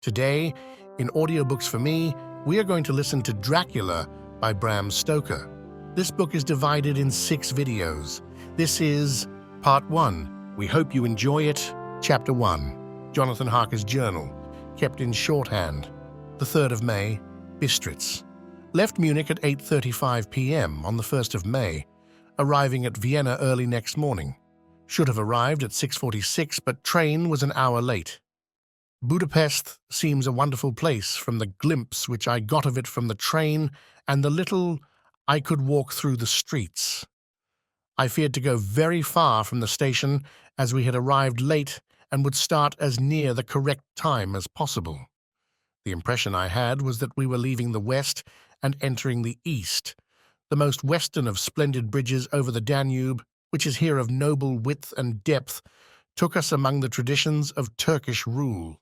Today, in Audiobooks for Me, we are going to listen to Dracula by Bram Stoker. This book is divided in 6 videos. This is Part 1. We hope you enjoy it. Chapter 1. Johnathan Harker's journal, kept in shorthand. The 3rd of May, Bistritz. Left Munich at 8:35 p.m. on the 1st of May, arriving at Vienna early next morning. Should have arrived at 6:46, but train was an hour late. Budapest seems a wonderful place from the glimpse which I got of it from the train and the little I could walk through the streets. I feared to go very far from the station as we had arrived late and would start as near the correct time as possible. The impression I had was that we were leaving the west and entering the east, the most western of splendid bridges over the Danube, which is here of noble width and depth, took us among the traditions of Turkish rule.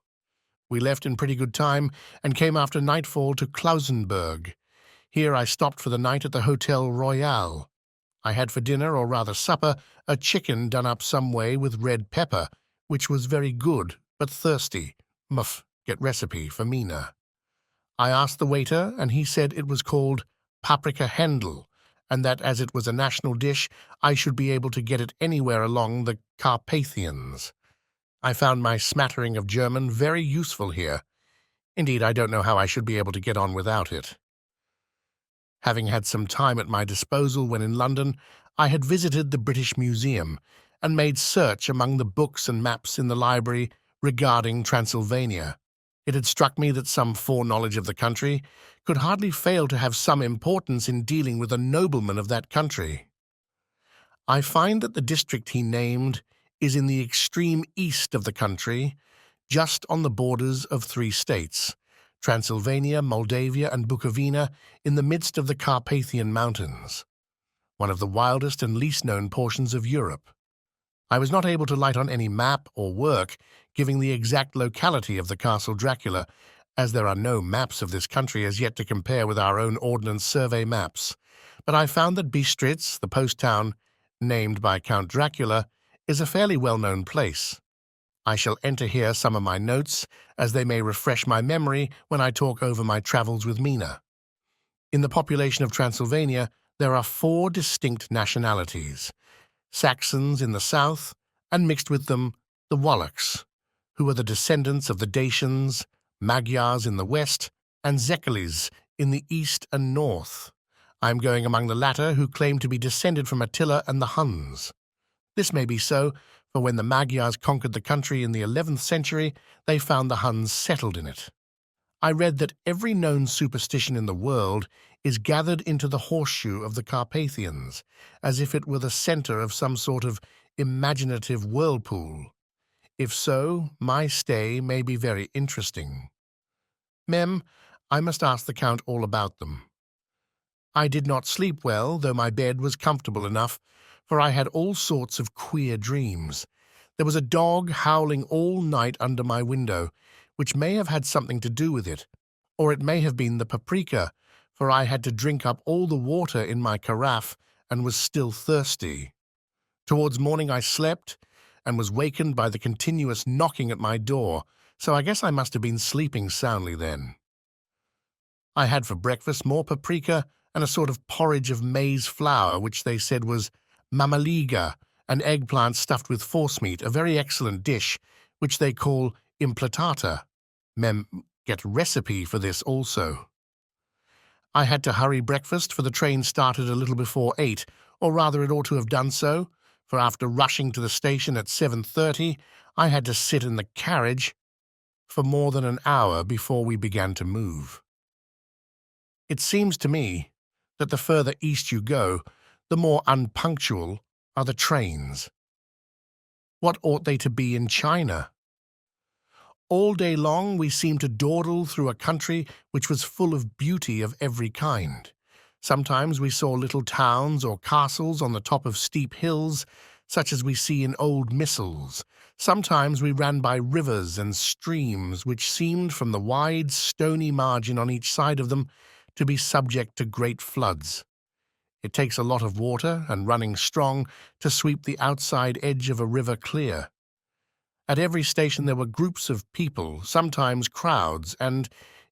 We left in pretty good time and came after nightfall to Klausenberg. Here I stopped for the night at the Hotel Royal. I had for dinner, or rather supper, a chicken done up some way with red pepper, which was very good, but thirsty. Get recipe for Mina. I asked the waiter, and he said it was called paprika Händel, and that as it was a national dish, I should be able to get it anywhere along the Carpathians. I found my smattering of German very useful here. Indeed, I don't know how I should be able to get on without it. Having had some time at my disposal when in London, I had visited the British Museum and made search among the books and maps in the library regarding Transylvania. It had struck me that some foreknowledge of the country could hardly fail to have some importance in dealing with a nobleman of that country. I find that the district he named is in the extreme east of the country, just on the borders of 3 states, Transylvania, Moldavia, and Bukovina, in the midst of the Carpathian Mountains, one of the wildest and least known portions of Europe. I was not able to light on any map or work giving the exact locality of the Castle Dracula, as there are no maps of this country as yet to compare with our own Ordnance Survey maps, but I found that Bistritz, the post town named by Count Dracula, is a fairly well-known place. I shall enter here some of my notes, as they may refresh my memory when I talk over my travels with Mina. In the population of Transylvania, there are 4 distinct nationalities: Saxons in the south, and mixed with them the Wallachs, who are the descendants of the Dacians, Magyars in the west, and Zekelis in the east and north. I am going among the latter, who claim to be descended from Attila and the Huns. This may be so, for when the Magyars conquered the country in the 11th century, they found the Huns settled in it. I read that every known superstition in the world is gathered into the horseshoe of the Carpathians, as if it were the center of some sort of imaginative whirlpool. If so, my stay may be very interesting. Mem, I must ask the Count all about them. I did not sleep well, though my bed was comfortable enough, for I had all sorts of queer dreams. There was a dog howling all night under my window, which may have had something to do with it, or it may have been the paprika, for I had to drink up all the water in my carafe and was still thirsty. Towards morning I slept, and was wakened by the continuous knocking at my door, so I guess I must have been sleeping soundly then. I had for breakfast more paprika and a sort of porridge of maize flour, which they said was mamaliga, an eggplant stuffed with forcemeat, a very excellent dish, which they call implatata. Get recipe for this also. I had to hurry breakfast, for the train started a little before 8, or rather it ought to have done so, for after rushing to the station at 7:30, I had to sit in the carriage for more than an hour before we began to move. It seems to me that the further east you go, the more unpunctual are the trains. What ought they to be in China? All day long we seemed to dawdle through a country which was full of beauty of every kind. Sometimes we saw little towns or castles on the top of steep hills, such as we see in old missals. Sometimes we ran by rivers and streams which seemed, from the wide, stony margin on each side of them, to be subject to great floods. It takes a lot of water and running strong to sweep the outside edge of a river clear. At every station there were groups of people, sometimes crowds, and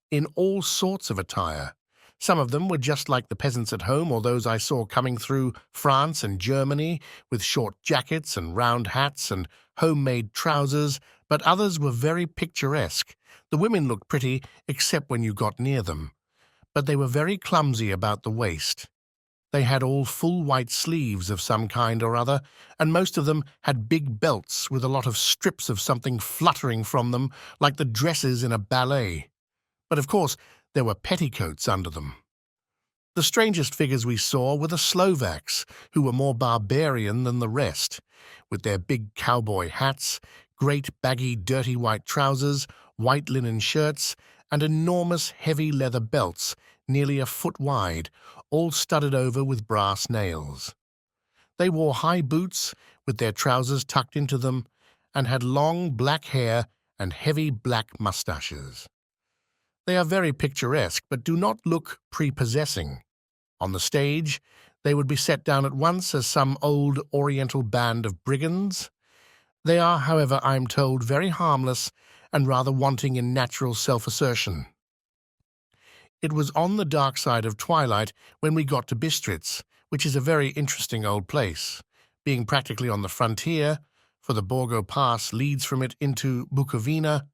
in all sorts of attire. Some of them were just like the peasants at home or those I saw coming through France and Germany with short jackets and round hats and homemade trousers, but others were very picturesque. The women looked pretty except when you got near them, but they were very clumsy about the waist. They had all full white sleeves of some kind or other, and most of them had big belts with a lot of strips of something fluttering from them like the dresses in a ballet. But of course there were petticoats under them. The strangest figures we saw were the Slovaks, who were more barbarian than the rest, with their big cowboy hats, great baggy dirty white trousers, white linen shirts, and enormous heavy leather belts, nearly a foot wide, all studded over with brass nails. They wore high boots, with their trousers tucked into them, and had long black hair and heavy black moustaches. They are very picturesque, but do not look prepossessing. On the stage, they would be set down at once as some old Oriental band of brigands. They are, however, I am told, very harmless and rather wanting in natural self-assertion. It was on the dark side of twilight when we got to Bistritz, which is a very interesting old place, being practically on the frontier, for the Borgo Pass leads from it into Bukovina.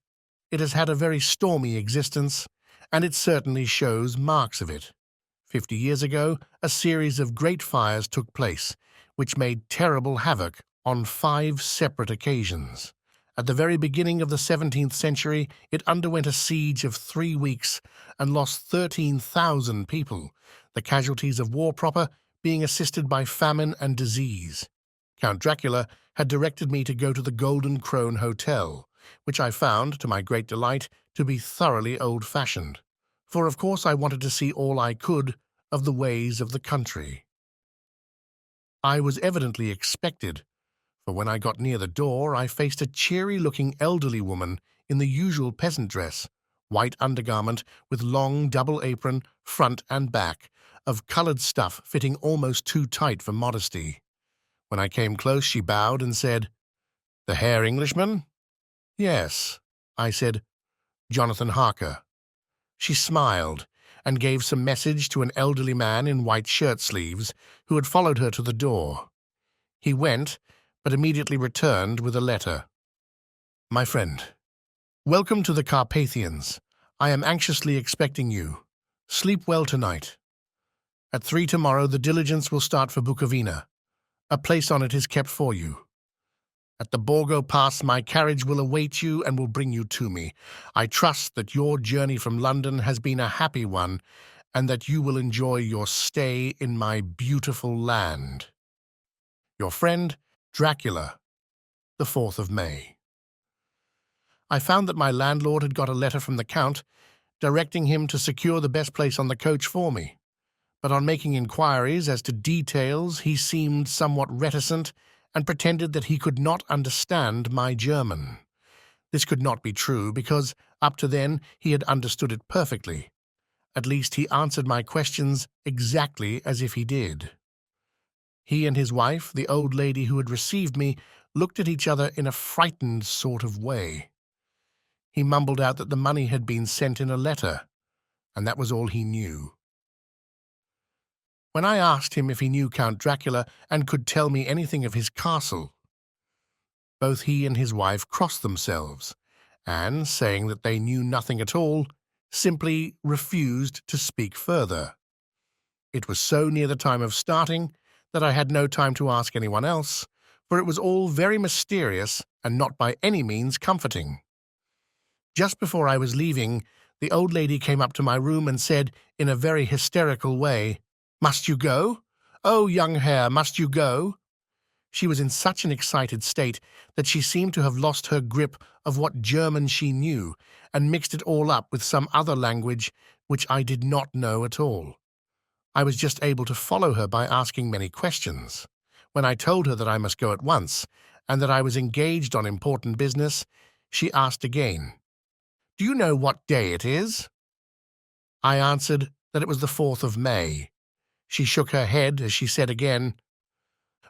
It has had a very stormy existence, and it certainly shows marks of it. 50 years ago, a series of great fires took place, which made terrible havoc on 5 separate occasions. At the very beginning of the 17th century, it underwent a siege of 3 weeks and lost 13,000 people, the casualties of war proper being assisted by famine and disease. Count Dracula had directed me to go to the Golden Crone Hotel, which I found, to my great delight, to be thoroughly old-fashioned, for of course I wanted to see all I could of the ways of the country. I was evidently expected, for when I got near the door I faced a cheery-looking elderly woman in the usual peasant dress, white undergarment with long double apron, front and back, of coloured stuff fitting almost too tight for modesty. When I came close she bowed and said, "The Herr Englishman?" "Yes," I said, "Johnathan Harker." She smiled and gave some message to an elderly man in white shirt-sleeves who had followed her to the door. He went, but immediately returned with a letter. "My friend, welcome to the Carpathians. I am anxiously expecting you. Sleep well tonight. At 3 tomorrow the diligence will start for Bukovina. A place on it is kept for you. At the Borgo Pass my carriage will await you and will bring you to me. I trust that your journey from London has been a happy one and that you will enjoy your stay in my beautiful land. Your friend, Dracula, the 4th of May. I found that my landlord had got a letter from the Count directing him to secure the best place on the coach for me, but on making inquiries as to details he seemed somewhat reticent and pretended that he could not understand my German. This could not be true, because up to then he had understood it perfectly. At least he answered my questions exactly as if he did. He and his wife, the old lady who had received me, looked at each other in a frightened sort of way. He mumbled out that the money had been sent in a letter, and that was all he knew. When I asked him if he knew Count Dracula and could tell me anything of his castle, both he and his wife crossed themselves, and, saying that they knew nothing at all, simply refused to speak further. It was so near the time of starting that I had no time to ask anyone else, for it was all very mysterious and not by any means comforting. Just before I was leaving, the old lady came up to my room and said, in a very hysterical way, "Must you go? Oh, young Herr, must you go?" She was in such an excited state that she seemed to have lost her grip of what German she knew and mixed it all up with some other language which I did not know at all. I was just able to follow her by asking many questions. When I told her that I must go at once and that I was engaged on important business, she asked again, "Do you know what day it is?" I answered that it was the 4th of May. She shook her head as she said again,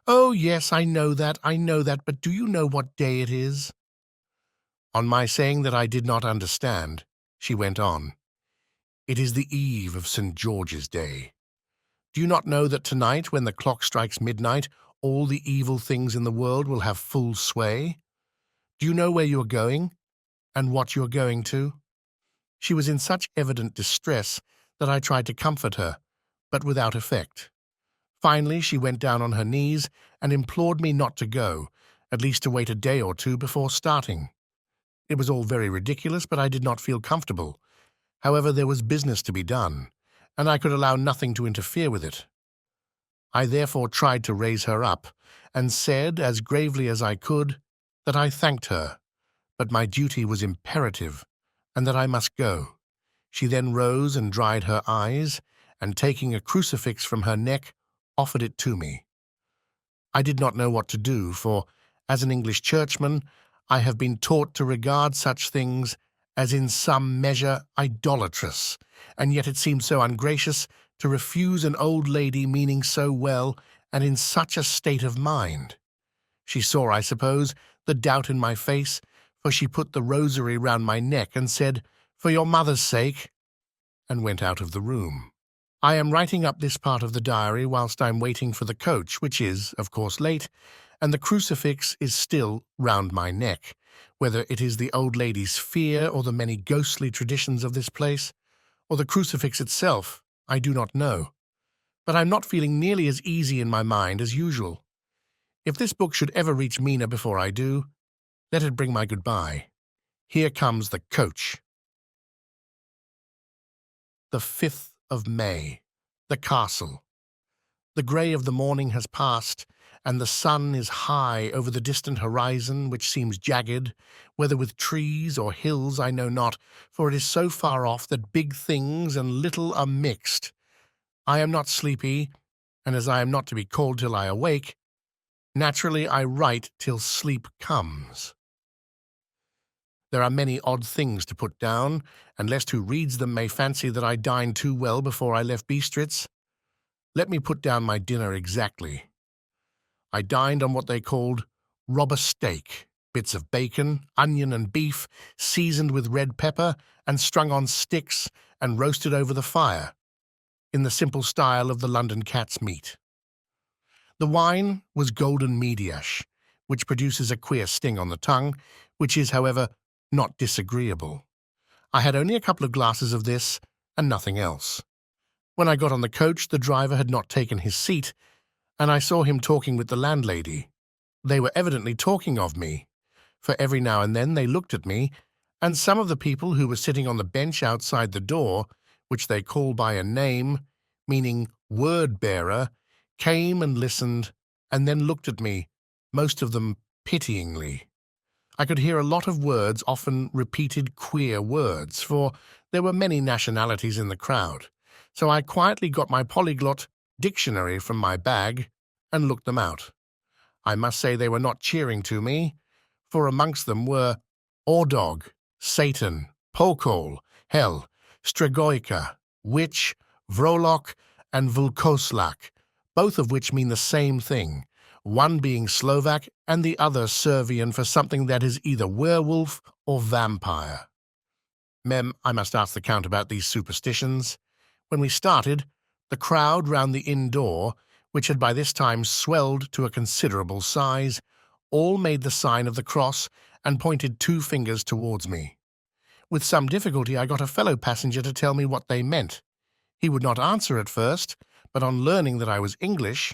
"Oh, yes, I know that, but do you know what day it is?" On my saying that I did not understand, she went on, "It is the eve of St. George's Day. Do you not know that tonight, when the clock strikes midnight, all the evil things in the world will have full sway? Do you know where you are going, and what you are going to?" She was in such evident distress that I tried to comfort her, but without effect. Finally, she went down on her knees and implored me not to go, at least to wait a day or two before starting. It was all very ridiculous, but I did not feel comfortable. However, there was business to be done, and I could allow nothing to interfere with it. I therefore tried to raise her up, and said, as gravely as I could, that I thanked her, but my duty was imperative, and that I must go. She then rose and dried her eyes, and taking a crucifix from her neck, offered it to me. I did not know what to do, for, as an English churchman, I have been taught to regard such things as in some measure idolatrous, and yet it seemed so ungracious to refuse an old lady meaning so well and in such a state of mind. She saw, I suppose, the doubt in my face, for she put the rosary round my neck and said, "For your mother's sake," and went out of the room. I am writing up this part of the diary whilst I'm waiting for the coach, which is, of course, late, and the crucifix is still round my neck. Whether it is the old lady's fear or the many ghostly traditions of this place, or the crucifix itself, I do not know. But I'm not feeling nearly as easy in my mind as usual. If this book should ever reach Mina before I do, let it bring my goodbye. Here comes the coach. The 5th of May. The castle. The grey of the morning has passed, and the sun is high over the distant horizon, which seems jagged, whether with trees or hills I know not, for it is so far off that big things and little are mixed. I am not sleepy, and as I am not to be called till I awake, naturally I write till sleep comes. There are many odd things to put down, and lest who reads them may fancy that I dined too well before I left Bistritz. Let me put down my dinner exactly. I dined on what they called robber steak, bits of bacon, onion and beef, seasoned with red pepper and strung on sticks and roasted over the fire, in the simple style of the London cat's meat. The wine was golden mediash, which produces a queer sting on the tongue, which is, however, not disagreeable. I had only a couple of glasses of this and nothing else. When I got on the coach, the driver had not taken his seat, and I saw him talking with the landlady. They were evidently talking of me, for every now and then they looked at me, and some of the people who were sitting on the bench outside the door, which they call by a name, meaning word-bearer, came and listened, and then looked at me, most of them pityingly. I could hear a lot of words, often repeated queer words, for there were many nationalities in the crowd, so I quietly got my polyglot dictionary from my bag and looked them out. I must say they were not cheering to me, for amongst them were Ordog, Satan, Pokol, Hell, Stregoica, Witch, Vrolok, and Vulkoslak, both of which mean the same thing, one being Slovak and the other Servian for something that is either werewolf or vampire. Mem, I must ask the Count about these superstitions. When we started, the crowd round the inn door, which had by this time swelled to a considerable size, all made the sign of the cross and pointed 2 fingers towards me. With some difficulty I got a fellow passenger to tell me what they meant. He would not answer at first, but on learning that I was English,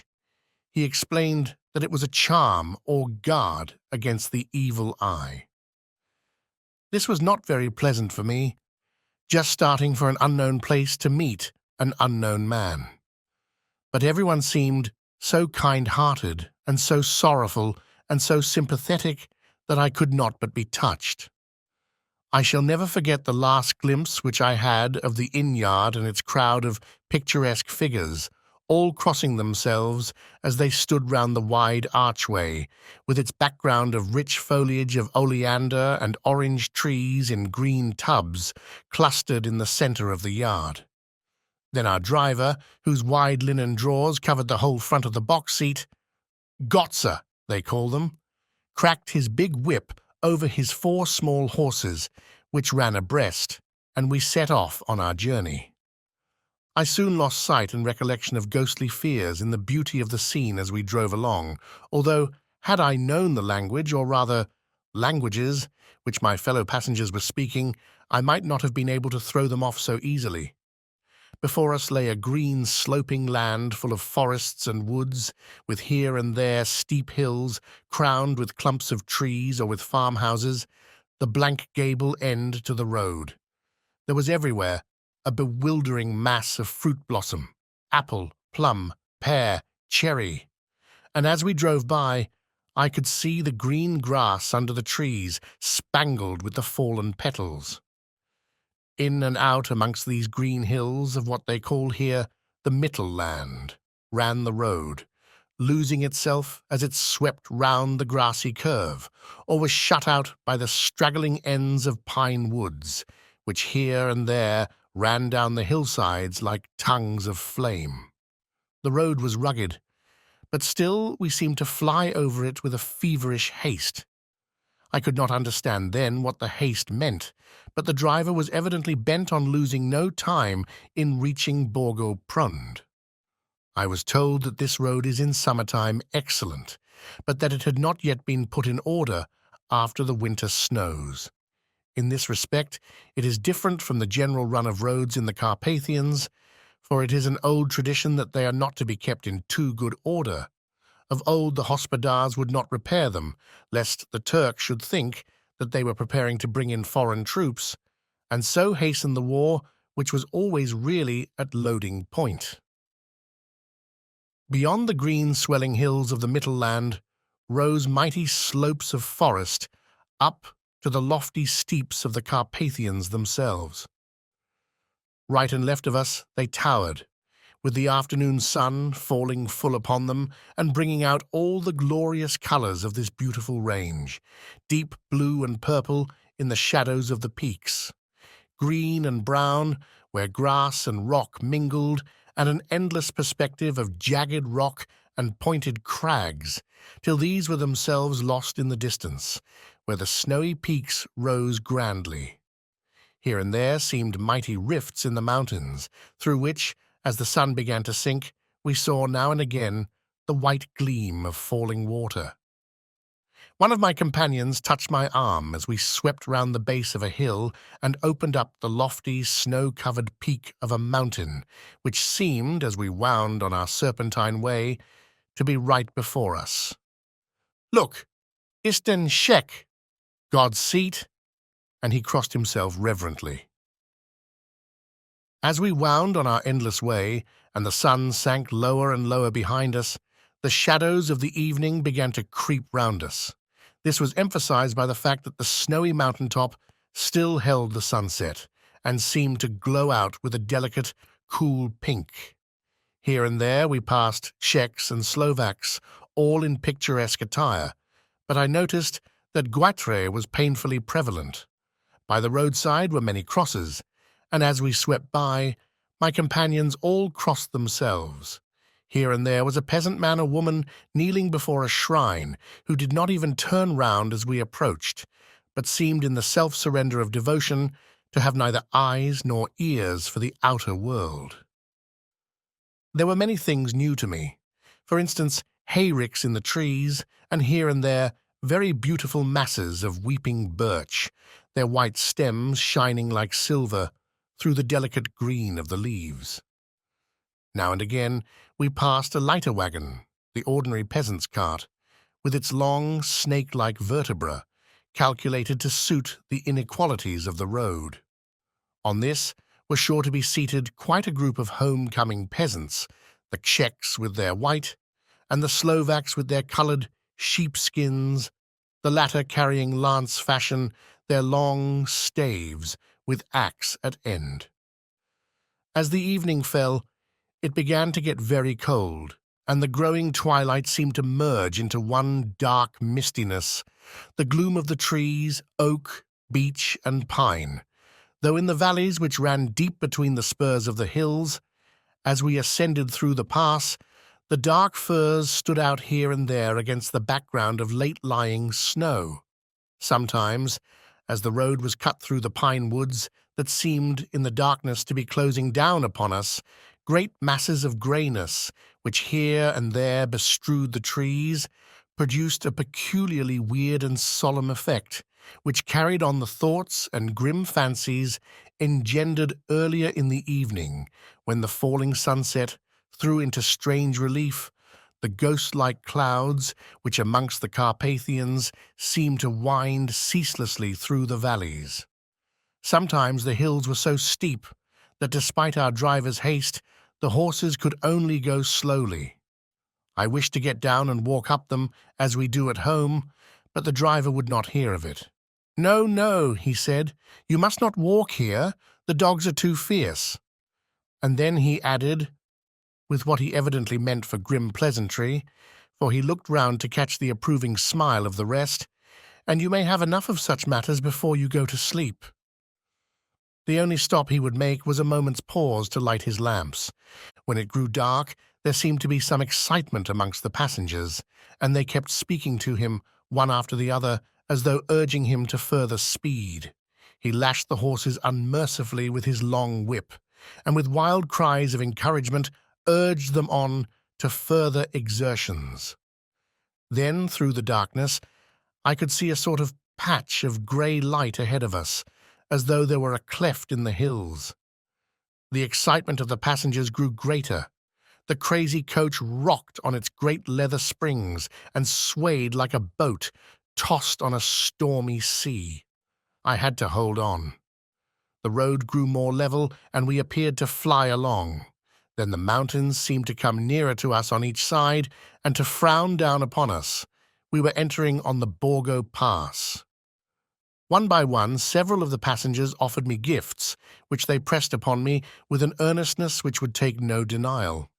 he explained that it was a charm or guard against the evil eye. This was not very pleasant for me, just starting for an unknown place to meet an unknown man. But everyone seemed so kind-hearted and so sorrowful and so sympathetic that I could not but be touched. I shall never forget the last glimpse which I had of the inn-yard and its crowd of picturesque figures, all crossing themselves as they stood round the wide archway, with its background of rich foliage of oleander and orange trees in green tubs clustered in the centre of the yard. Then our driver, whose wide linen drawers covered the whole front of the box seat, Gotze, they call them, cracked his big whip over his 4 small horses, which ran abreast, and we set off on our journey. I soon lost sight and recollection of ghostly fears in the beauty of the scene as we drove along, although, had I known the language, or rather, languages, which my fellow passengers were speaking, I might not have been able to throw them off so easily. Before us lay a green, sloping land full of forests and woods, with here and there steep hills crowned with clumps of trees or with farmhouses, the blank gable end to the road. There was everywhere a bewildering mass of fruit blossom, apple, plum, pear, cherry, and as we drove by, I could see the green grass under the trees spangled with the fallen petals. In and out amongst these green hills of what they call here the Mittelland ran the road, losing itself as it swept round the grassy curve, or was shut out by the straggling ends of pine woods, which here and there ran down the hillsides like tongues of flame. The road was rugged, but still we seemed to fly over it with a feverish haste. I could not understand then what the haste meant, but the driver was evidently bent on losing no time in reaching Borgo Prund. I was told that this road is in summertime excellent, but that it had not yet been put in order after the winter snows. In this respect, it is different from the general run of roads in the Carpathians, for it is an old tradition that they are not to be kept in too good order. Of old the hospodars would not repair them, lest the Turk should think that they were preparing to bring in foreign troops, and so hasten the war, which was always really at loading point. Beyond the green swelling hills of the Mittelland rose mighty slopes of forest up to the lofty steeps of the Carpathians themselves. Right and left of us they towered, with the afternoon sun falling full upon them and bringing out all the glorious colours of this beautiful range, deep blue and purple in the shadows of the peaks, green and brown where grass and rock mingled, and an endless perspective of jagged rock and pointed crags, till these were themselves lost in the distance, where the snowy peaks rose grandly. Here and there seemed mighty rifts in the mountains, through which, as the sun began to sink, we saw now and again the white gleam of falling water. One of my companions touched my arm as we swept round the base of a hill and opened up the lofty, snow-covered peak of a mountain, which seemed, as we wound on our serpentine way, to be right before us. "Look, ist den Scheck, God's seat," and he crossed himself reverently. As we wound on our endless way, and the sun sank lower and lower behind us, the shadows of the evening began to creep round us. This was emphasized by the fact that the snowy mountain-top still held the sunset, and seemed to glow out with a delicate, cool pink. Here and there we passed Czechs and Slovaks, all in picturesque attire, but I noticed that Guatre was painfully prevalent. By the roadside were many crosses, and as we swept by, my companions all crossed themselves. Here and there was a peasant man or woman kneeling before a shrine, who did not even turn round as we approached, but seemed in the self-surrender of devotion to have neither eyes nor ears for the outer world. There were many things new to me. For instance, hayricks in the trees, and here and there very beautiful masses of weeping birch, their white stems shining like silver through the delicate green of the leaves. Now and again we passed a lighter wagon, the ordinary peasant's cart, with its long, snake-like vertebra, calculated to suit the inequalities of the road. On this were sure to be seated quite a group of home-coming peasants, the Czechs with their white, and the Slovaks with their coloured sheepskins, the latter carrying lance-fashion their long staves with axe at end. As the evening fell, it began to get very cold, and the growing twilight seemed to merge into one dark mistiness, the gloom of the trees, oak, beech, and pine, though in the valleys which ran deep between the spurs of the hills, as we ascended through the pass, the dark firs stood out here and there against the background of late-lying snow. Sometimes, as the road was cut through the pine woods that seemed in the darkness to be closing down upon us, great masses of greyness, which here and there bestrewed the trees, produced a peculiarly weird and solemn effect, which carried on the thoughts and grim fancies engendered earlier in the evening, when the falling sunset threw into strange relief the ghost-like clouds which amongst the Carpathians seemed to wind ceaselessly through the valleys. Sometimes the hills were so steep that despite our driver's haste, the horses could only go slowly. I wished to get down and walk up them as we do at home, but the driver would not hear of it. "No, no," he said, "you must not walk here. The dogs are too fierce." And then he added, with what he evidently meant for grim pleasantry, for he looked round to catch the approving smile of the rest, "and you may have enough of such matters before you go to sleep." The only stop he would make was a moment's pause to light his lamps. When it grew dark, there seemed to be some excitement amongst the passengers, and they kept speaking to him, one after the other, as though urging him to further speed. He lashed the horses unmercifully with his long whip, and with wild cries of encouragement urged them on to further exertions. Then, through the darkness, I could see a sort of patch of grey light ahead of us, as though there were a cleft in the hills. The excitement of the passengers grew greater. The crazy coach rocked on its great leather springs and swayed like a boat tossed on a stormy sea. I had to hold on. The road grew more level, and we appeared to fly along. Then the mountains seemed to come nearer to us on each side and to frown down upon us. We were entering on the Borgo Pass. One by one, several of the passengers offered me gifts, which they pressed upon me with an earnestness which would take no denial.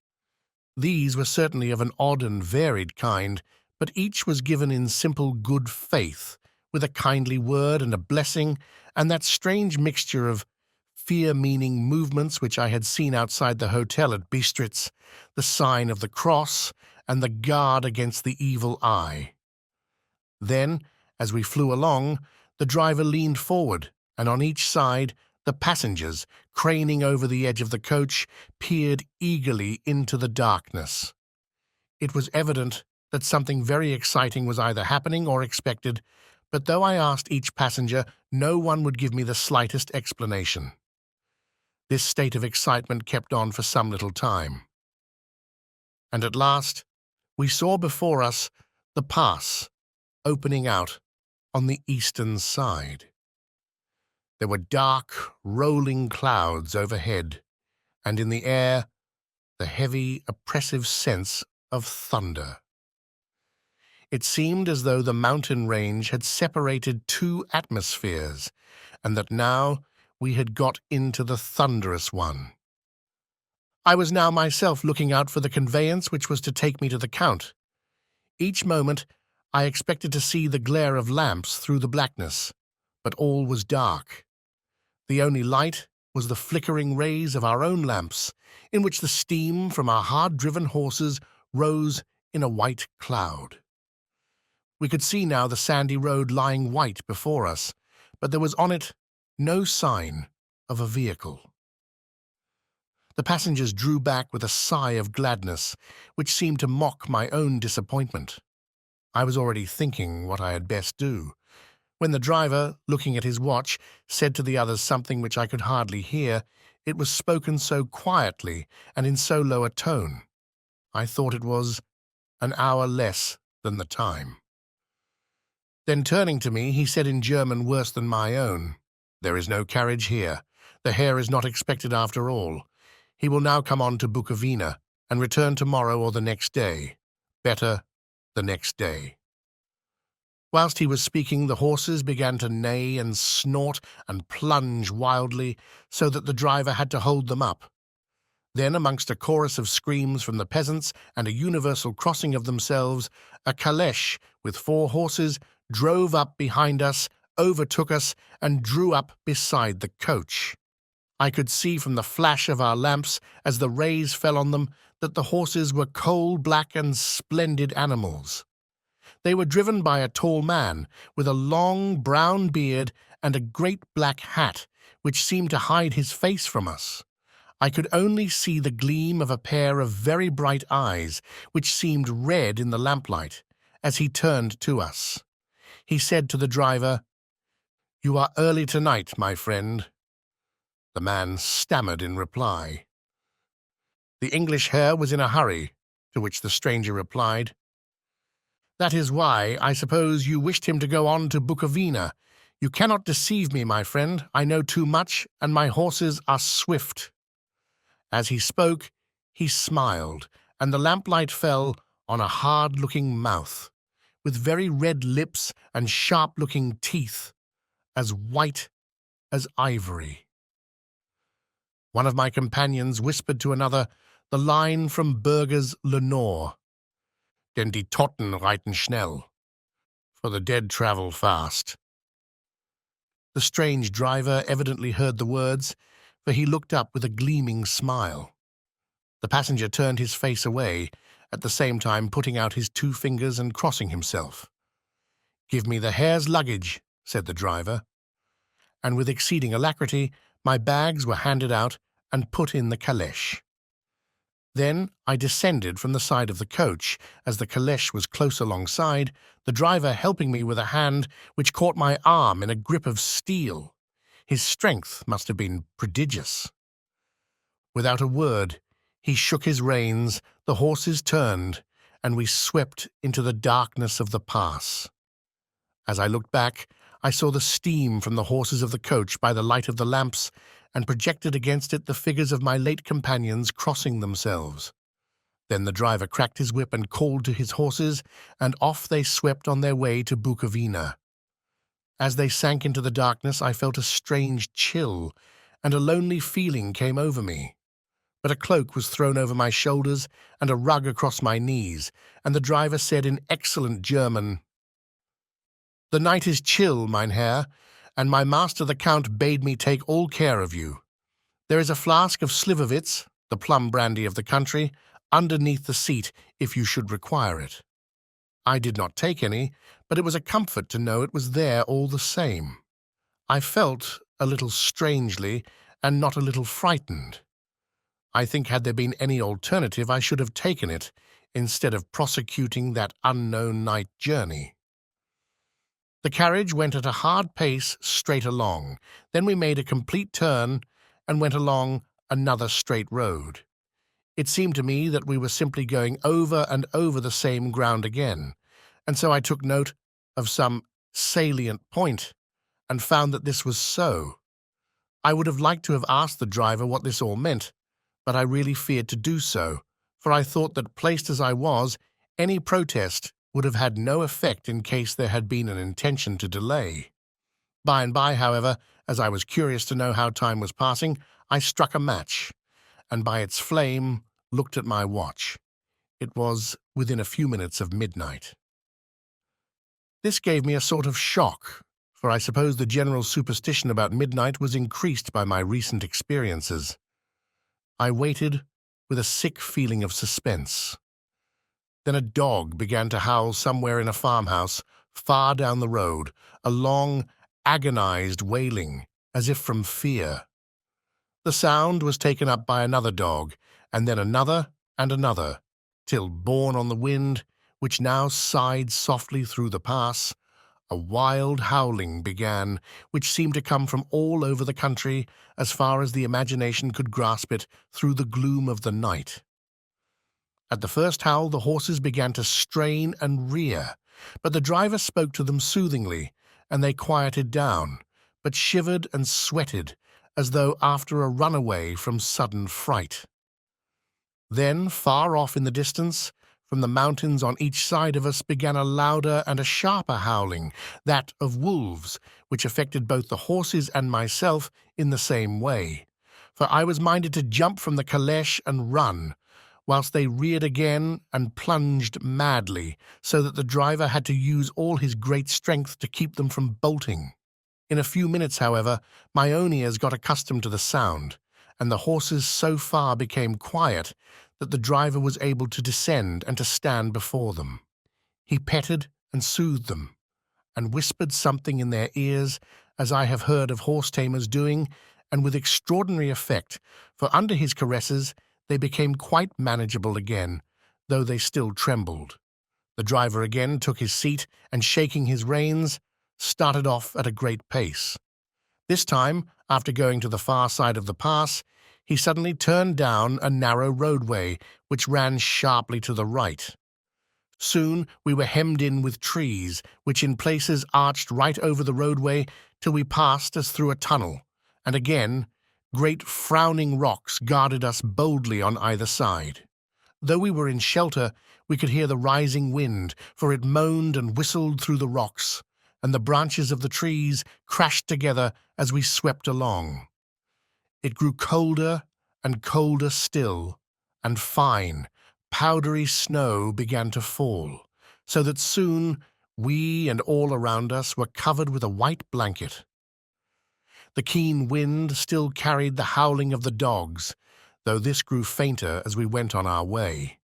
These were certainly of an odd and varied kind, but each was given in simple good faith, with a kindly word and a blessing, and that strange mixture of fear-meaning movements which I had seen outside the hotel at Bistritz, the sign of the cross, and the guard against the evil eye. Then, as we flew along, the driver leaned forward, and on each side the passengers, craning over the edge of the coach, peered eagerly into the darkness. It was evident that something very exciting was either happening or expected, but though I asked each passenger, no one would give me the slightest explanation. This state of excitement kept on for some little time. And at last, we saw before us the pass opening out on the eastern side. There were dark, rolling clouds overhead, and in the air the heavy, oppressive sense of thunder. It seemed as though the mountain range had separated two atmospheres, and that now we had got into the thunderous one. I was now myself looking out for the conveyance which was to take me to the Count. Each moment I expected to see the glare of lamps through the blackness, but all was dark. The only light was the flickering rays of our own lamps, in which the steam from our hard-driven horses rose in a white cloud. We could see now the sandy road lying white before us, but there was on it no sign of a vehicle. The passengers drew back with a sigh of gladness, which seemed to mock my own disappointment. I was already thinking what I had best do, when the driver, looking at his watch, said to the others something which I could hardly hear. It was spoken so quietly and in so low a tone. I thought it was an hour less than the time. Then turning to me, he said in German worse than my own, "There is no carriage here. The Herr is not expected after all. He will now come on to Bukovina and return tomorrow or the next day. Better, the next day." Whilst he was speaking, the horses began to neigh and snort and plunge wildly, so that the driver had to hold them up. Then, amongst a chorus of screams from the peasants and a universal crossing of themselves, a calèche with 4 horses drove up behind us, overtook us, and drew up beside the coach. I could see from the flash of our lamps, as the rays fell on them, that the horses were coal-black and splendid animals. They were driven by a tall man with a long brown beard and a great black hat, which seemed to hide his face from us. I could only see the gleam of a pair of very bright eyes, which seemed red in the lamplight, as he turned to us. He said to the driver, "You are early tonight, my friend." The man stammered in reply. The English Herr was in a hurry, to which the stranger replied, "That is why, I suppose, you wished him to go on to Bukovina. You cannot deceive me, my friend. I know too much, and my horses are swift." As he spoke, he smiled, and the lamplight fell on a hard-looking mouth, with very red lips and sharp-looking teeth, as white as ivory. One of my companions whispered to another the line from Burger's Lenore, "Denn die Toten reiten schnell," for the dead travel fast. The strange driver evidently heard the words, for he looked up with a gleaming smile. The passenger turned his face away, at the same time putting out his 2 fingers and crossing himself. "Give me the Herr's luggage," said the driver. And with exceeding alacrity, my bags were handed out and put in the calèche. Then I descended from the side of the coach, as the calèche was close alongside, the driver helping me with a hand which caught my arm in a grip of steel. His strength must have been prodigious. Without a word, he shook his reins, the horses turned, and we swept into the darkness of the pass. As I looked back, I saw the steam from the horses of the coach by the light of the lamps, and projected against it the figures of my late companions crossing themselves. Then the driver cracked his whip and called to his horses, and off they swept on their way to Bukovina. As they sank into the darkness, I felt a strange chill, and a lonely feeling came over me. But a cloak was thrown over my shoulders and a rug across my knees, and the driver said in excellent German, "The night is chill, mein Herr, and my master the Count bade me take all care of you. There is a flask of Slivovitz, the plum brandy of the country, underneath the seat if you should require it." I did not take any, but it was a comfort to know it was there all the same. I felt a little strangely and not a little frightened. I think had there been any alternative I should have taken it, instead of prosecuting that unknown night journey. The carriage went at a hard pace straight along. Then we made a complete turn and went along another straight road. It seemed to me that we were simply going over and over the same ground again, and so I took note of some salient point and found that this was so. I would have liked to have asked the driver what this all meant, but I really feared to do so, for I thought that, placed as I was, any protest would have had no effect in case there had been an intention to delay. By and by, however, as I was curious to know how time was passing, I struck a match, and by its flame looked at my watch. It was within a few minutes of midnight. This gave me a sort of shock, for I suppose the general superstition about midnight was increased by my recent experiences. I waited with a sick feeling of suspense. Then a dog began to howl somewhere in a farmhouse far down the road, a long, agonized wailing, as if from fear. The sound was taken up by another dog, and then another and another, till, borne on the wind, which now sighed softly through the pass, a wild howling began, which seemed to come from all over the country, as far as the imagination could grasp it, through the gloom of the night. At the first howl, the horses began to strain and rear, but the driver spoke to them soothingly, and they quieted down, but shivered and sweated, as though after a runaway from sudden fright. Then, far off in the distance, from the mountains on each side of us began a louder and a sharper howling, that of wolves, which affected both the horses and myself in the same way, for I was minded to jump from the calèche and run, whilst they reared again and plunged madly, so that the driver had to use all his great strength to keep them from bolting. In a few minutes, however, my own ears got accustomed to the sound, and the horses so far became quiet that the driver was able to descend and to stand before them. He petted and soothed them, and whispered something in their ears, as I have heard of horse-tamers doing, and with extraordinary effect, for under his caresses they became quite manageable again, though they still trembled. The driver again took his seat and, shaking his reins, started off at a great pace. This time, after going to the far side of the pass, he suddenly turned down a narrow roadway which ran sharply to the right. Soon we were hemmed in with trees, which in places arched right over the roadway till we passed as through a tunnel, and again great frowning rocks guarded us boldly on either side. Though we were in shelter, we could hear the rising wind, for it moaned and whistled through the rocks, and the branches of the trees crashed together as we swept along. It grew colder and colder still, and fine, powdery snow began to fall, so that soon we and all around us were covered with a white blanket. The keen wind still carried the howling of the dogs, though this grew fainter as we went on our way.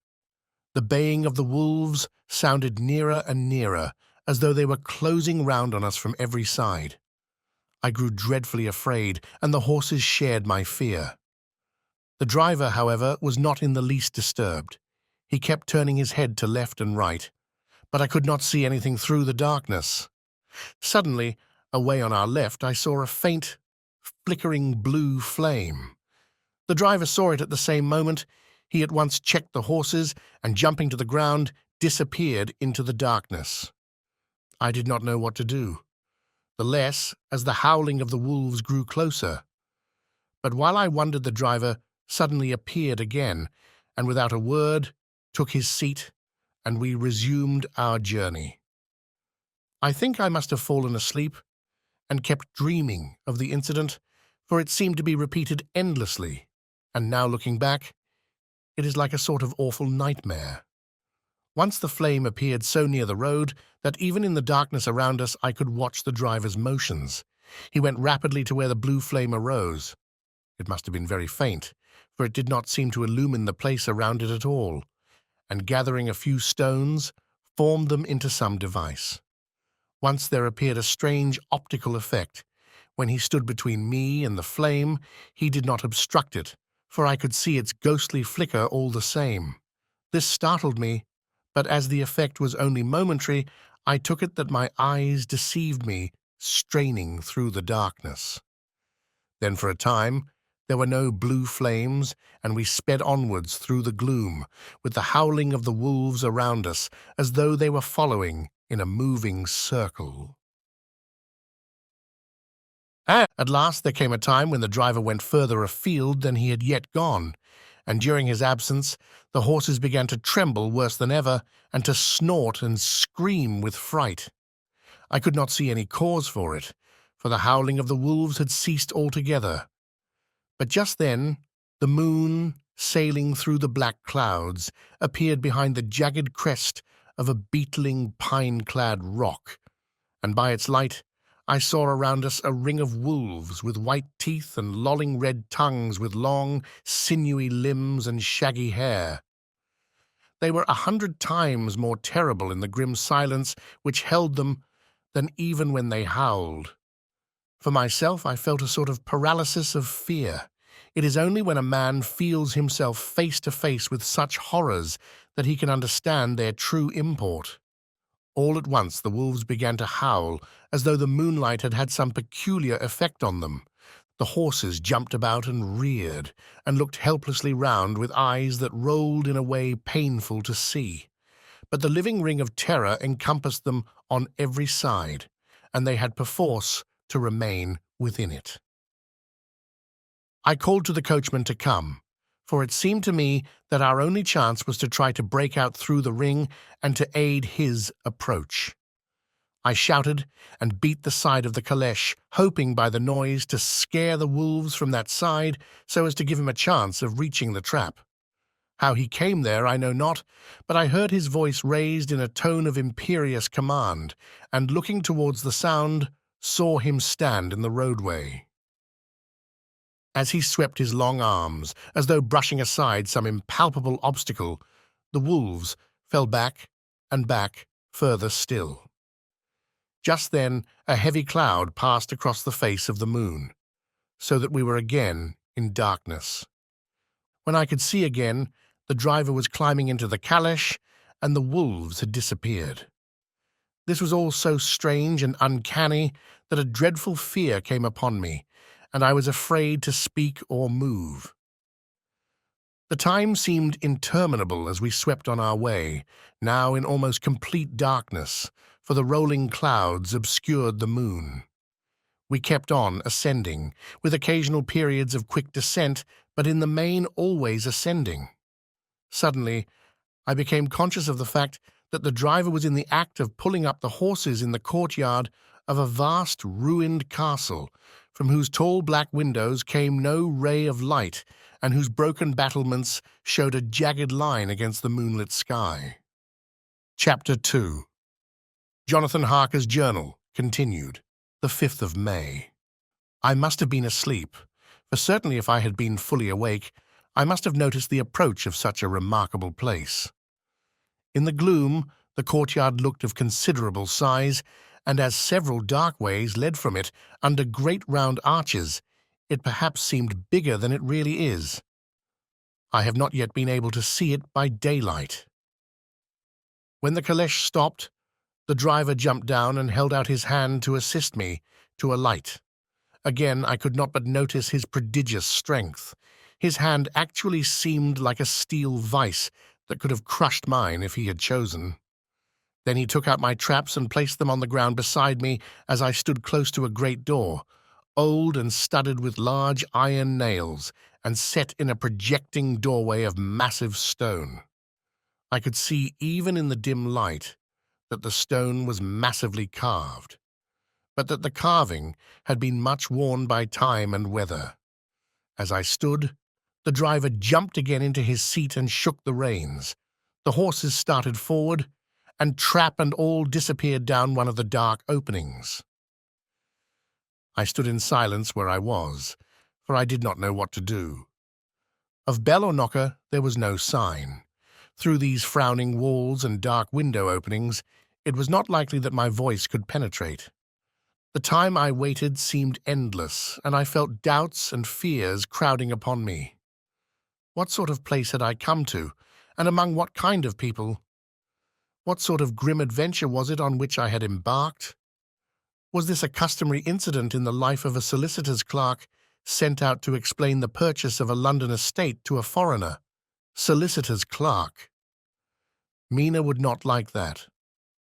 The baying of the wolves sounded nearer and nearer, as though they were closing round on us from every side. I grew dreadfully afraid, and the horses shared my fear. The driver, however, was not in the least disturbed. He kept turning his head to left and right, but I could not see anything through the darkness. Suddenly, away on our left, I saw a faint, flickering blue flame. The driver saw it at the same moment. He at once checked the horses and, jumping to the ground, disappeared into the darkness. I did not know what to do, the less as the howling of the wolves grew closer. But while I wondered, the driver suddenly appeared again, and without a word took his seat, and we resumed our journey. I think I must have fallen asleep and kept dreaming of the incident, for it seemed to be repeated endlessly, and now looking back, it is like a sort of awful nightmare. Once the flame appeared so near the road that even in the darkness around us I could watch the driver's motions. He went rapidly to where the blue flame arose. It must have been very faint, for it did not seem to illumine the place around it at all, and gathering a few stones, formed them into some device. Once there appeared a strange optical effect. When he stood between me and the flame, he did not obstruct it, for I could see its ghostly flicker all the same. This startled me, but as the effect was only momentary, I took it that my eyes deceived me, straining through the darkness. Then for a time there were no blue flames, and we sped onwards through the gloom, with the howling of the wolves around us, as though they were following in a moving circle. At last there came a time when the driver went further afield than he had yet gone, and during his absence the horses began to tremble worse than ever, and to snort and scream with fright. I could not see any cause for it, for the howling of the wolves had ceased altogether. But just then the moon, sailing through the black clouds, appeared behind the jagged crest of a beetling pine-clad rock, and by its light I saw around us a ring of wolves with white teeth and lolling red tongues, with long, sinewy limbs and shaggy hair. They were 100 times more terrible in the grim silence which held them than even when they howled. For myself, I felt a sort of paralysis of fear. It is only when a man feels himself face to face with such horrors that he can understand their true import. All at once the wolves began to howl, as though the moonlight had had some peculiar effect on them. The horses jumped about and reared, and looked helplessly round with eyes that rolled in a way painful to see. But the living ring of terror encompassed them on every side, and they had perforce to remain within it. I called to the coachman to come, for it seemed to me that our only chance was to try to break out through the ring and to aid his approach. I shouted and beat the side of the caleche, hoping by the noise to scare the wolves from that side so as to give him a chance of reaching the trap. How he came there I know not, but I heard his voice raised in a tone of imperious command, and looking towards the sound, saw him stand in the roadway. As he swept his long arms, as though brushing aside some impalpable obstacle, the wolves fell back and back further still. Just then, a heavy cloud passed across the face of the moon, so that we were again in darkness. When I could see again, the driver was climbing into the calash, and the wolves had disappeared. This was all so strange and uncanny that a dreadful fear came upon me, and I was afraid to speak or move. The time seemed interminable as we swept on our way, now in almost complete darkness, for the rolling clouds obscured the moon. We kept on ascending, with occasional periods of quick descent, but in the main always ascending. Suddenly, I became conscious of the fact that the driver was in the act of pulling up the horses in the courtyard of a vast ruined castle, from whose tall black windows came no ray of light, and whose broken battlements showed a jagged line against the moonlit sky. Chapter 2. Johnathan Harker's Journal, continued, the 5th of May. I must have been asleep, for certainly if I had been fully awake, I must have noticed the approach of such a remarkable place. In the gloom, the courtyard looked of considerable size, and as several dark ways led from it under great round arches, it perhaps seemed bigger than it really is. I have not yet been able to see it by daylight. When the caleche stopped, the driver jumped down and held out his hand to assist me to alight. Again, I could not but notice his prodigious strength. His hand actually seemed like a steel vice that could have crushed mine if he had chosen. Then he took out my traps and placed them on the ground beside me as I stood close to a great door, old and studded with large iron nails and set in a projecting doorway of massive stone. I could see even in the dim light that the stone was massively carved, but that the carving had been much worn by time and weather. As I stood, the driver jumped again into his seat and shook the reins. The horses started forward, and trap and all disappeared down one of the dark openings. I stood in silence where I was, for I did not know what to do. Of bell or knocker there was no sign. Through these frowning walls and dark window openings, it was not likely that my voice could penetrate. The time I waited seemed endless, and I felt doubts and fears crowding upon me. What sort of place had I come to, and among what kind of people? What sort of grim adventure was it on which I had embarked? Was this a customary incident in the life of a solicitor's clerk sent out to explain the purchase of a London estate to a foreigner? Solicitor's clerk. Mina would not like that.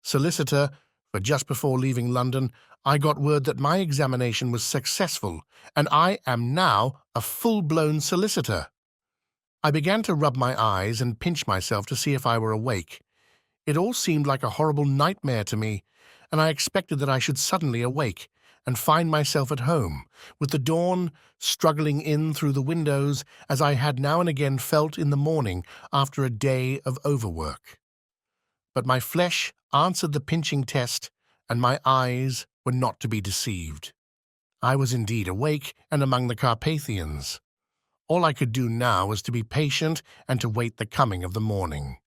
Solicitor, for just before leaving London, I got word that my examination was successful, and I am now a full-blown solicitor. I began to rub my eyes and pinch myself to see if I were awake. It all seemed like a horrible nightmare to me, and I expected that I should suddenly awake and find myself at home, with the dawn struggling in through the windows as I had now and again felt in the morning after a day of overwork. But my flesh answered the pinching test, and my eyes were not to be deceived. I was indeed awake and among the Carpathians. All I could do now was to be patient and to wait the coming of the morning.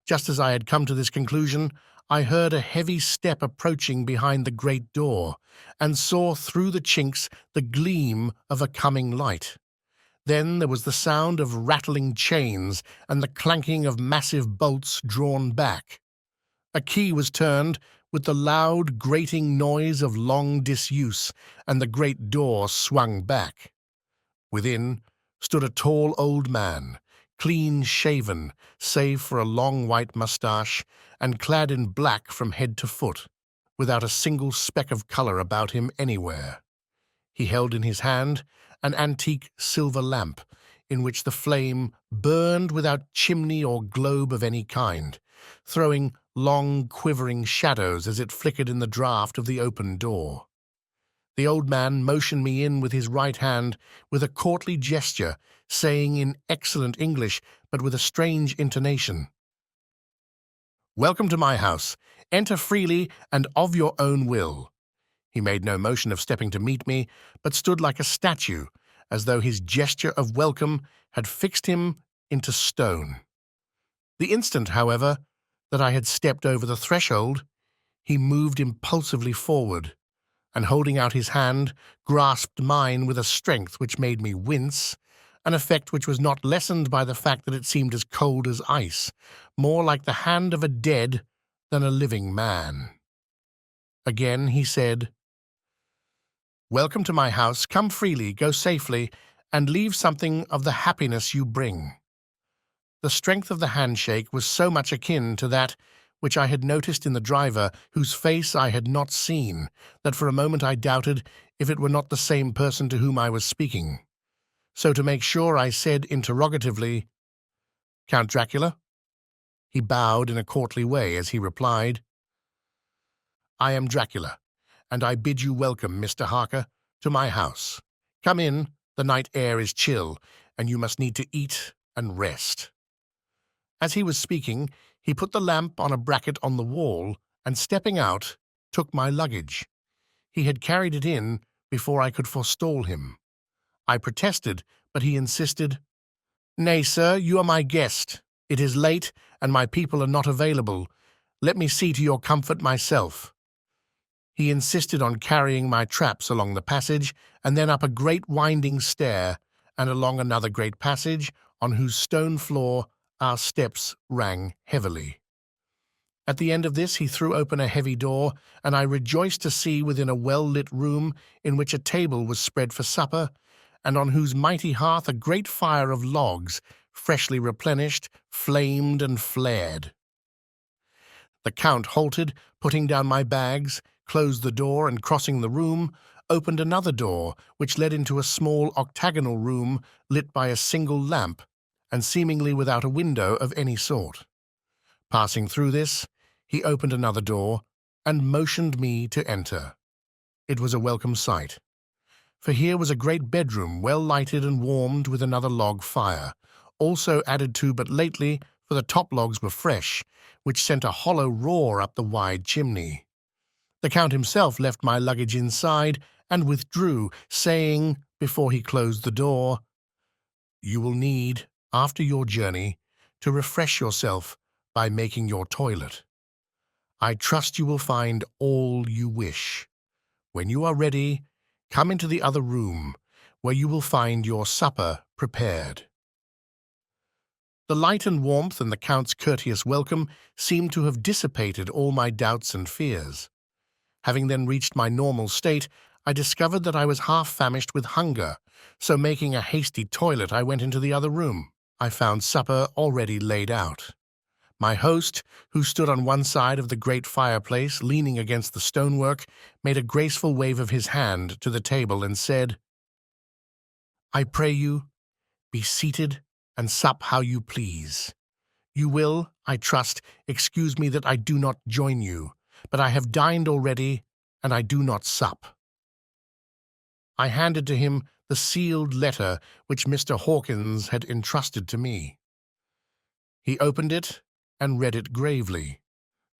Just as I had come to this conclusion, I heard a heavy step approaching behind the great door, and saw through the chinks the gleam of a coming light. Then there was the sound of rattling chains and the clanking of massive bolts drawn back. A key was turned with the loud, grating noise of long disuse, and the great door swung back. Within stood a tall old man, clean-shaven, save for a long white moustache, and clad in black from head to foot, without a single speck of colour about him anywhere. He held in his hand an antique silver lamp, in which the flame burned without chimney or globe of any kind, throwing long, quivering shadows as it flickered in the draught of the open door. The old man motioned me in with his right hand with a courtly gesture, saying in excellent English, but with a strange intonation, "Welcome to my house. Enter freely and of your own will." He made no motion of stepping to meet me, but stood like a statue, as though his gesture of welcome had fixed him into stone. The instant, however, that I had stepped over the threshold, He moved impulsively forward, and holding out his hand, grasped mine with a strength which made me wince, an effect which was not lessened by the fact that it seemed as cold as ice, more like the hand of a dead than a living man. Again he said, "Welcome to my house. Come freely, go safely, and leave something of the happiness you bring." The strength of the handshake was so much akin to that which I had noticed in the driver, whose face I had not seen, that for a moment I doubted if it were not the same person to whom I was speaking. So to make sure I said interrogatively, "Count Dracula?" He bowed in a courtly way as he replied, "I am Dracula, and I bid you welcome, Mr. Harker, to my house. Come in, the night air is chill, and you must need to eat and rest." As he was speaking, he put the lamp on a bracket on the wall and, stepping out, took my luggage. He had carried it in before I could forestall him. I protested, but he insisted, "Nay, sir, you are my guest. It is late, and my people are not available. Let me see to your comfort myself." He insisted on carrying my traps along the passage, and then up a great winding stair, and along another great passage, on whose stone floor our steps rang heavily. At the end of this he threw open a heavy door, and I rejoiced to see within a well-lit room in which a table was spread for supper, and on whose mighty hearth a great fire of logs, freshly replenished, flamed and flared. The Count halted, putting down my bags, closed the door, and crossing the room, opened another door, which led into a small octagonal room lit by a single lamp, and seemingly without a window of any sort. Passing through this, he opened another door, and motioned me to enter. It was a welcome sight, for here was a great bedroom well lighted and warmed with another log fire, also added to but lately, for the top logs were fresh, which sent a hollow roar up the wide chimney. The Count himself left my luggage inside and withdrew, saying, before he closed the door, "You will need, after your journey, to refresh yourself by making your toilet. I trust you will find all you wish. When you are ready, come into the other room, where you will find your supper prepared." The light and warmth and the Count's courteous welcome seemed to have dissipated all my doubts and fears. Having then reached my normal state, I discovered that I was half famished with hunger, so making a hasty toilet I went into the other room. I found supper already laid out. My host, who stood on one side of the great fireplace, leaning against the stonework, made a graceful wave of his hand to the table and said, "I pray you, be seated and sup how you please. You will, I trust, excuse me that I do not join you, but I have dined already, and I do not sup." I handed to him the sealed letter which Mr. Hawkins had entrusted to me. He opened it and read it gravely.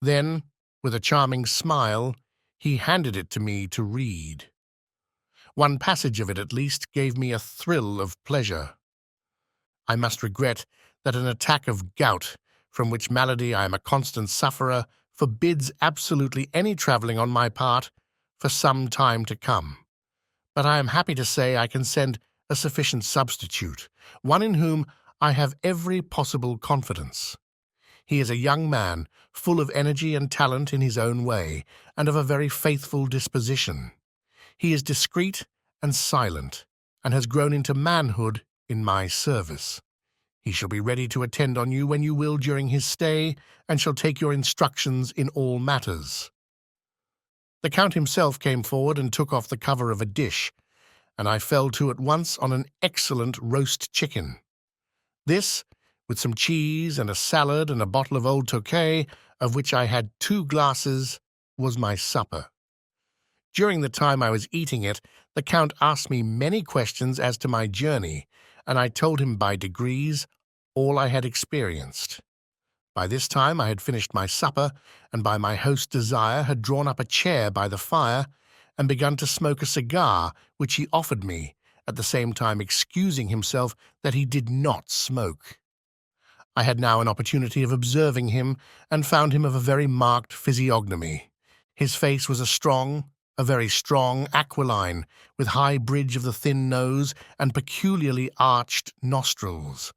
Then, with a charming smile, he handed it to me to read. One passage of it, at least, gave me a thrill of pleasure. I must regret that an attack of gout, from which malady I am a constant sufferer, forbids absolutely any travelling on my part for some time to come. But I am happy to say I can send a sufficient substitute, one in whom I have every possible confidence. He is a young man, full of energy and talent in his own way, and of a very faithful disposition. He is discreet and silent, and has grown into manhood in my service. He shall be ready to attend on you when you will during his stay, and shall take your instructions in all matters. The Count himself came forward and took off the cover of a dish, and I fell to at once on an excellent roast chicken. This, with some cheese and a salad and a bottle of old Tokay, of which I had 2 glasses, was my supper. During the time I was eating it, the Count asked me many questions as to my journey, and I told him by degrees all I had experienced. By this time I had finished my supper, and by my host's desire had drawn up a chair by the fire, and begun to smoke a cigar which he offered me, at the same time excusing himself that he did not smoke. I had now an opportunity of observing him, and found him of a very marked physiognomy. His face was a very strong, aquiline, with high bridge of the thin nose and peculiarly arched nostrils,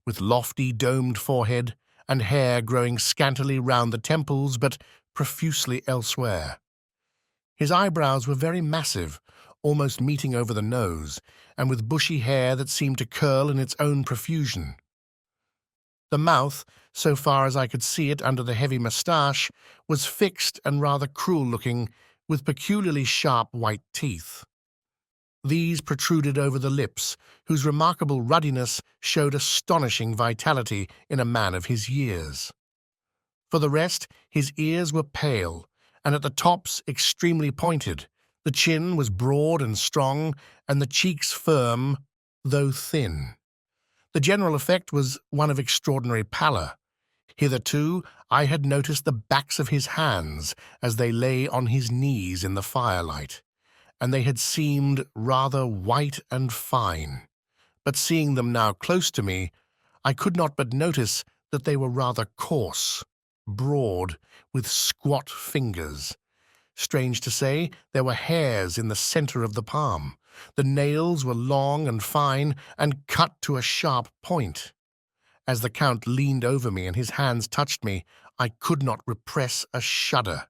with lofty domed forehead and hair growing scantily round the temples but profusely elsewhere. His eyebrows were very massive, almost meeting over the nose, and with bushy hair that seemed to curl in its own profusion. The mouth, so far as I could see it under the heavy moustache, was fixed and rather cruel-looking, with peculiarly sharp white teeth. These protruded over the lips, whose remarkable ruddiness showed astonishing vitality in a man of his years. For the rest, his ears were pale, and at the tops extremely pointed. The chin was broad and strong, and the cheeks firm, though thin. The general effect was one of extraordinary pallor. Hitherto, I had noticed the backs of his hands as they lay on his knees in the firelight, and they had seemed rather white and fine. But seeing them now close to me, I could not but notice that they were rather coarse, broad, with squat fingers. Strange to say, there were hairs in the center of the palm. The nails were long and fine and cut to a sharp point. As the Count leaned over me and his hands touched me, I could not repress a shudder.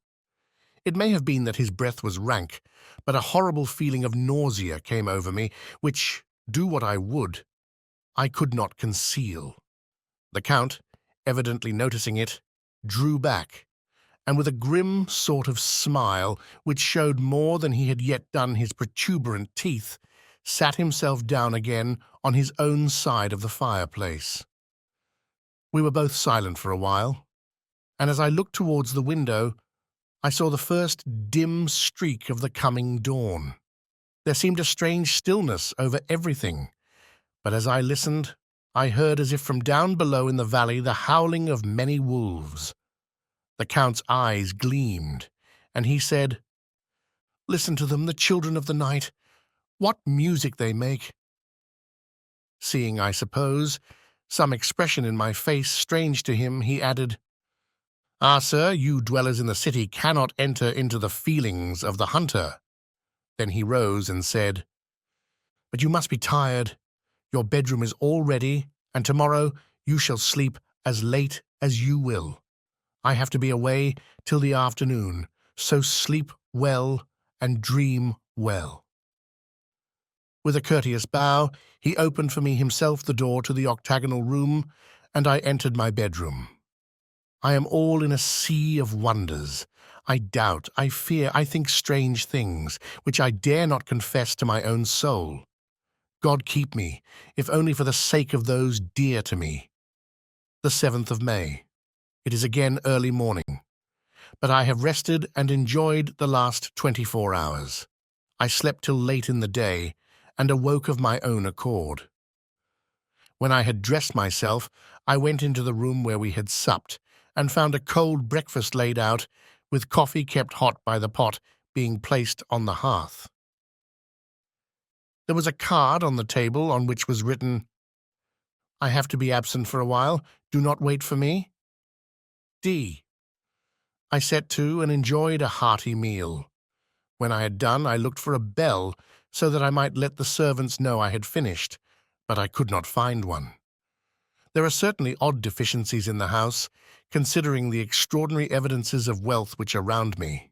It may have been that his breath was rank, but a horrible feeling of nausea came over me, which, do what I would, I could not conceal. The Count, evidently noticing it, drew back, and with a grim sort of smile, which showed more than he had yet done his protuberant teeth, sat himself down again on his own side of the fireplace. We were both silent for a while, and as I looked towards the window, I saw the first dim streak of the coming dawn. There seemed a strange stillness over everything, but as I listened, I heard as if from down below in the valley the howling of many wolves. The Count's eyes gleamed, and he said, "Listen to them, the children of the night. What music they make!" Seeing, I suppose, some expression in my face strange to him, he added, "Ah, sir, you dwellers in the city cannot enter into the feelings of the hunter." Then he rose and said, "But you must be tired. Your bedroom is all ready, and tomorrow you shall sleep as late as you will. I have to be away till the afternoon, so sleep well and dream well." With a courteous bow, he opened for me himself the door to the octagonal room, and I entered my bedroom. I am all in a sea of wonders. I doubt, I fear, I think strange things, which I dare not confess to my own soul. God keep me, if only for the sake of those dear to me. The 7th of May. It is again early morning, but I have rested and enjoyed the last 24 hours. I slept till late in the day, and awoke of my own accord. When I had dressed myself, I went into the room where we had supped, and found a cold breakfast laid out, with coffee kept hot by the pot being placed on the hearth. There was a card on the table on which was written, "I have to be absent for a while. Do not wait for me. D." I set to and enjoyed a hearty meal. When I had done, I looked for a bell so that I might let the servants know I had finished, but I could not find one. There are certainly odd deficiencies in the house, considering the extraordinary evidences of wealth which are round me.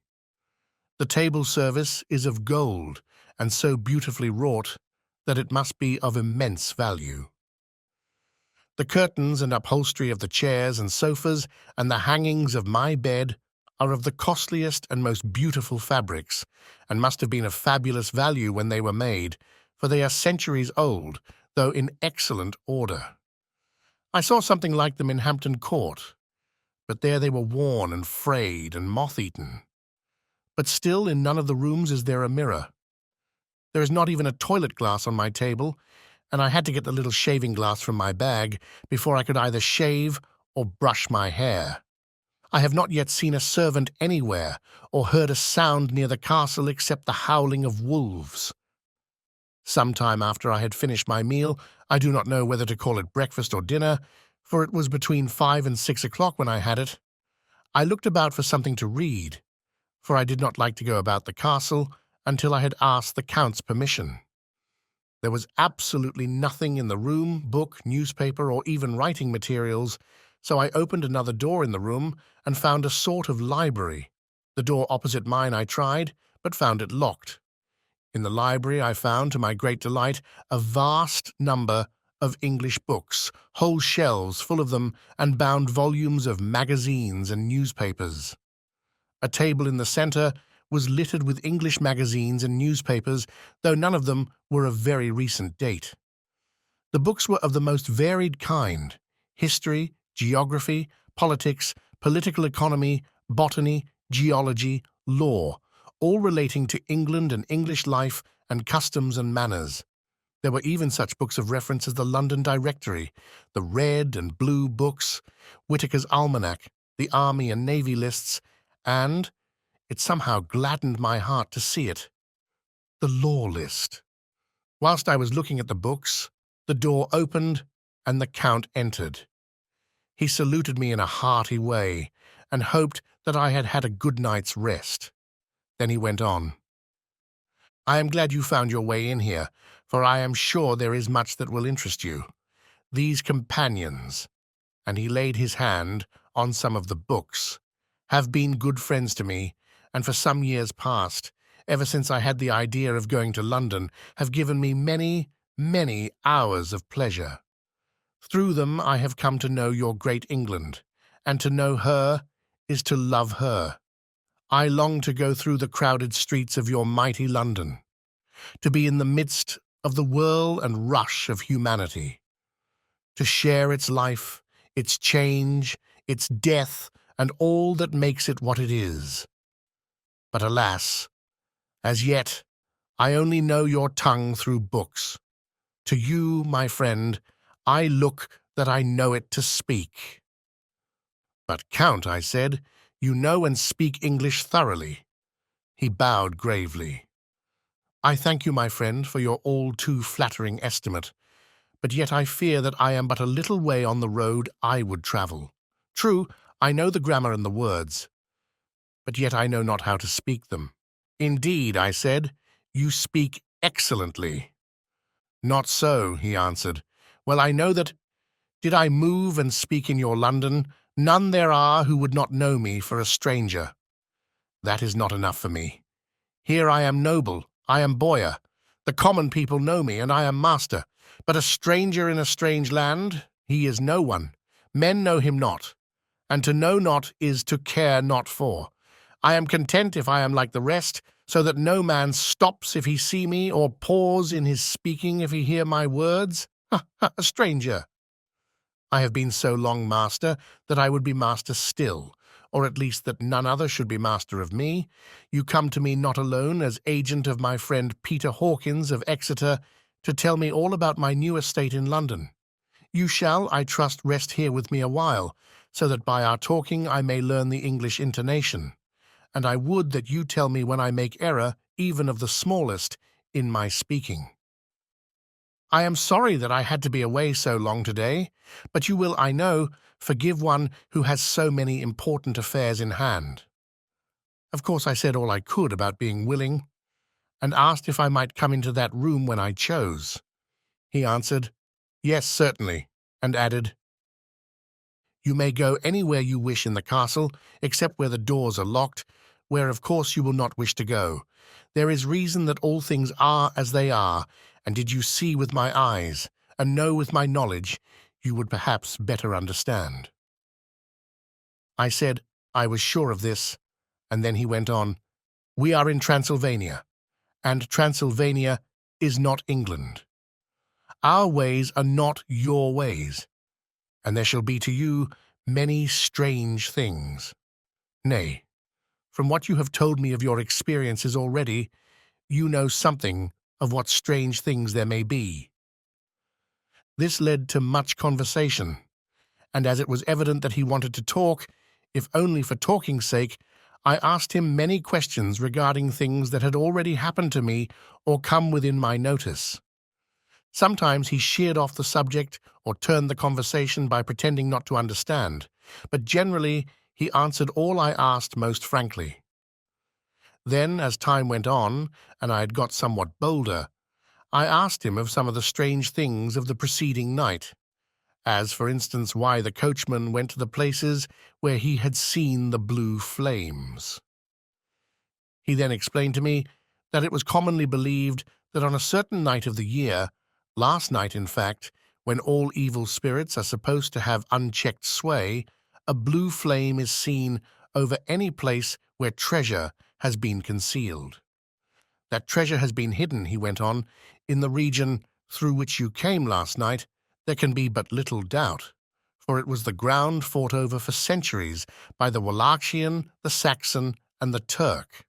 The table service is of gold, and so beautifully wrought that it must be of immense value. The curtains and upholstery of the chairs and sofas and the hangings of my bed are of the costliest and most beautiful fabrics, and must have been of fabulous value when they were made, for they are centuries old, though in excellent order. I saw something like them in Hampton Court, but there they were worn and frayed and moth-eaten. But still in none of the rooms is there a mirror. There is not even a toilet glass on my table, and I had to get the little shaving glass from my bag before I could either shave or brush my hair. I have not yet seen a servant anywhere or heard a sound near the castle except the howling of wolves. Some time after I had finished my meal, I do not know whether to call it breakfast or dinner, for it was between 5 and 6 o'clock when I had it, I looked about for something to read, for I did not like to go about the castle until I had asked the Count's permission. There was absolutely nothing in the room, book, newspaper, or even writing materials, so I opened another door in the room and found a sort of library. The door opposite mine I tried, but found it locked. In the library I found, to my great delight, a vast number of English books, whole shelves full of them, and bound volumes of magazines and newspapers. A table in the centre was littered with English magazines and newspapers, though none of them were of very recent date. The books were of the most varied kind: history, geography, politics, political economy, botany, geology, law, all relating to England and English life and customs and manners. There were even such books of reference as the London Directory, the Red and Blue books, Whitaker's Almanac, the Army and Navy lists, and, it somehow gladdened my heart to see it, the Law List. Whilst I was looking at the books, the door opened and the Count entered. He saluted me in a hearty way and hoped that I had had a good night's rest. Then he went on. "I am glad you found your way in here, for I am sure there is much that will interest you. These companions," and he laid his hand on some of the books, "have been good friends to me, and for some years past, ever since I had the idea of going to London, have given me many, many hours of pleasure. Through them I have come to know your great England, and to know her is to love her. I long to go through the crowded streets of your mighty London, to be in the midst of the whirl and rush of humanity, to share its life, its change, its death, and all that makes it what it is. But alas, as yet, I only know your tongue through books. To you, my friend, I look that I know it to speak." "But, Count," I said, "you know and speak English thoroughly." He bowed gravely. "I thank you, my friend, for your all too flattering estimate, but yet I fear that I am but a little way on the road I would travel. True, I know the grammar and the words, but yet I know not how to speak them." "Indeed," I said, "you speak excellently." "Not so," he answered. "Well, I know that, did I move and speak in your London, none there are who would not know me for a stranger. That is not enough for me. Here I am noble, I am Boyar. The common people know me, and I am master. But a stranger in a strange land, he is no one. Men know him not, and to know not is to care not for. I am content if I am like the rest, so that no man stops if he see me, or pause in his speaking if he hear my words. A stranger. I have been so long master that I would be master still, or at least that none other should be master of me. You come to me not alone as agent of my friend Peter Hawkins of Exeter to tell me all about my new estate in London. You shall, I trust, rest here with me a while, so that by our talking I may learn the English intonation. And I would that you tell me when I make error, even of the smallest, in my speaking. I am sorry that I had to be away so long today, but you will, I know, forgive one who has so many important affairs in hand." Of course I said all I could about being willing, and asked if I might come into that room when I chose. He answered, "Yes, certainly," and added, "You may go anywhere you wish in the castle, except where the doors are locked, where of course you will not wish to go. There is reason that all things are as they are, and did you see with my eyes, and know with my knowledge, you would perhaps better understand." I said I was sure of this, and then he went on, "We are in Transylvania, and Transylvania is not England. Our ways are not your ways, and there shall be to you many strange things. Nay, from what you have told me of your experiences already, you know something of what strange things there may be." This led to much conversation, and as it was evident that he wanted to talk, if only for talking's sake, I asked him many questions regarding things that had already happened to me or come within my notice. Sometimes he sheered off the subject or turned the conversation by pretending not to understand, but generally he answered all I asked most frankly. Then, as time went on, and I had got somewhat bolder, I asked him of some of the strange things of the preceding night, as, for instance, why the coachman went to the places where he had seen the blue flames. He then explained to me that it was commonly believed that on a certain night of the year, last night in fact, when all evil spirits are supposed to have unchecked sway, a blue flame is seen over any place where treasure has been concealed. That treasure has been hidden, he went on, in the region through which you came last night, there can be but little doubt, for it was the ground fought over for centuries by the Wallachian, the Saxon, and the Turk.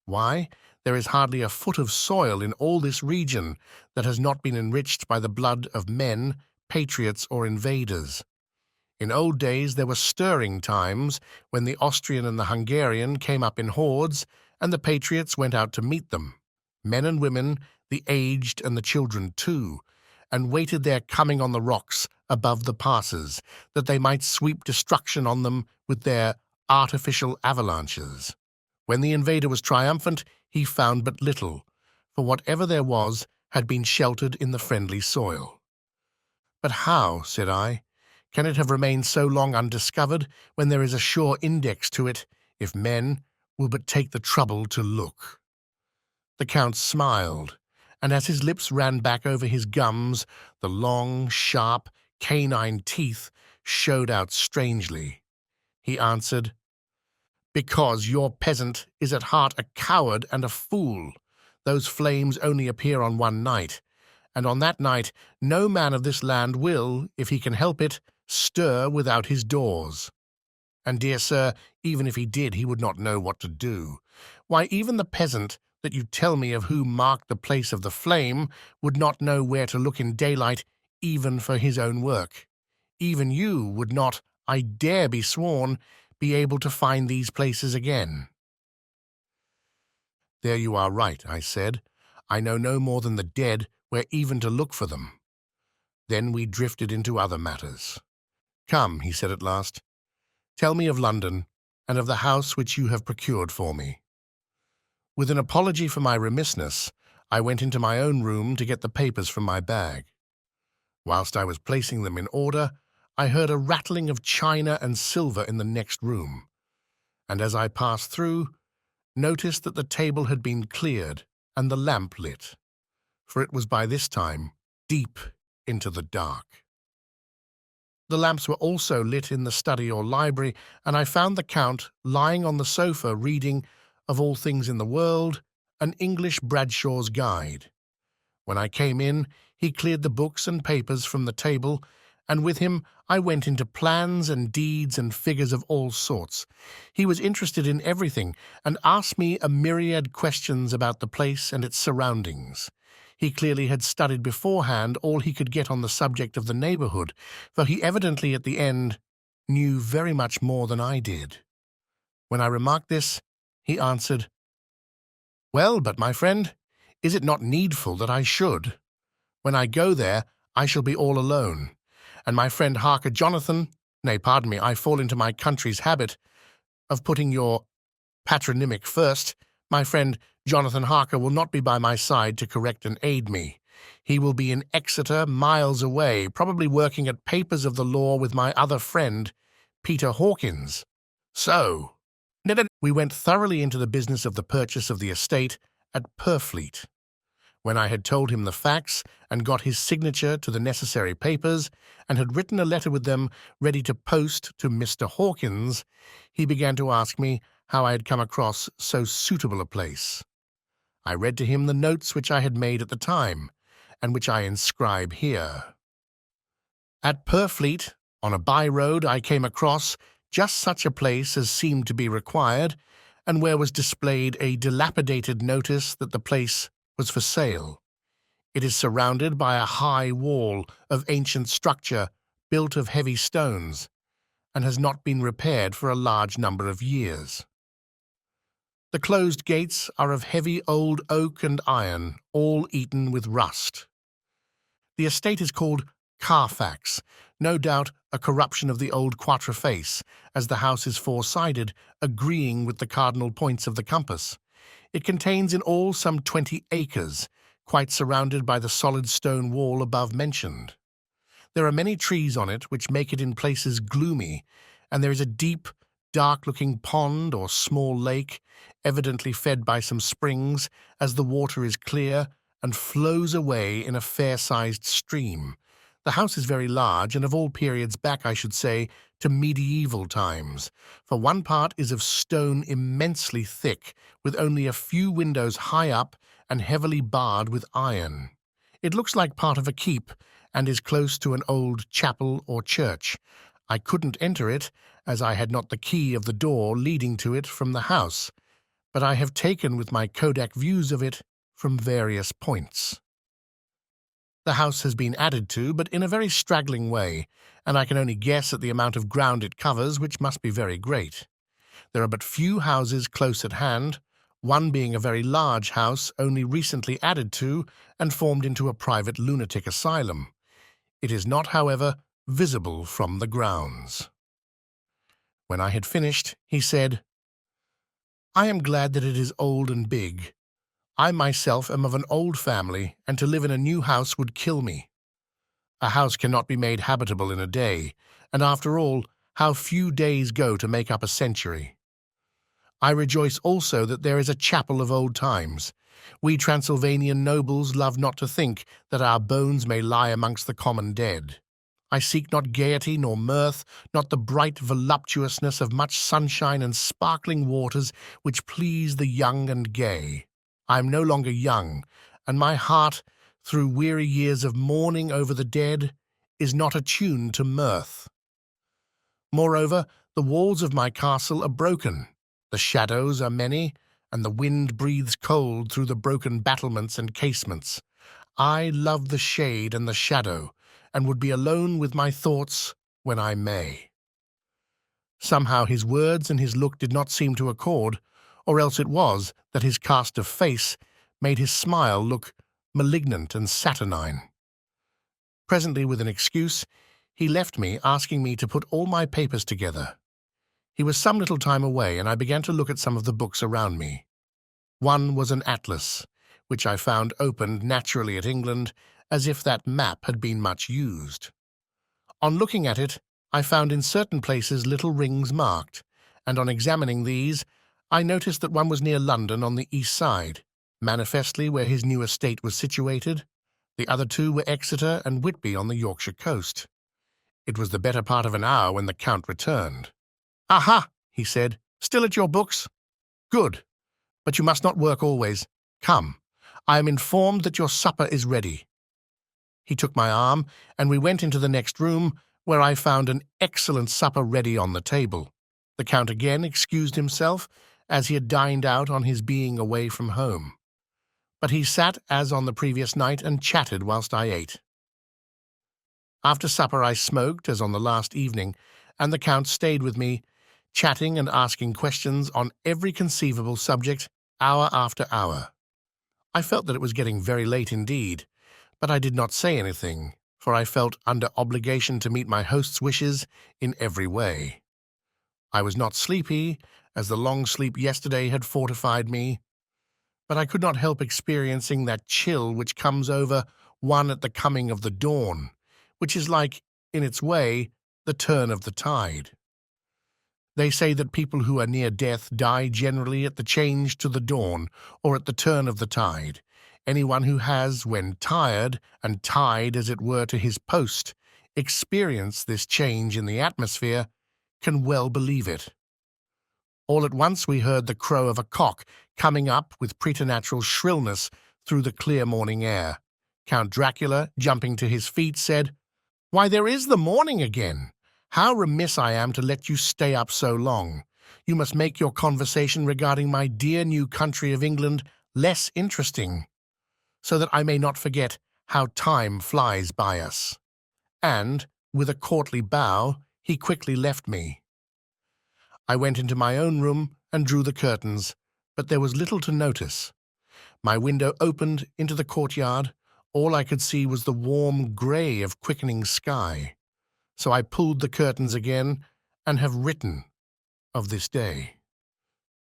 Why? There is hardly a foot of soil in all this region that has not been enriched by the blood of men, patriots, or invaders. In old days there were stirring times when the Austrian and the Hungarian came up in hordes, and the patriots went out to meet them, men and women, the aged and the children too, and waited their coming on the rocks above the passes, that they might sweep destruction on them with their artificial avalanches. When the invader was triumphant, he found but little, for whatever there was had been sheltered in the friendly soil. But how, said I, can it have remained so long undiscovered when there is a sure index to it, if men will but take the trouble to look? The Count smiled, and as his lips ran back over his gums, the long, sharp, canine teeth showed out strangely. He answered, "Because your peasant is at heart a coward and a fool. Those flames only appear on one night, and on that night no man of this land will, if he can help it, stir without his doors. And, dear sir, even if he did, he would not know what to do. Why, even the peasant that you tell me of who marked the place of the flame would not know where to look in daylight even for his own work. Even you would not, I dare be sworn, be able to find these places again." "There you are right," I said. "I know no more than the dead where even to look for them." Then we drifted into other matters. "Come," he said at last, "tell me of London and of the house which you have procured for me." With an apology for my remissness, I went into my own room to get the papers from my bag. Whilst I was placing them in order, I heard a rattling of china and silver in the next room, and as I passed through, noticed that the table had been cleared and the lamp lit, for it was by this time deep into the dark. The lamps were also lit in the study or library, and I found the Count lying on the sofa reading, of all things in the world, an English Bradshaw's Guide. When I came in, he cleared the books and papers from the table, and with him I went into plans and deeds and figures of all sorts. He was interested in everything, and asked me a myriad questions about the place and its surroundings. He clearly had studied beforehand all he could get on the subject of the neighbourhood, for he evidently at the end knew very much more than I did. When I remarked this, he answered, "Well, but my friend, is it not needful that I should? When I go there, I shall be all alone, and my friend Harker Johnathan, nay, pardon me, I fall into my country's habit of putting your patronymic first, my friend Johnathan Harker will not be by my side to correct and aid me. He will be in Exeter, miles away, probably working at papers of the law with my other friend, Peter Hawkins. So, we went thoroughly into the business of the purchase of the estate at Purfleet. When I had told him the facts and got his signature to the necessary papers and had written a letter with them ready to post to Mr. Hawkins, he began to ask me how I had come across so suitable a place. I read to him the notes which I had made at the time, and which I inscribe here. At Purfleet, on a by-road, I came across just such a place as seemed to be required, and where was displayed a dilapidated notice that the place was for sale. It is surrounded by a high wall of ancient structure built of heavy stones, and has not been repaired for a large number of years. The closed gates are of heavy old oak and iron, all eaten with rust. The estate is called Carfax, no doubt a corruption of the old quatreface, as the house is four-sided, agreeing with the cardinal points of the compass. It contains in all some 20 acres, quite surrounded by the solid stone wall above mentioned. There are many trees on it which make it in places gloomy, and there is a deep, dark-looking pond or small lake, evidently fed by some springs, as the water is clear and flows away in a fair-sized stream. The house is very large, and of all periods back, I should say, to medieval times, for one part is of stone immensely thick, with only a few windows high up and heavily barred with iron. It looks like part of a keep, and is close to an old chapel or church. I couldn't enter it, as I had not the key of the door leading to it from the house, but I have taken with my Kodak views of it from various points. The house has been added to, but in a very straggling way, and I can only guess at the amount of ground it covers, which must be very great. There are but few houses close at hand, one being a very large house only recently added to and formed into a private lunatic asylum. It is not, however, visible from the grounds. When I had finished, he said, "I am glad that it is old and big. I myself am of an old family, and to live in a new house would kill me. A house cannot be made habitable in a day, and after all, how few days go to make up a century. I rejoice also that there is a chapel of old times. We Transylvanian nobles love not to think that our bones may lie amongst the common dead. I seek not gaiety nor mirth, not the bright voluptuousness of much sunshine and sparkling waters which please the young and gay. I am no longer young, and my heart, through weary years of mourning over the dead, is not attuned to mirth. Moreover, the walls of my castle are broken, the shadows are many, and the wind breathes cold through the broken battlements and casements. I love the shade and the shadow, and would be alone with my thoughts when I may." Somehow his words and his look did not seem to accord, or else it was that his cast of face made his smile look malignant and saturnine. Presently, with an excuse, he left me, asking me to put all my papers together. He was some little time away, and I began to look at some of the books around me. One was an atlas, which I found opened naturally at England, as if that map had been much used. On looking at it, I found in certain places little rings marked, and on examining these, I noticed that one was near London on the east side, manifestly where his new estate was situated. The other two were Exeter and Whitby on the Yorkshire coast. It was the better part of an hour when the Count returned. "Aha!" he said. "Still at your books? Good. But you must not work always. Come, I am informed that your supper is ready." He took my arm, and we went into the next room, where I found an excellent supper ready on the table. The Count again excused himself, as he had dined out on his being away from home. But he sat as on the previous night and chatted whilst I ate. After supper I smoked, as on the last evening, and the Count stayed with me, chatting and asking questions on every conceivable subject, hour after hour. I felt that it was getting very late indeed, but I did not say anything, for I felt under obligation to meet my host's wishes in every way. I was not sleepy, as the long sleep yesterday had fortified me, but I could not help experiencing that chill which comes over one at the coming of the dawn, which is like, in its way, the turn of the tide. They say that people who are near death die generally at the change to the dawn or at the turn of the tide. Anyone who has, when tired and tied as it were to his post, experienced this change in the atmosphere can well believe it. All at once we heard the crow of a cock coming up with preternatural shrillness through the clear morning air. Count Dracula, jumping to his feet, said, "Why, there is the morning again! How remiss I am to let you stay up so long. You must make your conversation regarding my dear new country of England less interesting, so that I may not forget how time flies by us." And, with a courtly bow, he quickly left me. I went into my own room and drew the curtains, but there was little to notice. My window opened into the courtyard. All I could see was the warm grey of quickening sky. So I pulled the curtains again and have written of this day,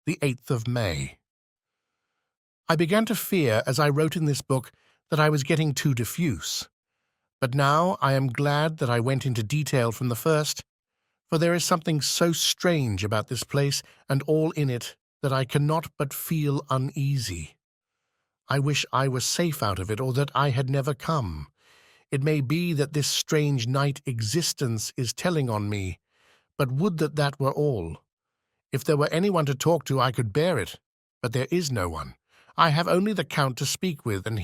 the 8th of May. I began to fear as I wrote in this book that I was getting too diffuse. But now I am glad that I went into detail from the first, for there is something so strange about this place and all in it that I cannot but feel uneasy. I wish I were safe out of it, or that I had never come. It may be that this strange night existence is telling on me, but would that that were all. If there were anyone to talk to, I could bear it, but there is no one. I have only the Count to speak with, and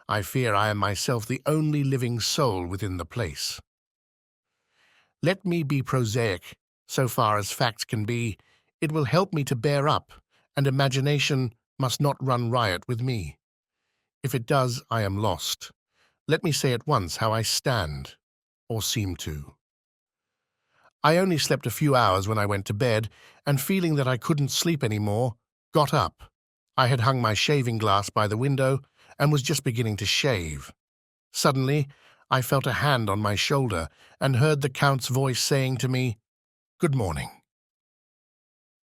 I fear I am myself the only living soul within the place. Let me be prosaic, so far as facts can be. It will help me to bear up, and imagination must not run riot with me. If it does, I am lost. Let me say at once how I stand, or seem to. I only slept a few hours when I went to bed, and feeling that I couldn't sleep any more, got up. I had hung my shaving glass by the window and was just beginning to shave. Suddenly, I felt a hand on my shoulder and heard the Count's voice saying to me, "Good morning."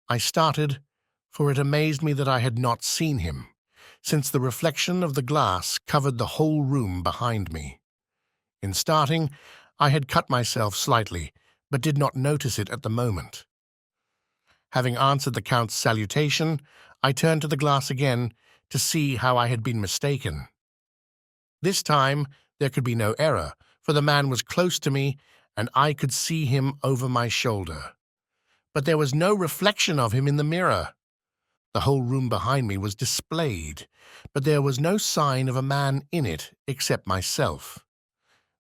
I started, for it amazed me that I had not seen him, since the reflection of the glass covered the whole room behind me. In starting, I had cut myself slightly, but did not notice it at the moment. Having answered the Count's salutation, I turned to the glass again to see how I had been mistaken. This time there could be no error, for the man was close to me, and I could see him over my shoulder. But there was no reflection of him in the mirror. The whole room behind me was displayed, but there was no sign of a man in it except myself.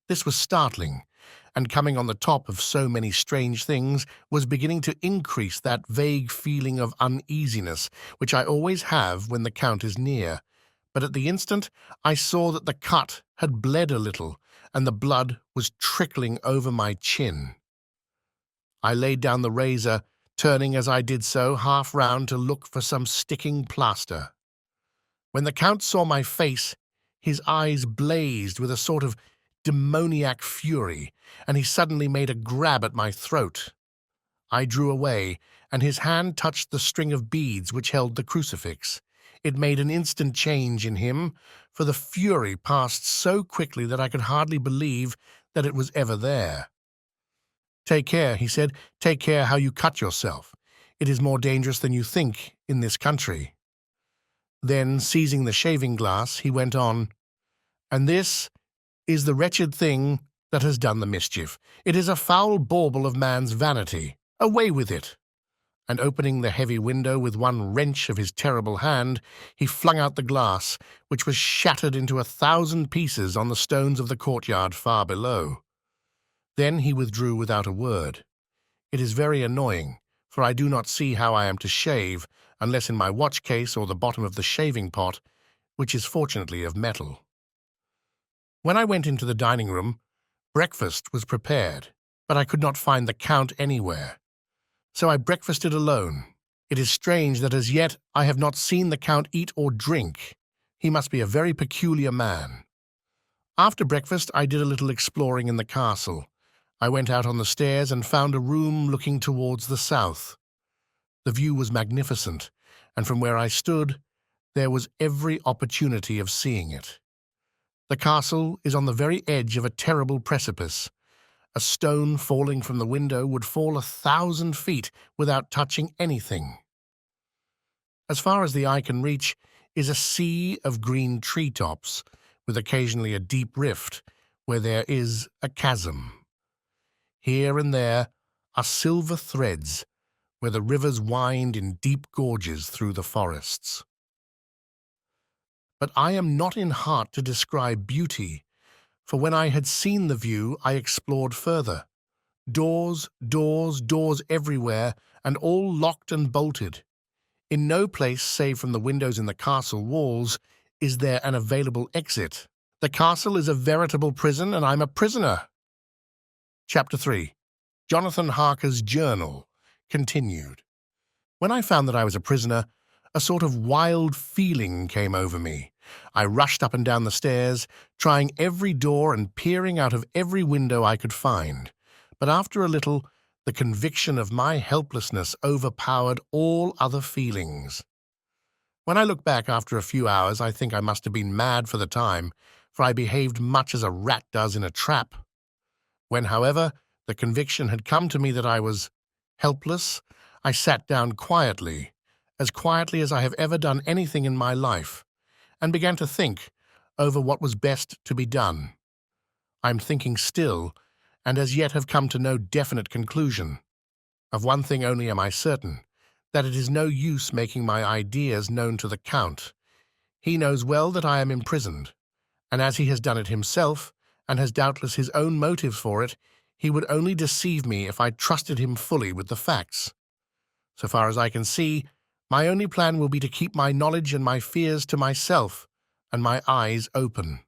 This was startling, and coming on the top of so many strange things was beginning to increase that vague feeling of uneasiness which I always have when the Count is near. But at the instant I saw that the cut had bled a little, and the blood was trickling over my chin. I laid down the razor, turning as I did so half round to look for some sticking plaster. When the Count saw my face, his eyes blazed with a sort of demoniac fury, and he suddenly made a grab at my throat. I drew away, and his hand touched the string of beads which held the crucifix. It made an instant change in him, for the fury passed so quickly that I could hardly believe that it was ever there. "Take care," he said, "take care how you cut yourself. It is more dangerous than you think in this country." Then, seizing the shaving glass, he went on, "And this is the wretched thing that has done the mischief. It is a foul bauble of man's vanity. Away with it!" And opening the heavy window with one wrench of his terrible hand, he flung out the glass, which was shattered into 1,000 pieces on the stones of the courtyard far below. Then he withdrew without a word. It is very annoying, for I do not see how I am to shave, unless in my watch case or the bottom of the shaving pot, which is fortunately of metal. When I went into the dining room, breakfast was prepared, but I could not find the Count anywhere. So I breakfasted alone. It is strange that as yet I have not seen the Count eat or drink. He must be a very peculiar man. After breakfast I did a little exploring in the castle. I went out on the stairs and found a room looking towards the south. The view was magnificent, and from where I stood there was every opportunity of seeing it. The castle is on the very edge of a terrible precipice. A stone falling from the window would fall 1,000 feet without touching anything. As far as the eye can reach is a sea of green treetops, with occasionally a deep rift where there is a chasm. Here and there are silver threads where the rivers wind in deep gorges through the forests. But I am not in heart to describe beauty, for when I had seen the view I explored further. Doors, doors, doors everywhere, and all locked and bolted. In no place save from the windows in the castle walls is there an available exit. The castle is a veritable prison, and I'm a prisoner. Chapter 3. Johnathan Harker's Journal, continued. When I found that I was a prisoner, a sort of wild feeling came over me. I rushed up and down the stairs, trying every door and peering out of every window I could find. But after a little, the conviction of my helplessness overpowered all other feelings. When I look back after a few hours, I think I must have been mad for the time, for I behaved much as a rat does in a trap. When, however, the conviction had come to me that I was helpless, I sat down quietly as I have ever done anything in my life, and began to think over what was best to be done. I am thinking still, and as yet have come to no definite conclusion. Of one thing only am I certain, that it is no use making my ideas known to the Count. He knows well that I am imprisoned, and as he has done it himself, and has doubtless his own motives for it, he would only deceive me if I trusted him fully with the facts. So far as I can see, my only plan will be to keep my knowledge and my fears to myself, and my eyes open.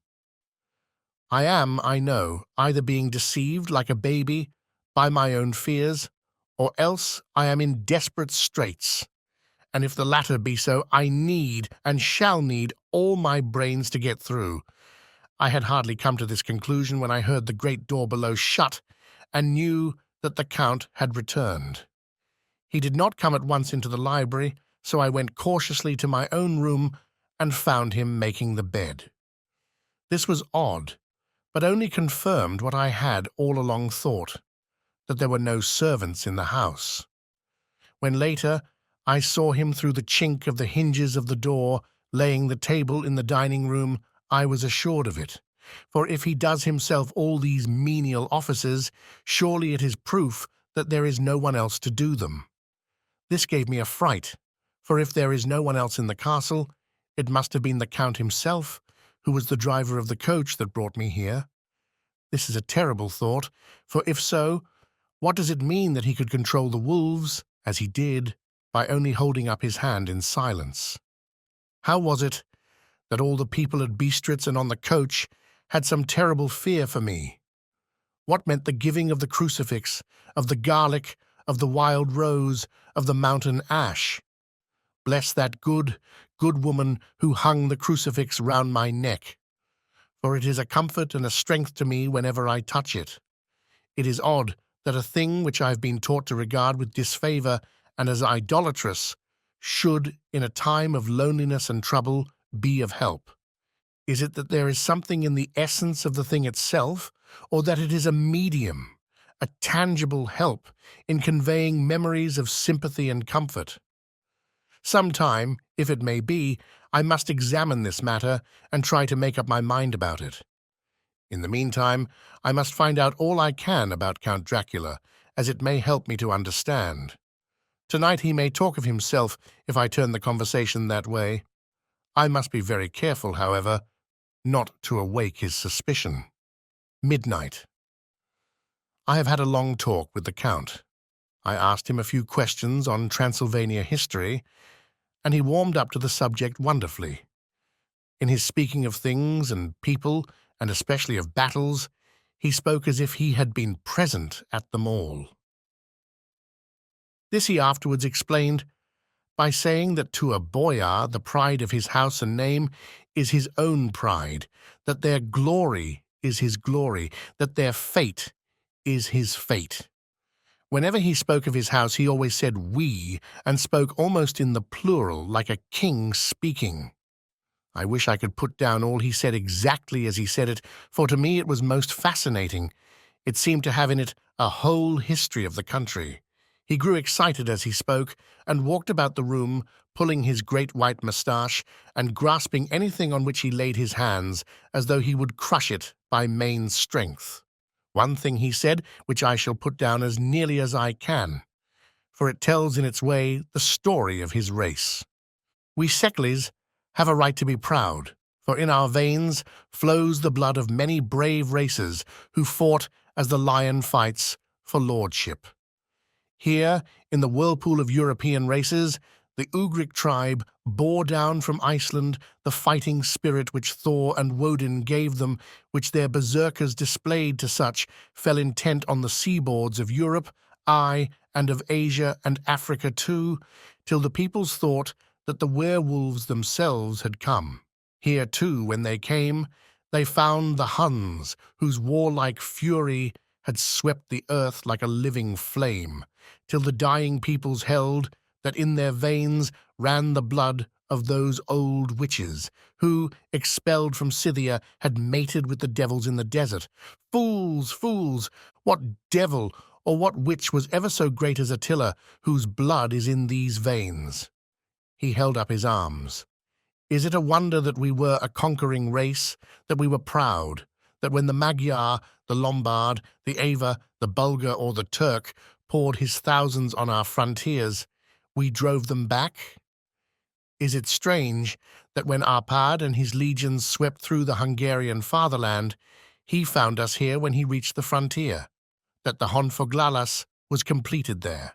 I am, I know, either being deceived like a baby by my own fears, or else I am in desperate straits, and if the latter be so, I need and shall need all my brains to get through. I had hardly come to this conclusion when I heard the great door below shut, and knew that the Count had returned. He did not come at once into the library, so I went cautiously to my own room and found him making the bed. This was odd, but only confirmed what I had all along thought, that there were no servants in the house. When later I saw him through the chink of the hinges of the door, laying the table in the dining room, I was assured of it. For if he does himself all these menial offices, surely it is proof that there is no one else to do them. This gave me a fright, for if there is no one else in the castle, it must have been the Count himself, who was the driver of the coach that brought me here. This is a terrible thought, for if so, what does it mean that he could control the wolves, as he did, by only holding up his hand in silence? How was it that all the people at Bistritz and on the coach had some terrible fear for me? What meant the giving of the crucifix, of the garlic, of the wild rose, of the mountain ash? Bless that good woman who hung the crucifix round my neck, for it is a comfort and a strength to me whenever I touch it. It is odd that a thing which I have been taught to regard with disfavor and as idolatrous should, in a time of loneliness and trouble, be of help. Is it that there is something in the essence of the thing itself, or that it is a medium, a tangible help in conveying memories of sympathy and comfort? Sometime, if it may be, I must examine this matter and try to make up my mind about it. In the meantime, I must find out all I can about Count Dracula, as it may help me to understand. Tonight he may talk of himself if I turn the conversation that way. I must be very careful, however, not to awake his suspicion. Midnight. I have had a long talk with the Count. I asked him a few questions on Transylvania history, and he warmed up to the subject wonderfully. In his speaking of things and people, and especially of battles, he spoke as if he had been present at them all. This he afterwards explained by saying that to a boyar the pride of his house and name is his own pride, that their glory is his glory, that their fate is his fate. Whenever he spoke of his house, he always said "we," and spoke almost in the plural, like a king speaking. I wish I could put down all he said exactly as he said it, for to me it was most fascinating. It seemed to have in it a whole history of the country. He grew excited as he spoke, and walked about the room, pulling his great white moustache, and grasping anything on which he laid his hands, as though he would crush it by main strength. One thing he said, which I shall put down as nearly as I can, for it tells in its way the story of his race. We Seckleys have a right to be proud, for in our veins flows the blood of many brave races who fought as the lion fights for lordship. Here, in the whirlpool of European races, the Ugric tribe bore down from Iceland the fighting spirit which Thor and Woden gave them, which their berserkers displayed to such, fell intent on the seaboards of Europe, aye, and of Asia and Africa too, till the peoples thought that the werewolves themselves had come. Here too, when they came, they found the Huns, whose warlike fury had swept the earth like a living flame, till the dying peoples held that in their veins ran the blood of those old witches who, expelled from Scythia, had mated with the devils in the desert. Fools, fools! What devil or what witch was ever so great as Attila, whose blood is in these veins? He held up his arms. Is it a wonder that we were a conquering race, that we were proud, that when the Magyar, the Lombard, the Avar, the Bulgar, or the Turk poured his thousands on our frontiers, we drove them back? Is it strange that when Arpad and his legions swept through the Hungarian fatherland, he found us here when he reached the frontier, that the Honfoglalas was completed there?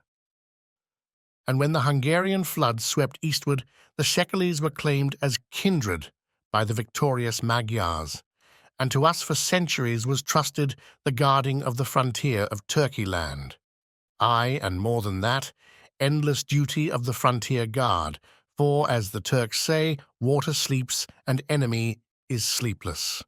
And when the Hungarian flood swept eastward, the Szekelyes were claimed as kindred by the victorious Magyars, and to us for centuries was trusted the guarding of the frontier of Turkey land. Aye, and more than that, endless duty of the frontier guard, for, as the Turks say, water sleeps and enemy is sleepless.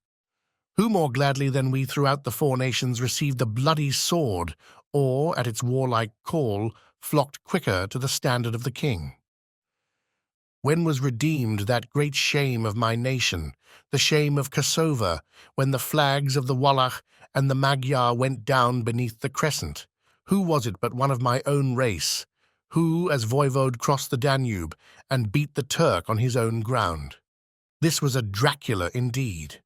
Who more gladly than we throughout the four nations received the bloody sword, or, at its warlike call, flocked quicker to the standard of the king? When was redeemed that great shame of my nation, the shame of Kosovo, when the flags of the Wallach and the Magyar went down beneath the crescent? Who was it but one of my own race, who, as voivode, crossed the Danube and beat the Turk on his own ground? This was a Dracula indeed.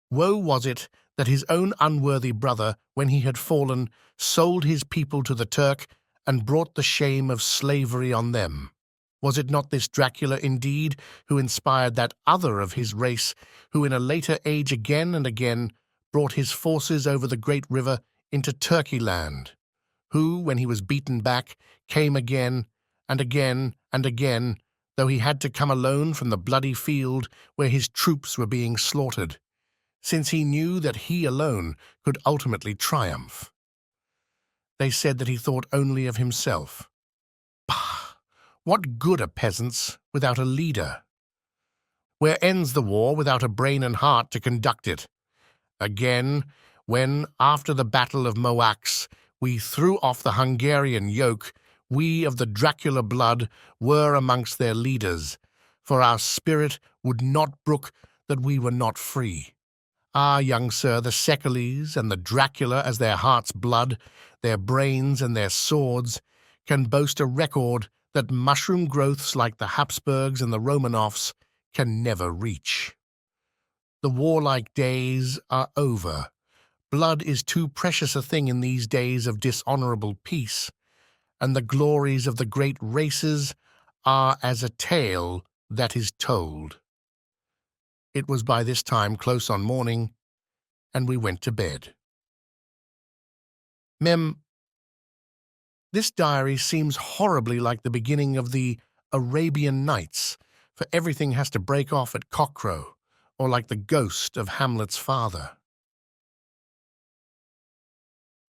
Woe was it that his own unworthy brother, when he had fallen, sold his people to the Turk and brought the shame of slavery on them. Was it not this Dracula indeed who inspired that other of his race, who in a later age again and again brought his forces over the great river into Turkey land, who, when he was beaten back, came again and again and again, though he had to come alone from the bloody field where his troops were being slaughtered, since he knew that he alone could ultimately triumph? They said that he thought only of himself. Bah! What good are peasants without a leader? Where ends the war without a brain and heart to conduct it? Again, when, after the Battle of Moax, we threw off the Hungarian yoke, we of the Dracula blood were amongst their leaders, for our spirit would not brook that we were not free. Ah, young sir, the Szekelyes and the Dracula as their heart's blood, their brains and their swords, can boast a record that mushroom growths like the Habsburgs and the Romanovs can never reach. The warlike days are over. Blood is too precious a thing in these days of dishonorable peace, and the glories of the great races are as a tale that is told. It was by this time close on morning, and we went to bed. Mem. This diary seems horribly like the beginning of the Arabian Nights, for everything has to break off at cockcrow, or like the ghost of Hamlet's father.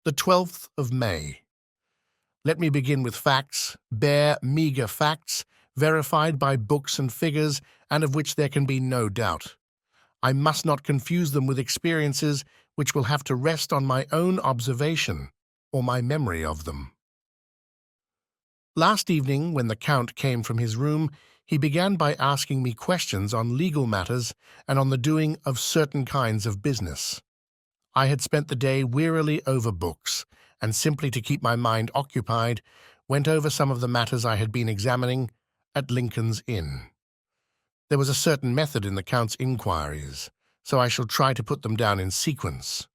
The 12th of May. Let me begin with facts, bare, meagre facts, verified by books and figures, and of which there can be no doubt. I must not confuse them with experiences which will have to rest on my own observation or my memory of them. Last evening, when the Count came from his room, he began by asking me questions on legal matters and on the doing of certain kinds of business. I had spent the day wearily over books, and simply to keep my mind occupied, went over some of the matters I had been examining at Lincoln's Inn. There was a certain method in the Count's inquiries, so I shall try to put them down in sequence.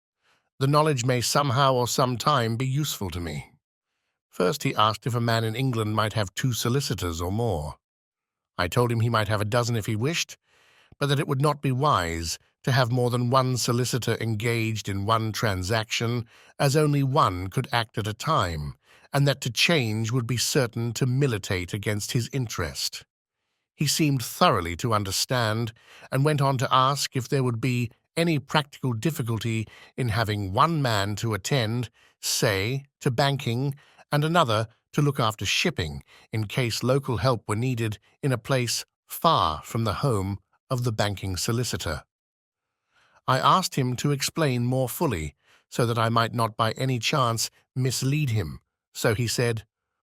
The knowledge may somehow or sometime be useful to me. First he asked if a man in England might have 2 solicitors or more. I told him he might have a dozen if he wished, but that it would not be wise to have more than 1 solicitor engaged in one transaction, as only one could act at a time, and that to change would be certain to militate against his interest. He seemed thoroughly to understand, and went on to ask if there would be any practical difficulty in having one man to attend, say, to banking, and another to look after shipping, in case local help were needed in a place far from the home of the banking solicitor. I asked him to explain more fully, so that I might not by any chance mislead him, so he said,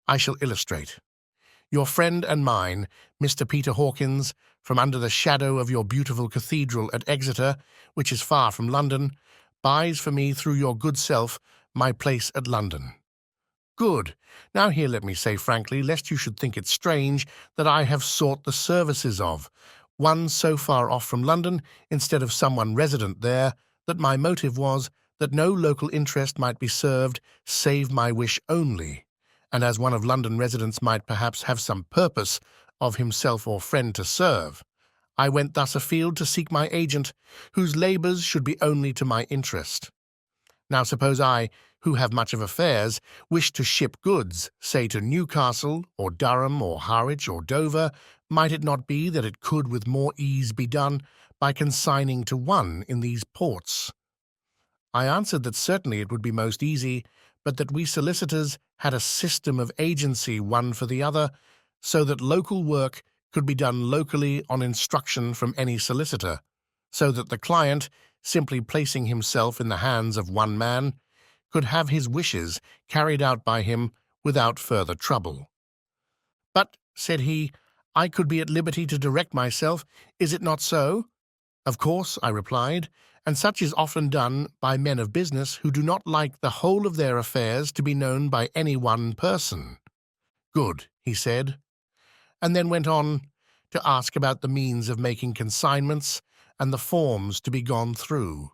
"I shall illustrate. Your friend and mine, Mr. Peter Hawkins, from under the shadow of your beautiful cathedral at Exeter, which is far from London, buys for me through your good self my place at London. Good. Now here let me say frankly, lest you should think it strange that I have sought the services of one so far off from London instead of someone resident there, that my motive was that no local interest might be served save my wish only, and as one of London residents might perhaps have some purpose of himself or friend to serve, I went thus afield to seek my agent, whose labours should be only to my interest. Now suppose I, who have much of affairs, wish to ship goods, say to Newcastle, or Durham, or Harwich, or Dover, might it not be that it could with more ease be done by consigning to one in these ports? I answered that certainly it would be most easy, but that we solicitors had a system of agency one for the other, so that local work could be done locally on instruction from any solicitor, so that the client, simply placing himself in the hands of one man, could have his wishes carried out by him without further trouble. But, said he, I could be at liberty to direct myself, is it not so? Of course, I replied, and such is often done by men of business who do not like the whole of their affairs to be known by any one person. Good, he said, and then went on to ask about the means of making consignments and the forms to be gone through,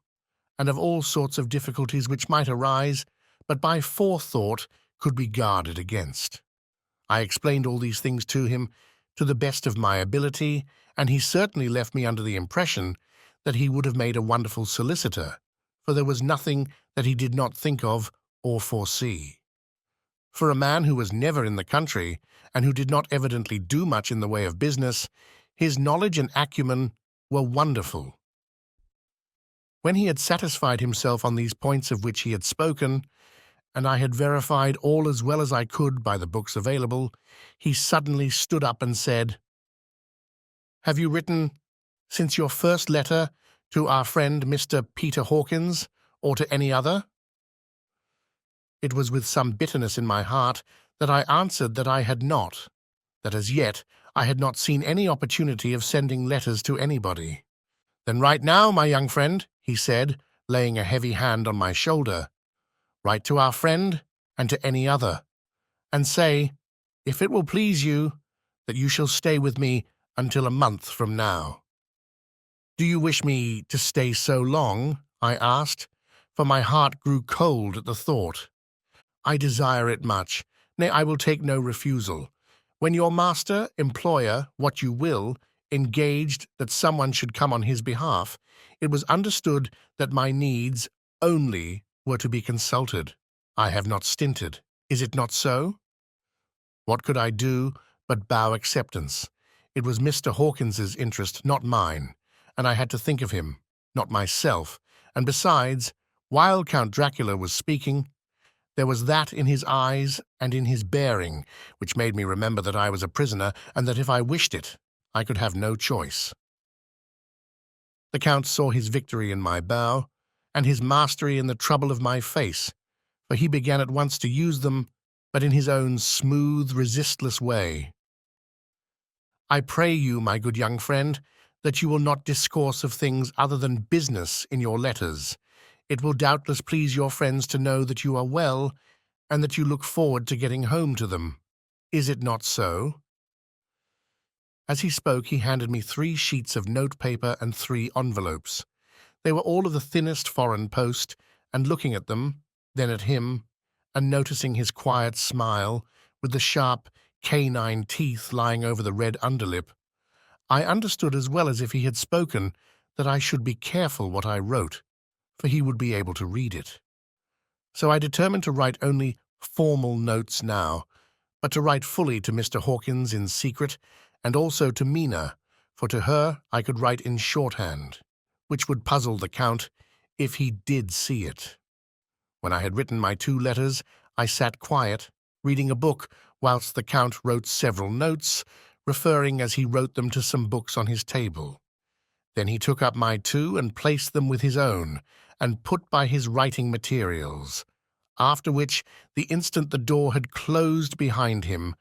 and of all sorts of difficulties which might arise, but by forethought could be guarded against. I explained all these things to him to the best of my ability, and he certainly left me under the impression that he would have made a wonderful solicitor, for there was nothing that he did not think of or foresee. For a man who was never in the country, and who did not evidently do much in the way of business, his knowledge and acumen were wonderful. When he had satisfied himself on these points of which he had spoken, and I had verified all as well as I could by the books available, he suddenly stood up and said, "Have you written, since your first letter, to our friend Mr. Peter Hawkins, or to any other?" It was with some bitterness in my heart that I answered that I had not, that as yet I had not seen any opportunity of sending letters to anybody. "Then write now, my young friend," he said, laying a heavy hand on my shoulder. "Write to our friend and to any other, and say, if it will please you, that you shall stay with me until a month from now." "Do you wish me to stay so long?" I asked, for my heart grew cold at the thought. "I desire it much. Nay, I will take no refusal. When your master, employer, what you will, engaged that someone should come on his behalf, it was understood that my needs only were to be consulted. I have not stinted. Is it not so?" What could I do but bow acceptance? It was Mr. Hawkins's interest, not mine, and I had to think of him, not myself, and besides, while Count Dracula was speaking, there was that in his eyes and in his bearing which made me remember that I was a prisoner, and that if I wished it, I could have no choice. The Count saw his victory in my bow, and his mastery in the trouble of my face, for he began at once to use them, but in his own smooth, resistless way. "I pray you, my good young friend, that you will not discourse of things other than business in your letters. It will doubtless please your friends to know that you are well, and that you look forward to getting home to them. Is it not so?" As he spoke, he handed me 3 sheets of notepaper and 3 envelopes. They were all of the thinnest foreign post, and looking at them, then at him, and noticing his quiet smile, with the sharp, canine teeth lying over the red underlip, I understood as well as if he had spoken that I should be careful what I wrote, for he would be able to read it. So I determined to write only formal notes now, but to write fully to Mr. Hawkins in secret, and also to Mina, for to her I could write in shorthand, which would puzzle the Count if he did see it. When I had written my 2 letters, I sat quiet, reading a book, whilst the Count wrote several notes, referring as he wrote them to some books on his table. Then he took up my 2 and placed them with his own, and put by his writing materials, after which, the instant the door had closed behind him,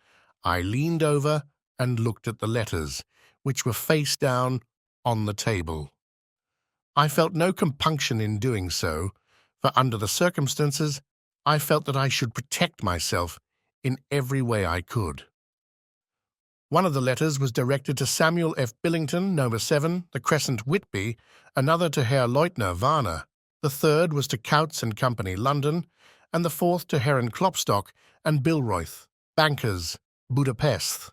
I leaned over and looked at the letters, which were face down on the table. I felt no compunction in doing so, for under the circumstances, I felt that I should protect myself in every way I could. One of the letters was directed to Samuel F. Billington, No. 7, The Crescent, Whitby, another to Herr Leutner, Varna. The third was to Coutts and Company, London, and the fourth to Herren Klopstock and Bilroyth, bankers, Budapest.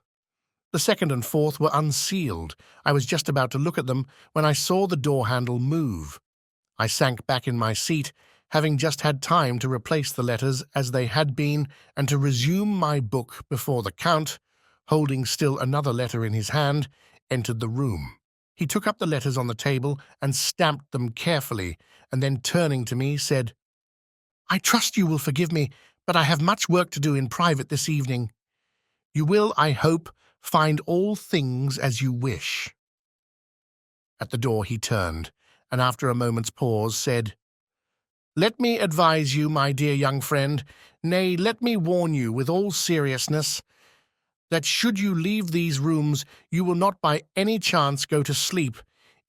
The second and fourth were unsealed. I was just about to look at them when I saw the door handle move. I sank back in my seat, having just had time to replace the letters as they had been and to resume my book before the Count, holding still another letter in his hand, entered the room. He took up the letters on the table and stamped them carefully, and then turning to me said, "I trust you will forgive me, but I have much work to do in private this evening. You will, I hope, find all things as you wish." At the door he turned, and after a moment's pause said, "Let me advise you, my dear young friend, nay, let me warn you with all seriousness, that should you leave these rooms, you will not by any chance go to sleep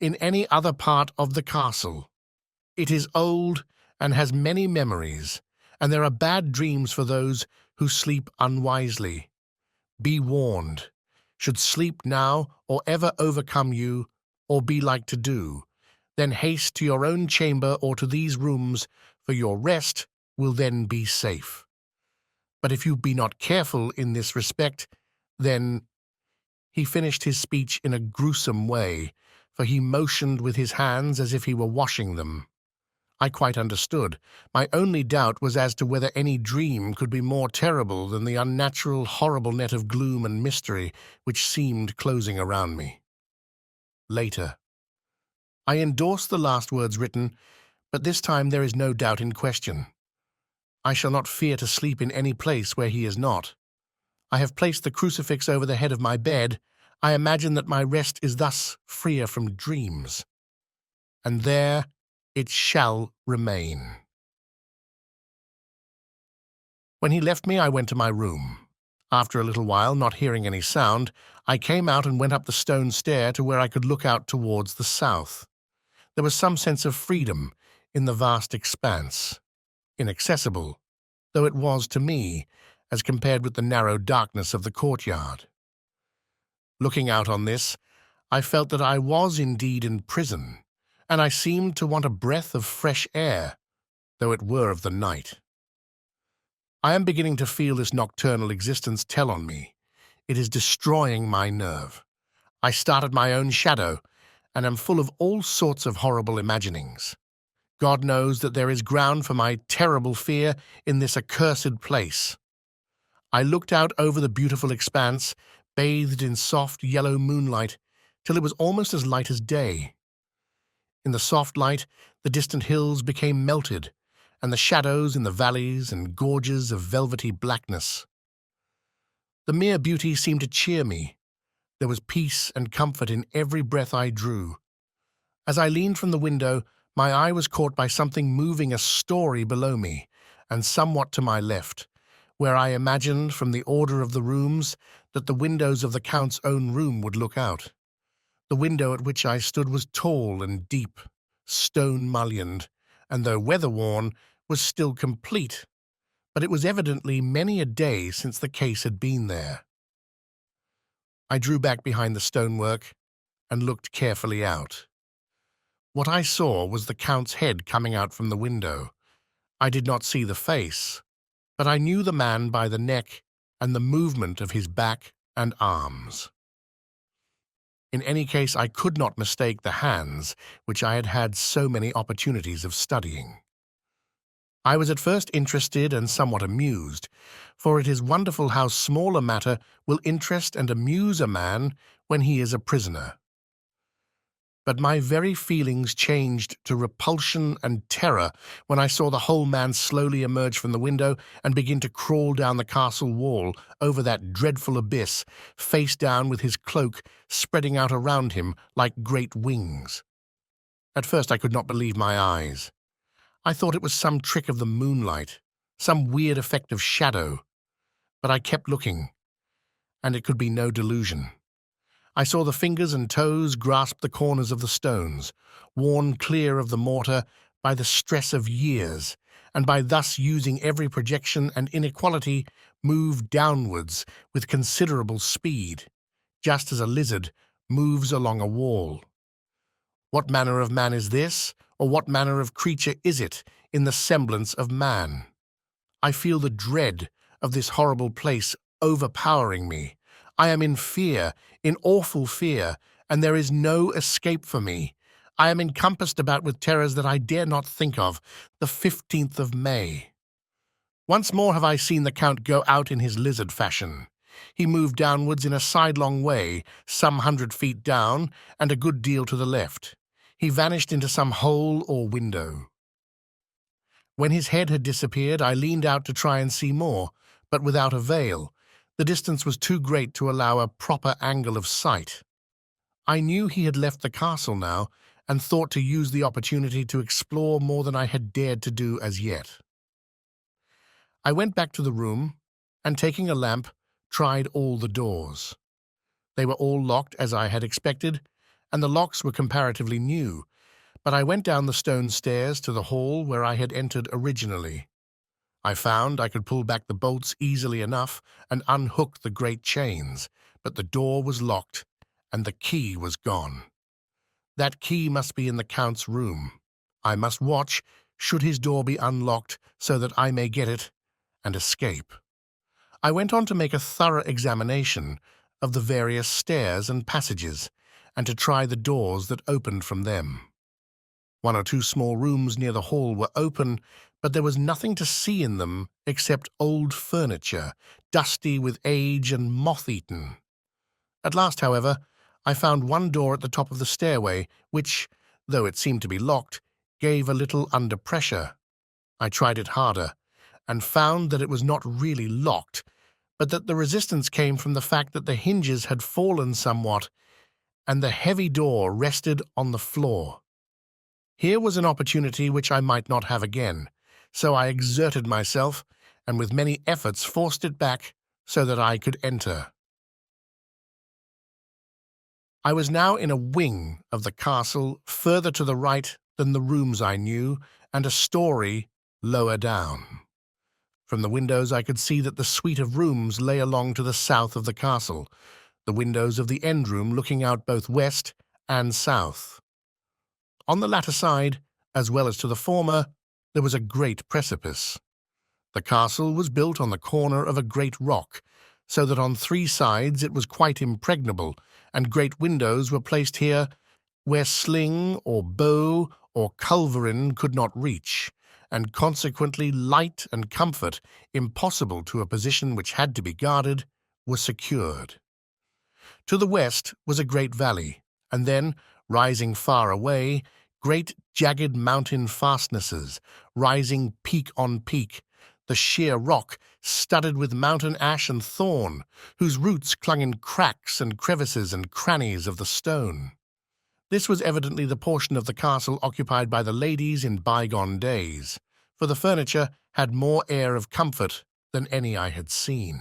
in any other part of the castle. It is old and has many memories, and there are bad dreams for those who sleep unwisely. Be warned. Should sleep now or ever overcome you, or be like to do, then haste to your own chamber or to these rooms, for your rest will then be safe. But if you be not careful in this respect, then—" He finished his speech in a gruesome way, for he motioned with his hands as if he were washing them. I quite understood. My only doubt was as to whether any dream could be more terrible than the unnatural, horrible net of gloom and mystery which seemed closing around me. Later. I endorsed the last words written, but this time there is no doubt in question. I shall not fear to sleep in any place where he is not. I have placed the crucifix over the head of my bed. I imagine that my rest is thus freer from dreams. And there it shall remain. When he left me, I went to my room. After a little while, not hearing any sound, I came out and went up the stone stair to where I could look out towards the south. There was some sense of freedom in the vast expanse, inaccessible, though it was to me, as compared with the narrow darkness of the courtyard. Looking out on this, I felt that I was indeed in prison, and I seemed to want a breath of fresh air, though it were of the night. I am beginning to feel this nocturnal existence tell on me. It is destroying my nerve. I start at my own shadow, and am full of all sorts of horrible imaginings. God knows that there is ground for my terrible fear in this accursed place. I looked out over the beautiful expanse, bathed in soft yellow moonlight, till it was almost as light as day. In the soft light, the distant hills became melted, and the shadows in the valleys and gorges of velvety blackness. The mere beauty seemed to cheer me. There was peace and comfort in every breath I drew. As I leaned from the window, my eye was caught by something moving a story below me, and somewhat to my left, where I imagined, from the order of the rooms, that the windows of the Count's own room would look out. The window at which I stood was tall and deep, stone-mullioned, and though weather-worn, was still complete, but it was evidently many a day since the case had been there. I drew back behind the stonework and looked carefully out. What I saw was the Count's head coming out from the window. I did not see the face, but I knew the man by the neck and the movement of his back and arms. In any case, I could not mistake the hands which I had had so many opportunities of studying. I was at first interested and somewhat amused, for it is wonderful how small a matter will interest and amuse a man when he is a prisoner. But my very feelings changed to repulsion and terror when I saw the whole man slowly emerge from the window and begin to crawl down the castle wall over that dreadful abyss, face down with his cloak spreading out around him like great wings. At first I could not believe my eyes. I thought it was some trick of the moonlight, some weird effect of shadow, but I kept looking, and it could be no delusion. I saw the fingers and toes grasp the corners of the stones, worn clear of the mortar by the stress of years, and by thus using every projection and inequality move downwards with considerable speed, just as a lizard moves along a wall. What manner of man is this, or what manner of creature is it in the semblance of man? I feel the dread of this horrible place overpowering me. I am in fear, in awful fear, and there is no escape for me. I am encompassed about with terrors that I dare not think of. The 15th of May. Once more have I seen the Count go out in his lizard fashion. He moved downwards in a sidelong way, some 100 feet down, and a good deal to the left. He vanished into some hole or window. When his head had disappeared, I leaned out to try and see more, but without avail. The distance was too great to allow a proper angle of sight. I knew he had left the castle now, and thought to use the opportunity to explore more than I had dared to do as yet. I went back to the room, and taking a lamp, tried all the doors. They were all locked as I had expected, and the locks were comparatively new, but I went down the stone stairs to the hall where I had entered originally. I found I could pull back the bolts easily enough and unhook the great chains, but the door was locked, and the key was gone. That key must be in the Count's room. I must watch, should his door be unlocked, so that I may get it and escape. I went on to make a thorough examination of the various stairs and passages, and to try the doors that opened from them. One or two small rooms near the hall were open, but there was nothing to see in them except old furniture, dusty with age and moth-eaten. At last, however, I found one door at the top of the stairway, which, though it seemed to be locked, gave a little under pressure. I tried it harder, and found that it was not really locked, but that the resistance came from the fact that the hinges had fallen somewhat, and the heavy door rested on the floor. Here was an opportunity which I might not have again, so I exerted myself, and with many efforts forced it back so that I could enter. I was now in a wing of the castle further to the right than the rooms I knew, and a story lower down. From the windows I could see that the suite of rooms lay along to the south of the castle, the windows of the end room looking out both west and south. On the latter side, as well as to the former, there was a great precipice. The castle was built on the corner of a great rock, so that on 3 sides it was quite impregnable, and great windows were placed here where sling or bow or culverin could not reach, and consequently light and comfort, impossible to a position which had to be guarded, were secured. To the west was a great valley, and then, rising far away, great jagged mountain fastnesses, rising peak on peak, the sheer rock studded with mountain ash and thorn, whose roots clung in cracks and crevices and crannies of the stone. This was evidently the portion of the castle occupied by the ladies in bygone days, for the furniture had more air of comfort than any I had seen.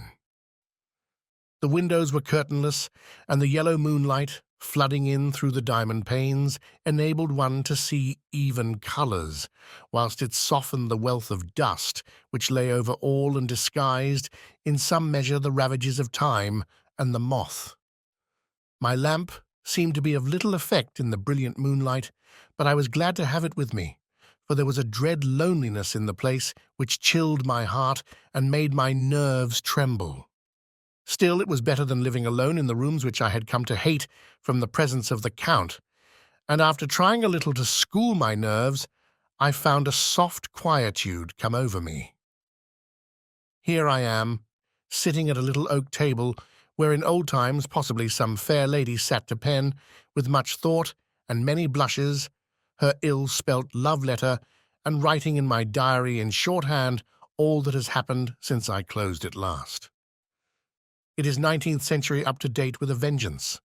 The windows were curtainless, and the yellow moonlight, flooding in through the diamond panes, enabled one to see even colours, whilst it softened the wealth of dust which lay over all and disguised, in some measure, the ravages of time and the moth. My lamp seemed to be of little effect in the brilliant moonlight, but I was glad to have it with me, for there was a dread loneliness in the place which chilled my heart and made my nerves tremble. Still, it was better than living alone in the rooms which I had come to hate from the presence of the Count, and after trying a little to school my nerves, I found a soft quietude come over me. Here I am, sitting at a little oak table, where in old times possibly some fair lady sat to pen, with much thought and many blushes, her ill-spelt love-letter, and writing in my diary in shorthand all that has happened since I closed it last. It is 19th century up to date with a vengeance,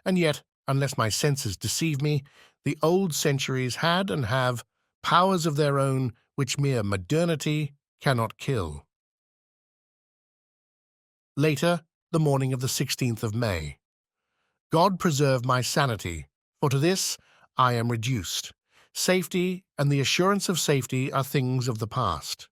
and yet, unless my senses deceive me, the old centuries had and have powers of their own which mere modernity cannot kill. Later, the morning of the 16th of May. God preserve my sanity, for to this I am reduced. Safety and the assurance of safety are things of the past.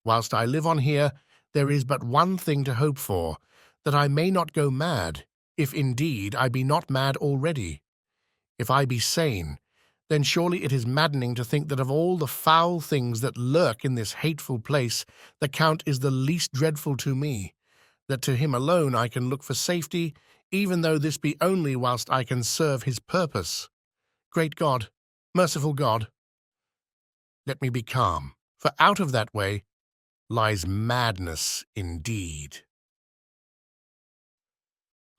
Whilst I live on here, there is but one thing to hope for, that I may not go mad, if indeed I be not mad already. If I be sane, then surely it is maddening to think that of all the foul things that lurk in this hateful place, the Count is the least dreadful to me, that to him alone I can look for safety, even though this be only whilst I can serve his purpose. Great God, merciful God, let me be calm, for out of that way lies madness indeed.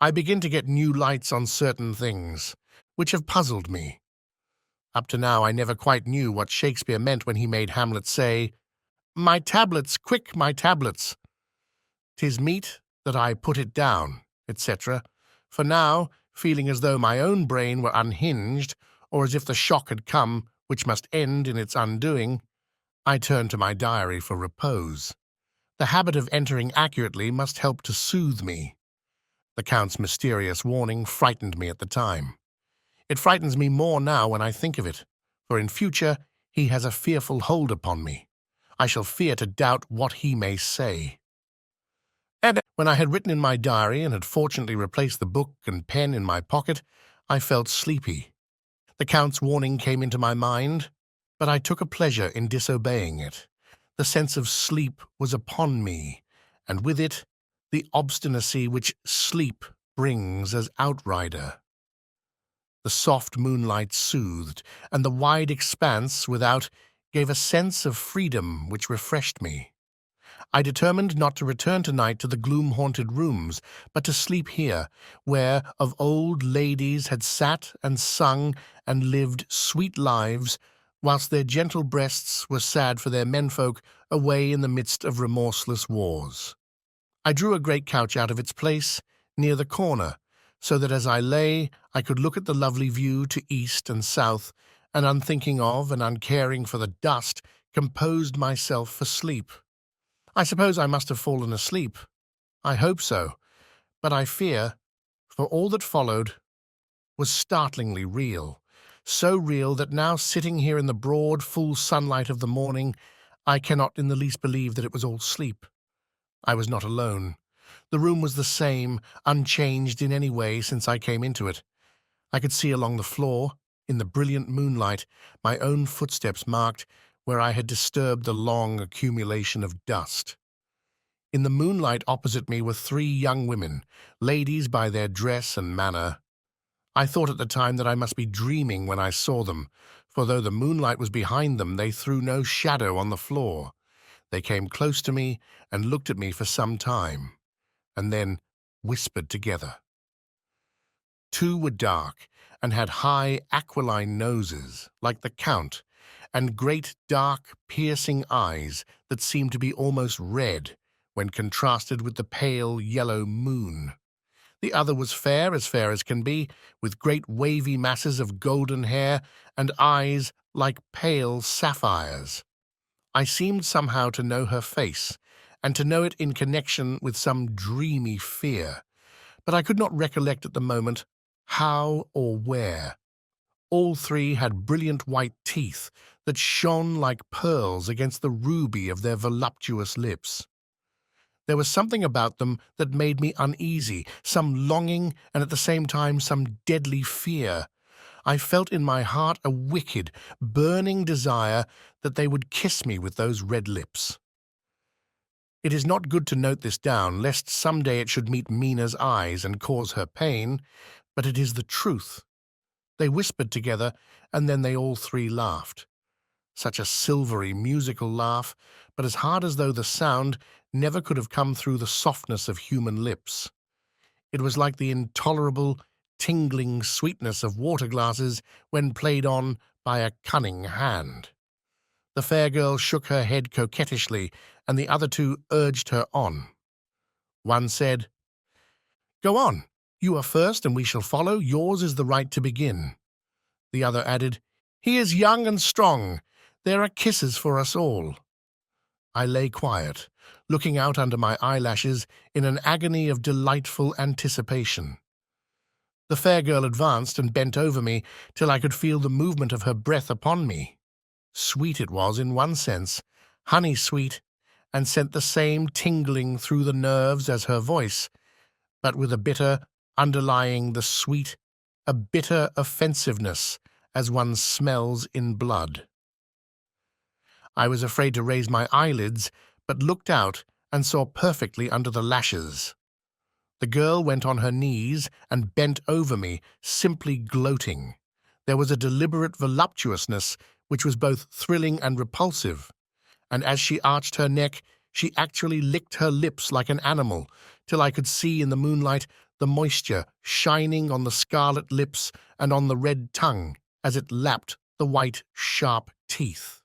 I begin to get new lights on certain things, which have puzzled me. Up to now I never quite knew what Shakespeare meant when he made Hamlet say, "My tablets, quick, my tablets! 'Tis meet that I put it down," etc. For now, feeling as though my own brain were unhinged, or as if the shock had come which must end in its undoing, I turned to my diary for repose. The habit of entering accurately must help to soothe me. The Count's mysterious warning frightened me at the time. It frightens me more now when I think of it, for in future he has a fearful hold upon me. I shall fear to doubt what he may say. And when I had written in my diary and had fortunately replaced the book and pen in my pocket, I felt sleepy. The Count's warning came into my mind, but I took a pleasure in disobeying it. The sense of sleep was upon me, and with it the obstinacy which sleep brings as outrider. The soft moonlight soothed, and the wide expanse without gave a sense of freedom which refreshed me. I determined not to return tonight to the gloom-haunted rooms, but to sleep here, where of old ladies had sat and sung and lived sweet lives, whilst their gentle breasts were sad for their menfolk away in the midst of remorseless wars. I drew a great couch out of its place, near the corner, so that as I lay I could look at the lovely view to east and south, and unthinking of and uncaring for the dust, composed myself for sleep. I suppose I must have fallen asleep. I hope so, but I fear, for all that followed was startlingly real, so real that now sitting here in the broad, full sunlight of the morning, I cannot in the least believe that it was all sleep. I was not alone. The room was the same, unchanged in any way since I came into it. I could see along the floor, in the brilliant moonlight, my own footsteps marked where I had disturbed the long accumulation of dust. In the moonlight opposite me were 3 young women, ladies by their dress and manner. I thought at the time that I must be dreaming when I saw them, for though the moonlight was behind them, they threw no shadow on the floor. They came close to me and looked at me for some time, and then whispered together. 2 were dark, and had high aquiline noses, like the Count, and great dark piercing eyes that seemed to be almost red when contrasted with the pale yellow moon. The other was fair as can be, with great wavy masses of golden hair and eyes like pale sapphires. I seemed somehow to know her face, and to know it in connection with some dreamy fear, but I could not recollect at the moment how or where. All 3 had brilliant white teeth that shone like pearls against the ruby of their voluptuous lips. There was something about them that made me uneasy, some longing and at the same time some deadly fear. I felt in my heart a wicked, burning desire that they would kiss me with those red lips. It is not good to note this down, lest some day it should meet Mina's eyes and cause her pain, but it is the truth. They whispered together, and then they all 3 laughed. Such a silvery, musical laugh, but as hard as though the sound never could have come through the softness of human lips. It was like the intolerable, tingling sweetness of water glasses when played on by a cunning hand. The fair girl shook her head coquettishly, and the other 2 urged her on. One said, "Go on. You are first, and we shall follow. Yours is the right to begin." The other added, "He is young and strong. There are kisses for us all." I lay quiet, looking out under my eyelashes in an agony of delightful anticipation. The fair girl advanced and bent over me till I could feel the movement of her breath upon me. Sweet it was in one sense, honey-sweet, and sent the same tingling through the nerves as her voice, but with a bitter, underlying the sweet, a bitter offensiveness as one smells in blood. I was afraid to raise my eyelids, but looked out and saw perfectly under the lashes. The girl went on her knees and bent over me, simply gloating. There was a deliberate voluptuousness which was both thrilling and repulsive, and as she arched her neck, she actually licked her lips like an animal, till I could see in the moonlight the moisture shining on the scarlet lips and on the red tongue as it lapped the white, sharp teeth.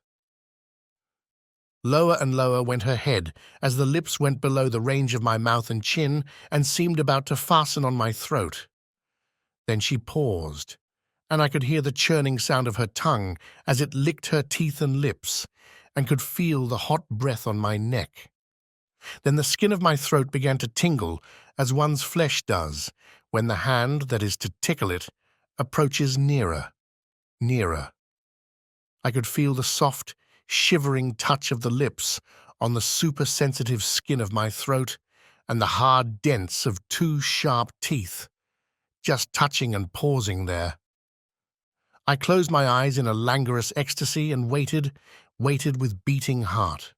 Lower and lower went her head as the lips went below the range of my mouth and chin and seemed about to fasten on my throat. Then she paused, and I could hear the churning sound of her tongue as it licked her teeth and lips, and could feel the hot breath on my neck. Then the skin of my throat began to tingle as one's flesh does when the hand that is to tickle it approaches nearer, nearer. I could feel the soft, shivering touch of the lips on the super-sensitive skin of my throat and the hard dents of two sharp teeth, just touching and pausing there. I closed my eyes in a languorous ecstasy and waited with beating heart.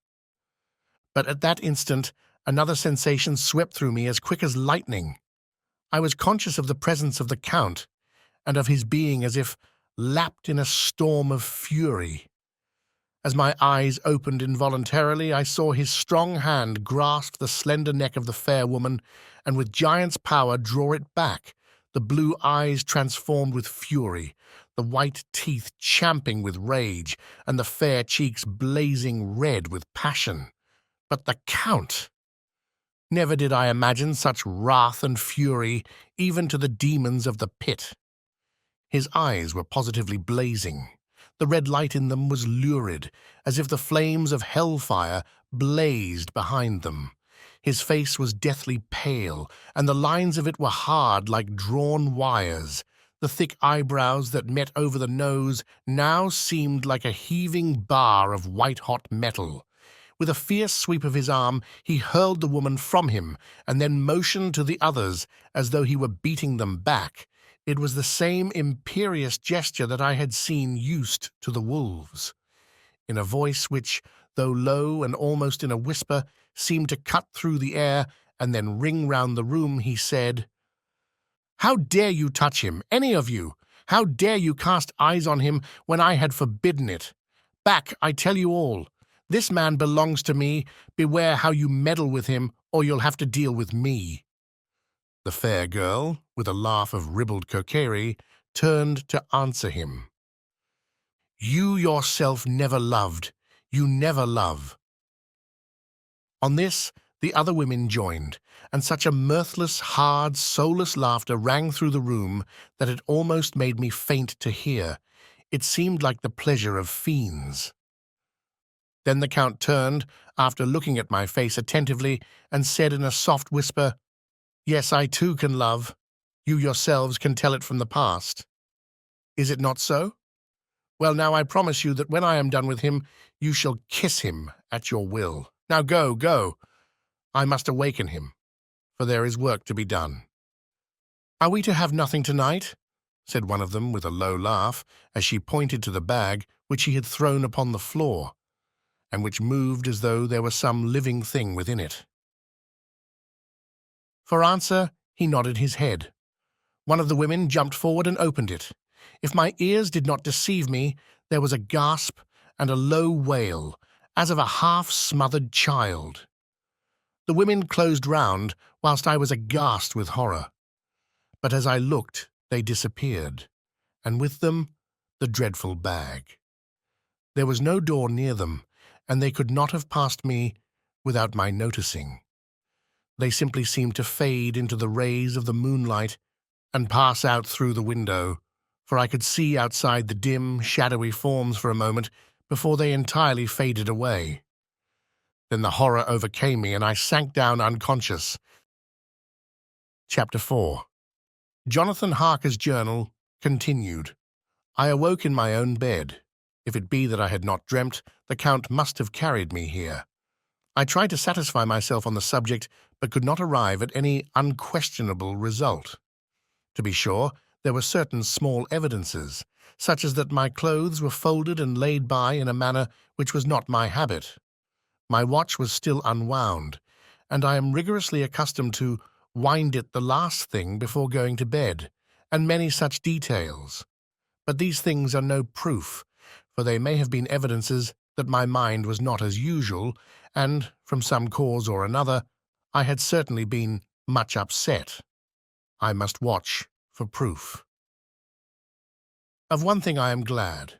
But at that instant, another sensation swept through me as quick as lightning. I was conscious of the presence of the Count, and of his being as if lapped in a storm of fury. As my eyes opened involuntarily, I saw his strong hand grasp the slender neck of the fair woman, and with giant's power draw it back, the blue eyes transformed with fury, the white teeth champing with rage, and the fair cheeks blazing red with passion. But the Count! Never did I imagine such wrath and fury, even to the demons of the pit. His eyes were positively blazing. The red light in them was lurid, as if the flames of hellfire blazed behind them. His face was deathly pale, and the lines of it were hard like drawn wires. The thick eyebrows that met over the nose now seemed like a heaving bar of white-hot metal. With a fierce sweep of his arm, he hurled the woman from him, and then motioned to the others as though he were beating them back. It was the same imperious gesture that I had seen used to the wolves. In a voice which, though low and almost in a whisper, seemed to cut through the air and then ring round the room, he said, "How dare you touch him, any of you? How dare you cast eyes on him when I had forbidden it? Back, I tell you all. This man belongs to me. Beware how you meddle with him, or you'll have to deal with me." The fair girl, with a laugh of ribald coquetry, turned to answer him. "You yourself never loved. You never love." On this, the other women joined, and such a mirthless, hard, soulless laughter rang through the room that it almost made me faint to hear. It seemed like the pleasure of fiends. Then the Count turned, after looking at my face attentively, and said in a soft whisper, "Yes, I too can love. You yourselves can tell it from the past. Is it not so? Well, now I promise you that when I am done with him, you shall kiss him at your will. Now go, go. I must awaken him, for there is work to be done." "Are we to have nothing tonight?" said one of them with a low laugh, as she pointed to the bag which he had thrown upon the floor, and which moved as though there were some living thing within it. For answer, he nodded his head. One of the women jumped forward and opened it. If my ears did not deceive me, there was a gasp and a low wail, as of a half-smothered child. The women closed round, whilst I was aghast with horror. But as I looked, they disappeared, and with them the dreadful bag. There was no door near them, and they could not have passed me without my noticing. They simply seemed to fade into the rays of the moonlight and pass out through the window, for I could see outside the dim, shadowy forms for a moment before they entirely faded away. Then the horror overcame me and I sank down unconscious. Chapter 4. Johnathan Harker's journal continued. I awoke in my own bed. If it be that I had not dreamt, the Count must have carried me here. I tried to satisfy myself on the subject, but could not arrive at any unquestionable result. To be sure, there were certain small evidences, such as that my clothes were folded and laid by in a manner which was not my habit. My watch was still unwound, and I am rigorously accustomed to wind it the last thing before going to bed, and many such details. But these things are no proof, for they may have been evidences that my mind was not as usual, and, from some cause or another, I had certainly been much upset. I must watch for proof. Of one thing I am glad.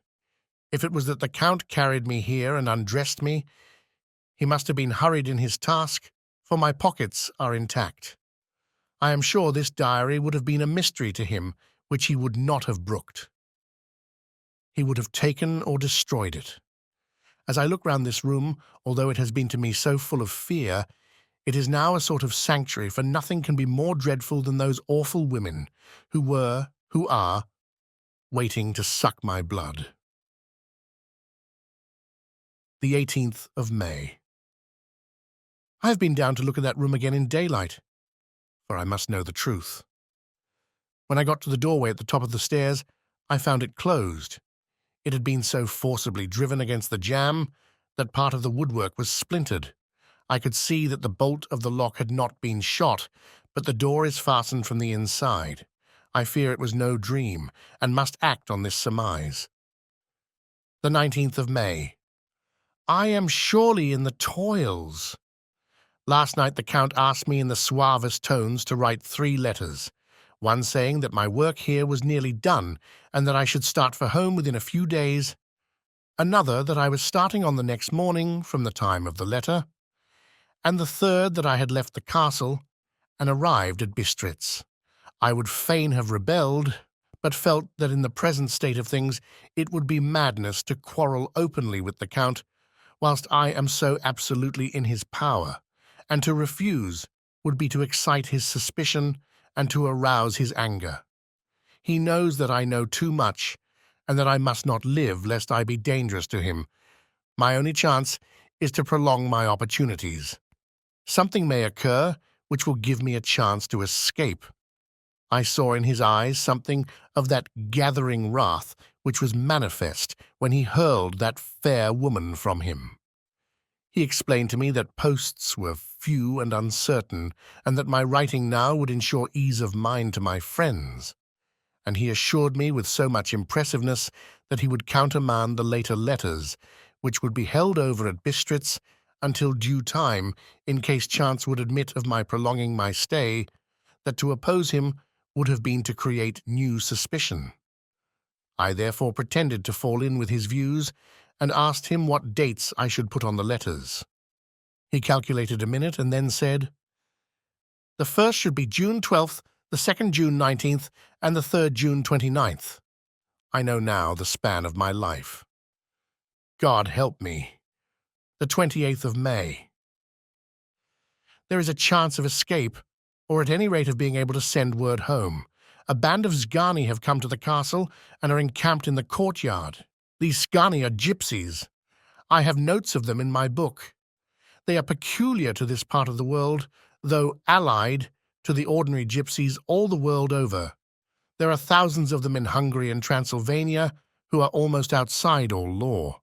If it was that the Count carried me here and undressed me, he must have been hurried in his task, for my pockets are intact. I am sure this diary would have been a mystery to him which he would not have brooked. He would have taken or destroyed it. As I look round this room, although it has been to me so full of fear, it is now a sort of sanctuary, for nothing can be more dreadful than those awful women who are, waiting to suck my blood. The 18th of May. I have been down to look at that room again in daylight, for I must know the truth. When I got to the doorway at the top of the stairs, I found it closed. It had been so forcibly driven against the jamb that part of the woodwork was splintered. I could see that the bolt of the lock had not been shot, but the door is fastened from the inside. I fear it was no dream, and must act on this surmise. The 19th of May. I am surely in the toils. Last night the Count asked me in the suavest tones to write 3 letters, one saying that my work here was nearly done and that I should start for home within a few days, another that I was starting on the next morning from the time of the letter, and the third that I had left the castle and arrived at Bistritz. I would fain have rebelled, but felt that in the present state of things it would be madness to quarrel openly with the Count, whilst I am so absolutely in his power, and to refuse would be to excite his suspicion and to arouse his anger. He knows that I know too much, and that I must not live lest I be dangerous to him. My only chance is to prolong my opportunities. Something may occur which will give me a chance to escape. I saw in his eyes something of that gathering wrath which was manifest when he hurled that fair woman from him. He explained to me that posts were few and uncertain, and that my writing now would ensure ease of mind to my friends, and he assured me with so much impressiveness that he would countermand the later letters, which would be held over at Bistritz until due time, in case chance would admit of my prolonging my stay, that to oppose him would have been to create new suspicion. I therefore pretended to fall in with his views, and asked him what dates I should put on the letters. He calculated a minute and then said, "The first should be June 12th, the second June 19th, and the third June 29th. I know now the span of my life. God help me. The 28th of May. There is a chance of escape, or at any rate of being able to send word home. A band of Sgani have come to the castle and are encamped in the courtyard. These Sgani are gypsies. I have notes of them in my book. They are peculiar to this part of the world, though allied to the ordinary gypsies all the world over. There are thousands of them in Hungary and Transylvania who are almost outside all law.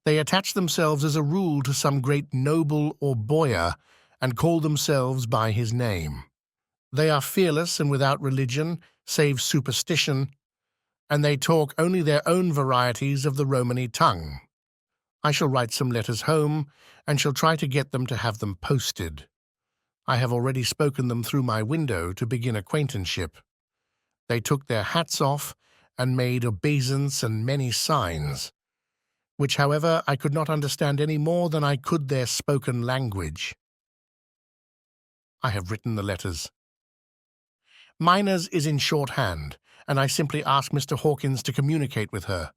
They attach themselves as a rule to some great noble or boyar and call themselves by his name. They are fearless and without religion, save superstition, and they talk only their own varieties of the Romany tongue. I shall write some letters home, and shall try to get them to have them posted. I have already spoken them through my window to begin acquaintanceship. They took their hats off, and made obeisance and many signs, which, however, I could not understand any more than I could their spoken language. I have written the letters. Mina's is in shorthand, and I simply ask Mr. Hawkins to communicate with her,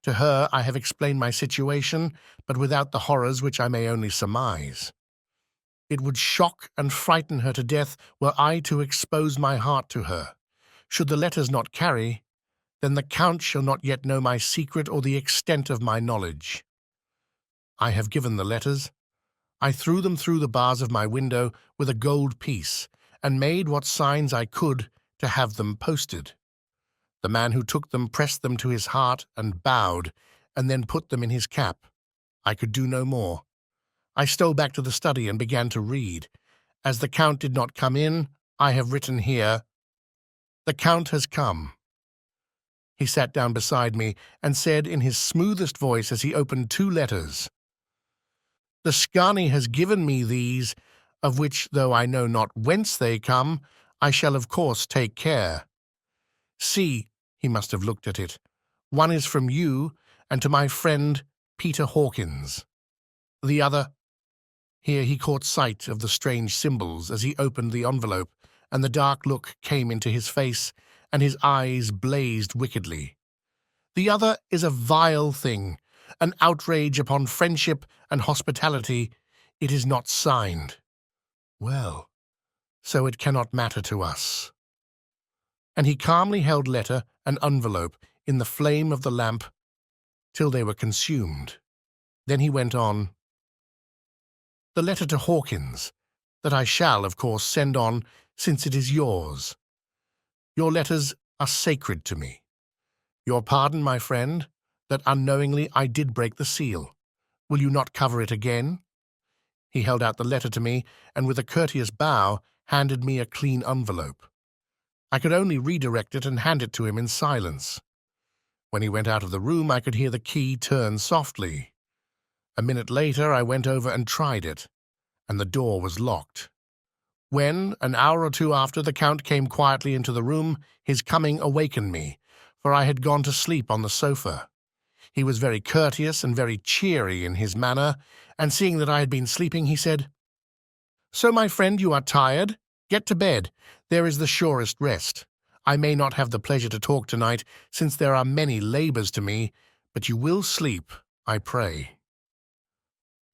To her I have explained my situation, but without the horrors which I may only surmise. It would shock and frighten her to death were I to expose my heart to her. Should the letters not carry, then the Count shall not yet know my secret or the extent of my knowledge. I have given the letters. I threw them through the bars of my window with a gold piece, and made what signs I could to have them posted. The man who took them pressed them to his heart and bowed, and then put them in his cap. I could do no more. I stole back to the study and began to read. As the Count did not come in, I have written here, "The Count has come." He sat down beside me and said in his smoothest voice as he opened 2 letters, "The Skani has given me these, of which, though I know not whence they come, I shall of course take care. See," he must have looked at it, "one is from you, and to my friend Peter Hawkins. The other—" Here he caught sight of the strange symbols as he opened the envelope, and the dark look came into his face, and his eyes blazed wickedly. "The other is a vile thing, an outrage upon friendship and hospitality. It is not signed. Well, so it cannot matter to us." And he calmly held letter and envelope in the flame of the lamp till they were consumed. Then he went on, "The letter to Hawkins, that I shall, of course, send on, since it is yours. Your letters are sacred to me. Your pardon, my friend, that unknowingly I did break the seal. Will you not cover it again?" He held out the letter to me, and with a courteous bow handed me a clean envelope. I could only redirect it and hand it to him in silence. When he went out of the room, I could hear the key turn softly. A minute later, I went over and tried it, and the door was locked. When, an hour or 2 after, the Count came quietly into the room, his coming awakened me, for I had gone to sleep on the sofa. He was very courteous and very cheery in his manner, and seeing that I had been sleeping, he said, "So, my friend, you are tired? Get to bed. There is the surest rest. I may not have the pleasure to talk tonight, since there are many labours to me, but you will sleep, I pray."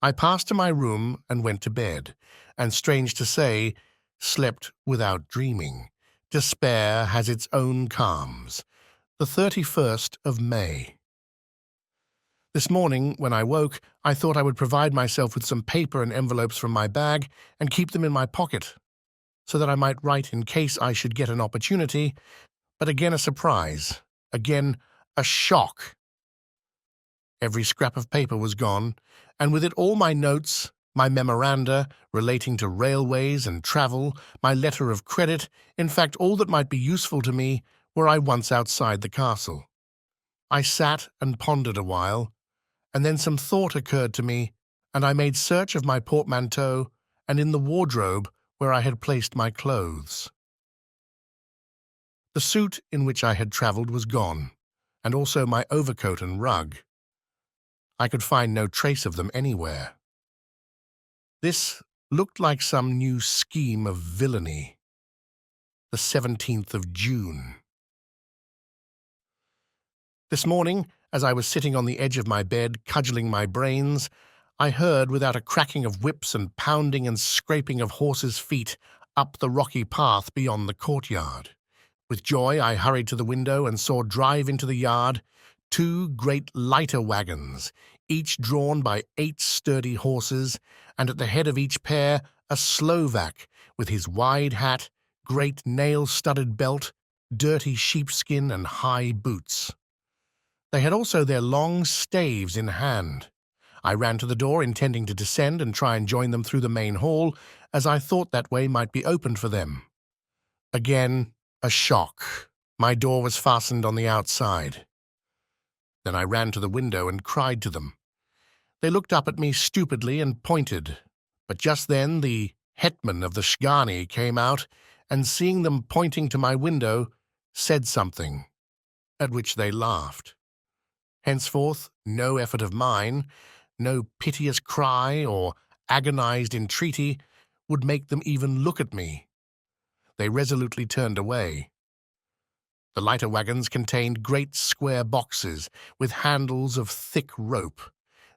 I passed to my room and went to bed, and strange to say, slept without dreaming. Despair has its own calms. The 31st of May. This morning, when I woke, I thought I would provide myself with some paper and envelopes from my bag and keep them in my pocket, so that I might write in case I should get an opportunity, but again a surprise, again a shock. Every scrap of paper was gone, and with it all my notes, my memoranda relating to railways and travel, my letter of credit, in fact all that might be useful to me were I once outside the castle. I sat and pondered a while, and then some thought occurred to me, and I made search of my portmanteau and in the wardrobe where I had placed my clothes. The suit in which I had travelled was gone, and also my overcoat and rug. I could find no trace of them anywhere. This looked like some new scheme of villainy. The 17th of June. This morning, as I was sitting on the edge of my bed, cudgelling my brains, I heard, without a cracking of whips and pounding and scraping of horses' feet, up the rocky path beyond the courtyard. With joy I hurried to the window and saw drive into the yard 2 great lighter wagons, each drawn by 8 sturdy horses, and at the head of each pair a Slovak with his wide hat, great nail-studded belt, dirty sheepskin and high boots. They had also their long staves in hand. I ran to the door, intending to descend and try and join them through the main hall, as I thought that way might be opened for them. Again, a shock. My door was fastened on the outside. Then I ran to the window and cried to them. They looked up at me stupidly and pointed, but just then the hetman of the Skani came out, and seeing them pointing to my window, said something, at which they laughed. Henceforth, no effort of mine, no piteous cry or agonized entreaty would make them even look at me. They resolutely turned away. The lighter wagons contained great square boxes with handles of thick rope.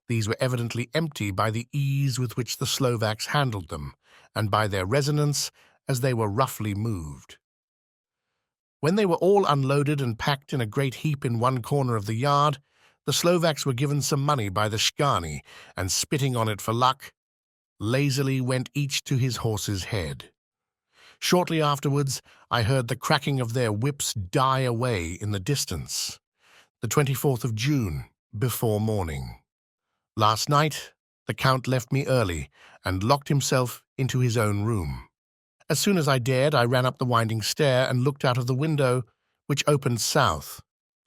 These were evidently empty by the ease with which the Slovaks handled them, and by their resonance as they were roughly moved. When they were all unloaded and packed in a great heap in one corner of the yard, the Slovaks were given some money by the shkani, and spitting on it for luck, lazily went each to his horse's head. Shortly afterwards, I heard the cracking of their whips die away in the distance. The 24th of June, before morning. Last night, the Count left me early and locked himself into his own room. As soon as I dared, I ran up the winding stair and looked out of the window, which opened south.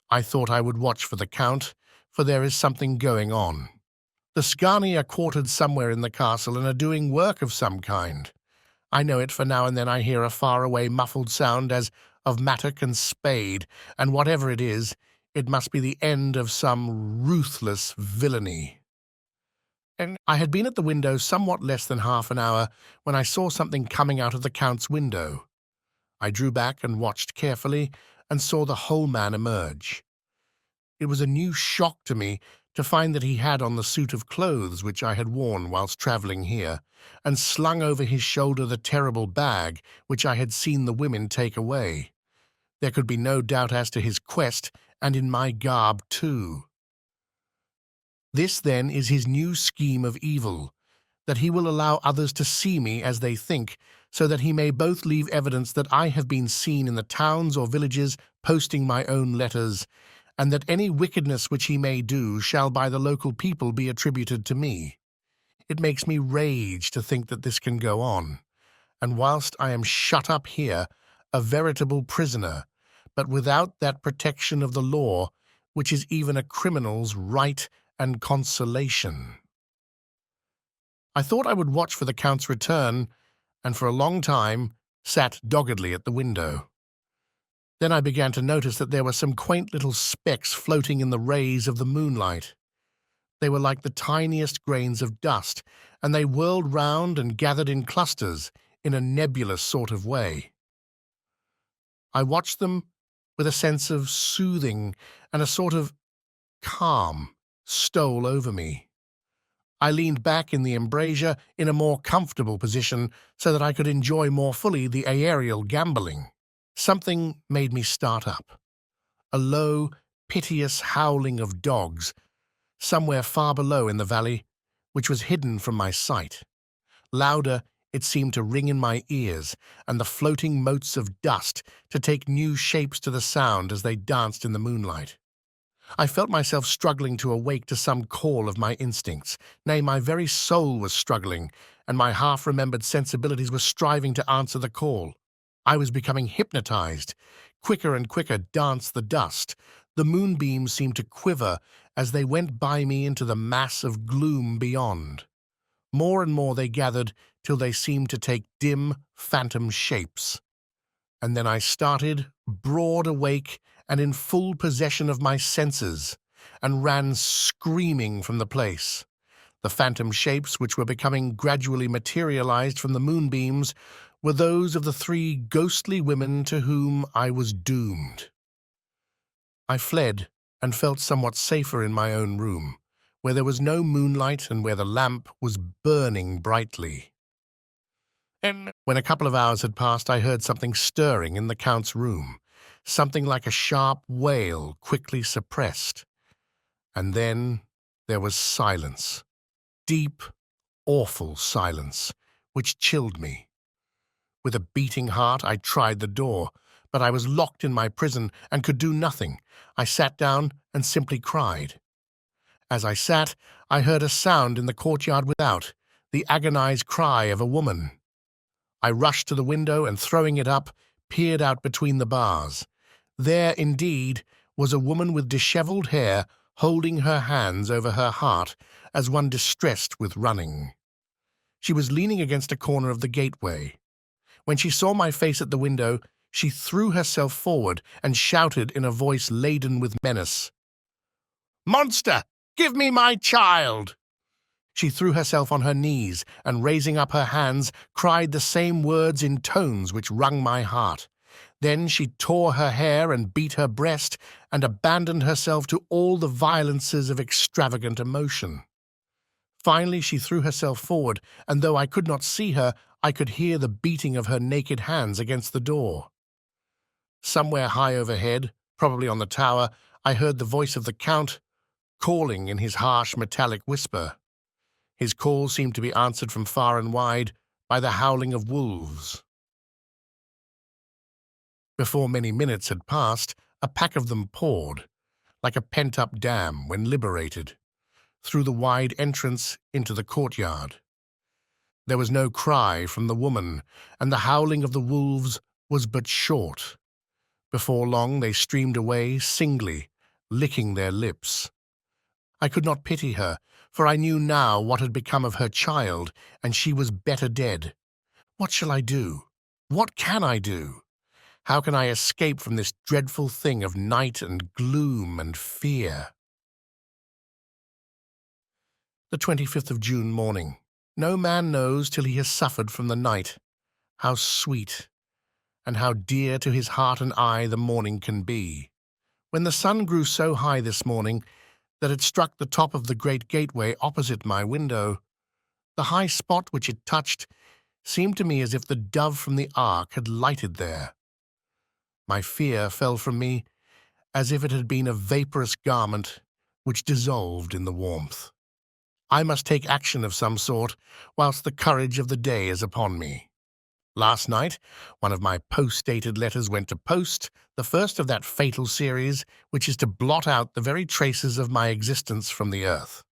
I thought I would watch for the Count, for there is something going on. The Skani are quartered somewhere in the castle and are doing work of some kind. I know it, for now and then I hear a far-away muffled sound as of mattock and spade, and whatever it is, it must be the end of some ruthless villainy. And I had been at the window somewhat less than half an hour when I saw something coming out of the Count's window. I drew back and watched carefully and saw the whole man emerge. It was a new shock to me to find that he had on the suit of clothes which I had worn whilst travelling here, and slung over his shoulder the terrible bag which I had seen the women take away. There could be no doubt as to his quest, and in my garb too. This, then, is his new scheme of evil, that he will allow others to see me as they think, so that he may both leave evidence that I have been seen in the towns or villages posting my own letters, and that any wickedness which he may do shall by the local people be attributed to me. It makes me rage to think that this can go on, and whilst I am shut up here, a veritable prisoner, but without that protection of the law, which is even a criminal's right and consolation. I thought I would watch for the Count's return, and for a long time sat doggedly at the window. Then I began to notice that there were some quaint little specks floating in the rays of the moonlight. They were like the tiniest grains of dust, and they whirled round and gathered in clusters in a nebulous sort of way. I watched them with a sense of soothing, and a sort of calm stole over me. I leaned back in the embrasure in a more comfortable position so that I could enjoy more fully the aerial gambolling. Something made me start up. A low, piteous howling of dogs, somewhere far below in the valley, which was hidden from my sight. Louder, it seemed to ring in my ears, and the floating motes of dust to take new shapes to the sound as they danced in the moonlight. I felt myself struggling to awake to some call of my instincts. Nay, my very soul was struggling, and my half-remembered sensibilities were striving to answer the call. I was becoming hypnotized. Quicker and quicker danced the dust. The moonbeams seemed to quiver as they went by me into the mass of gloom beyond. More and more they gathered till they seemed to take dim, phantom shapes. And then I started, broad awake and in full possession of my senses, and ran screaming from the place. The phantom shapes, which were becoming gradually materialized from the moonbeams, were those of the three ghostly women to whom I was doomed. I fled and felt somewhat safer in my own room, where there was no moonlight and where the lamp was burning brightly. And when a couple of hours had passed, I heard something stirring in the Count's room, something like a sharp wail quickly suppressed. And then there was silence, deep, awful silence, which chilled me. With a beating heart, I tried the door, but I was locked in my prison and could do nothing. I sat down and simply cried. As I sat, I heard a sound in the courtyard without, the agonized cry of a woman. I rushed to the window and, throwing it up, peered out between the bars. There, indeed, was a woman with dishevelled hair holding her hands over her heart as one distressed with running. She was leaning against a corner of the gateway. When she saw my face at the window, she threw herself forward and shouted in a voice laden with menace, "Monster, give me my child!" She threw herself on her knees and, raising up her hands, cried the same words in tones which wrung my heart. Then she tore her hair and beat her breast and abandoned herself to all the violences of extravagant emotion. Finally, she threw herself forward, and though I could not see her, I could hear the beating of her naked hands against the door. Somewhere high overhead, probably on the tower, I heard the voice of the Count calling in his harsh metallic whisper. His call seemed to be answered from far and wide by the howling of wolves. Before many minutes had passed, a pack of them poured, like a pent-up dam when liberated, through the wide entrance into the courtyard. There was no cry from the woman, and the howling of the wolves was but short. Before long they streamed away singly, licking their lips. I could not pity her, for I knew now what had become of her child, and she was better dead. What shall I do? What can I do? How can I escape from this dreadful thing of night and gloom and fear? The 25th of June morning. No man knows till he has suffered from the night. How sweet and how dear to his heart and eye the morning can be. When the sun grew so high this morning that it struck the top of the great gateway opposite my window, the high spot which it touched seemed to me as if the dove from the ark had lighted there. My fear fell from me as if it had been a vaporous garment which dissolved in the warmth. I must take action of some sort whilst the courage of the day is upon me. Last night, one of my post-dated letters went to post, the first of that fatal series which is to blot out the very traces of my existence from the earth.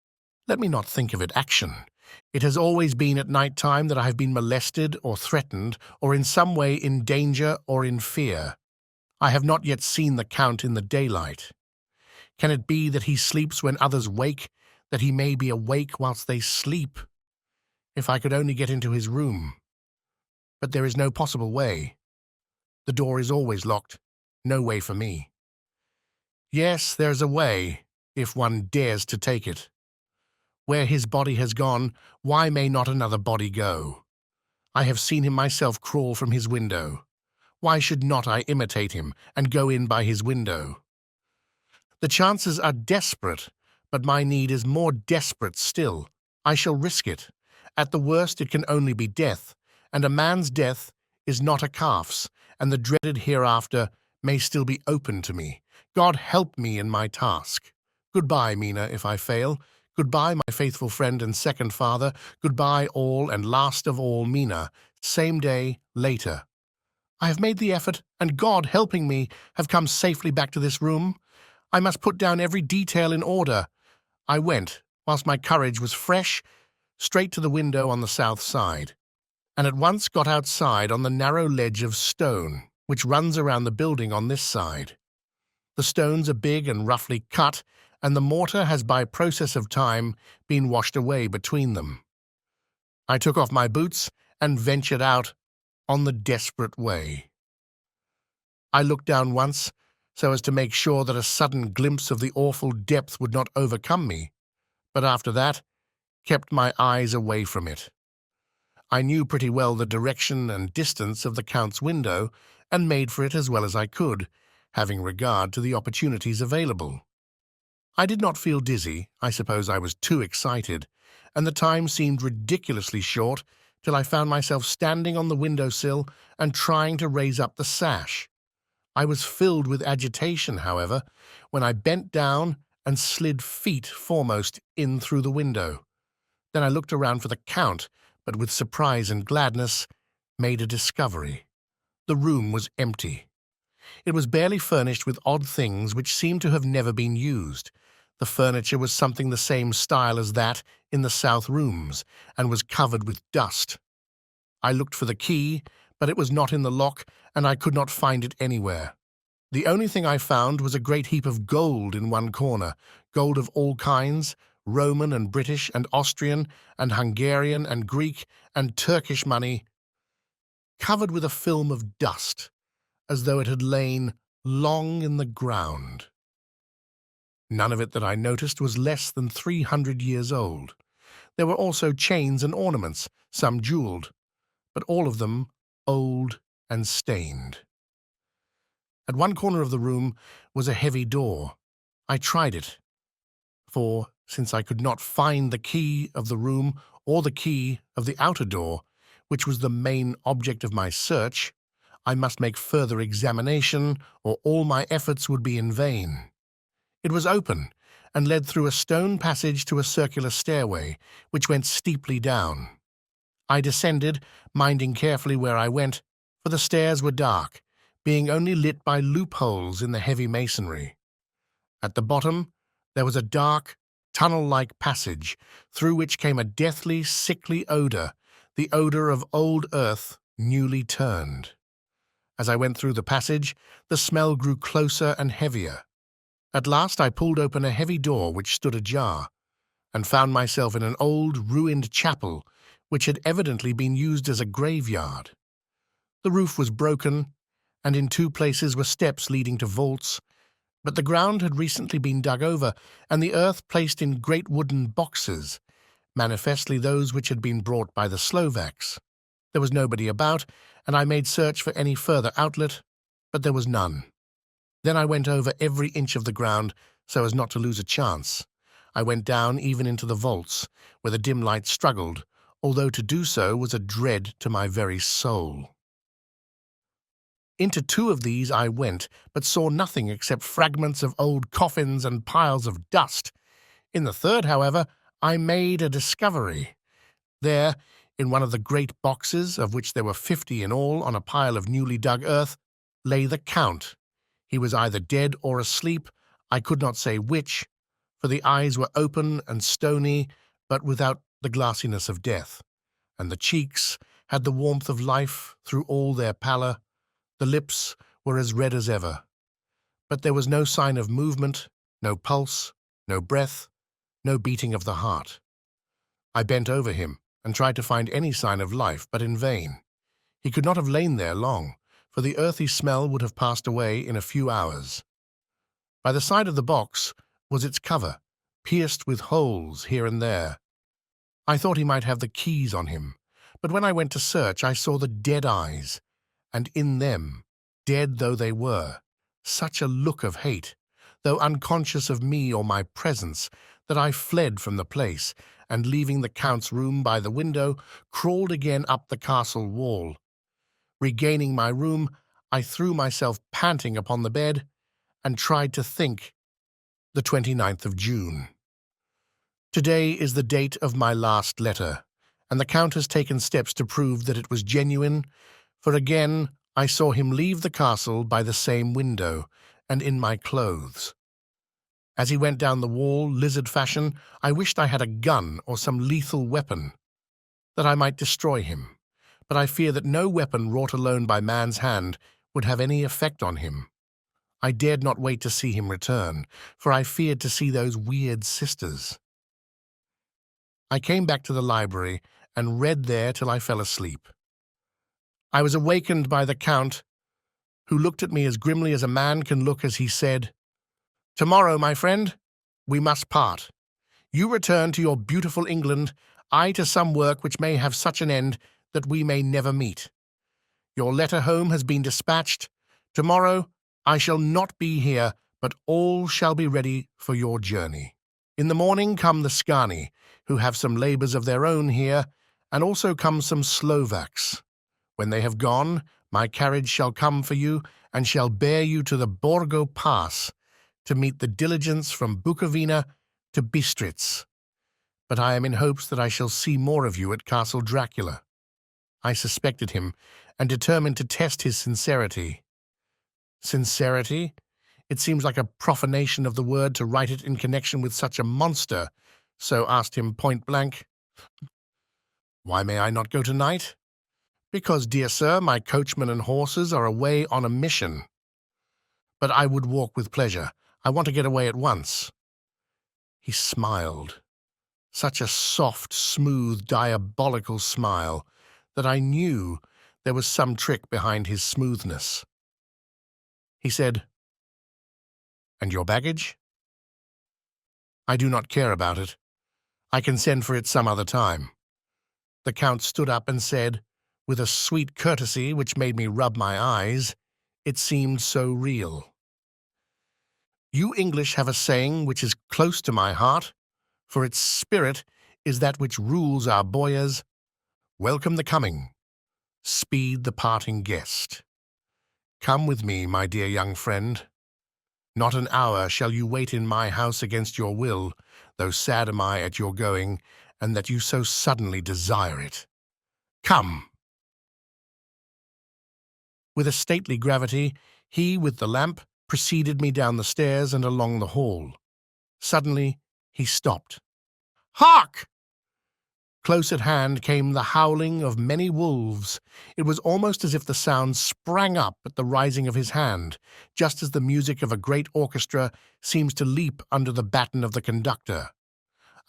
Let me not think of it action. It has always been at night time that I have been molested or threatened or in some way in danger or in fear. I have not yet seen the Count in the daylight. Can it be that he sleeps when others wake, that he may be awake whilst they sleep? If I could only get into his room. But there is no possible way. The door is always locked. No way for me. Yes, there's a way, if one dares to take it. Where his body has gone, why may not another body go? I have seen him myself crawl from his window. Why should not I imitate him and go in by his window? The chances are desperate, but my need is more desperate still. I shall risk it. At the worst it can only be death, and a man's death is not a calf's, and the dreaded hereafter may still be open to me. God help me in my task. Goodbye, Mina, if I fail. Goodbye, my faithful friend and second father. Goodbye, all, and last of all, Mina. Same day, later. I have made the effort, and God helping me, have come safely back to this room. I must put down every detail in order. I went, whilst my courage was fresh, straight to the window on the south side, and at once got outside on the narrow ledge of stone which runs around the building on this side. The stones are big and roughly cut, and the mortar has by process of time been washed away between them. I took off my boots and ventured out on the desperate way. I looked down once, so as to make sure that a sudden glimpse of the awful depth would not overcome me, but after that kept my eyes away from it. I knew pretty well the direction and distance of the Count's window, and made for it as well as I could, having regard to the opportunities available. I did not feel dizzy. I suppose I was too excited, and the time seemed ridiculously short till I found myself standing on the window-sill and trying to raise up the sash. I was filled with agitation, however, when I bent down and slid feet foremost in through the window. Then I looked around for the Count, but with surprise and gladness made a discovery. The room was empty. It was barely furnished with odd things which seemed to have never been used. The furniture was something the same style as that in the south rooms, and was covered with dust. I looked for the key, but it was not in the lock, and I could not find it anywhere. The only thing I found was a great heap of gold in one corner, gold of all kinds, Roman and British and Austrian and Hungarian and Greek and Turkish money, covered with a film of dust, as though it had lain long in the ground. None of it that I noticed was less than 300 years old. There were also chains and ornaments, some jeweled, but all of them old and stained. At one corner of the room was a heavy door. I tried it, for, since I could not find the key of the room or the key of the outer door, which was the main object of my search, I must make further examination, or all my efforts would be in vain. It was open, and led through a stone passage to a circular stairway, which went steeply down. I descended, minding carefully where I went, for the stairs were dark, being only lit by loopholes in the heavy masonry. At the bottom, there was a dark, tunnel-like passage, through which came a deathly, sickly odor, the odor of old earth newly turned. As I went through the passage, the smell grew closer and heavier. At last I pulled open a heavy door which stood ajar, and found myself in an old, ruined chapel, which had evidently been used as a graveyard. The roof was broken, and in 2 places were steps leading to vaults, but the ground had recently been dug over, and the earth placed in great wooden boxes, manifestly those which had been brought by the Slovaks. There was nobody about, and I made search for any further outlet, but there was none. Then I went over every inch of the ground so as not to lose a chance. I went down even into the vaults, where the dim light struggled, although to do so was a dread to my very soul. Into 2 of these I went, but saw nothing except fragments of old coffins and piles of dust. In the 3rd, however, I made a discovery. There, in one of the great boxes, of which there were 50 in all on a pile of newly dug earth, lay the Count. He was either dead or asleep, I could not say which, for the eyes were open and stony, but without the glassiness of death, and the cheeks had the warmth of life through all their pallor. The lips were as red as ever, but there was no sign of movement, no pulse, no breath, no beating of the heart. I bent over him and tried to find any sign of life, but in vain. He could not have lain there long, for the earthy smell would have passed away in a few hours. By the side of the box was its cover, pierced with holes here and there. I thought he might have the keys on him, but when I went to search I saw the dead eyes, and in them, dead though they were, such a look of hate, though unconscious of me or my presence, that I fled from the place, and leaving the Count's room by the window, crawled again up the castle wall. Regaining my room, I threw myself panting upon the bed, and tried to think. The 29th of June. Today is the date of my last letter, and the Count has taken steps to prove that it was genuine, for again I saw him leave the castle by the same window, and in my clothes. As he went down the wall, lizard fashion, I wished I had a gun or some lethal weapon, that I might destroy him, but I fear that no weapon wrought alone by man's hand would have any effect on him. I dared not wait to see him return, for I feared to see those weird sisters. I came back to the library and read there till I fell asleep. I was awakened by the Count, who looked at me as grimly as a man can look as he said, "Tomorrow, my friend, we must part. You return to your beautiful England, I to some work which may have such an end that we may never meet. Your letter home has been dispatched. Tomorrow I shall not be here, but all shall be ready for your journey. In the morning come the Skani, who have some labours of their own here, and also come some Slovaks. When they have gone, my carriage shall come for you, and shall bear you to the Borgo Pass, to meet the diligence from Bukovina to Bistritz. But I am in hopes that I shall see more of you at Castle Dracula." I suspected him, and determined to test his sincerity. Sincerity? It seems like a profanation of the word to write it in connection with such a monster, so asked him point-blank, "Why may I not go tonight?" "Because, dear sir, my coachman and horses are away on a mission." "But I would walk with pleasure. I want to get away at once." He smiled, such a soft, smooth, diabolical smile, that I knew there was some trick behind his smoothness. He said, "And your baggage?" "I do not care about it. I can send for it some other time." The Count stood up and said, with a sweet courtesy which made me rub my eyes, It seemed so real. You English have a saying which is close to my heart, for its spirit is that which rules our boyars. Welcome the coming, speed the parting guest. Come with me, my dear young friend. Not an hour shall you wait in my house against your will, though sad am I at your going, and that you so suddenly desire it. Come. With a stately gravity, he with the lamp preceded me down the stairs and along the hall. Suddenly, he stopped. Hark! Close at hand came the howling of many wolves. It was almost as if the sound sprang up at the rising of his hand, just as the music of a great orchestra seems to leap under the baton of the conductor.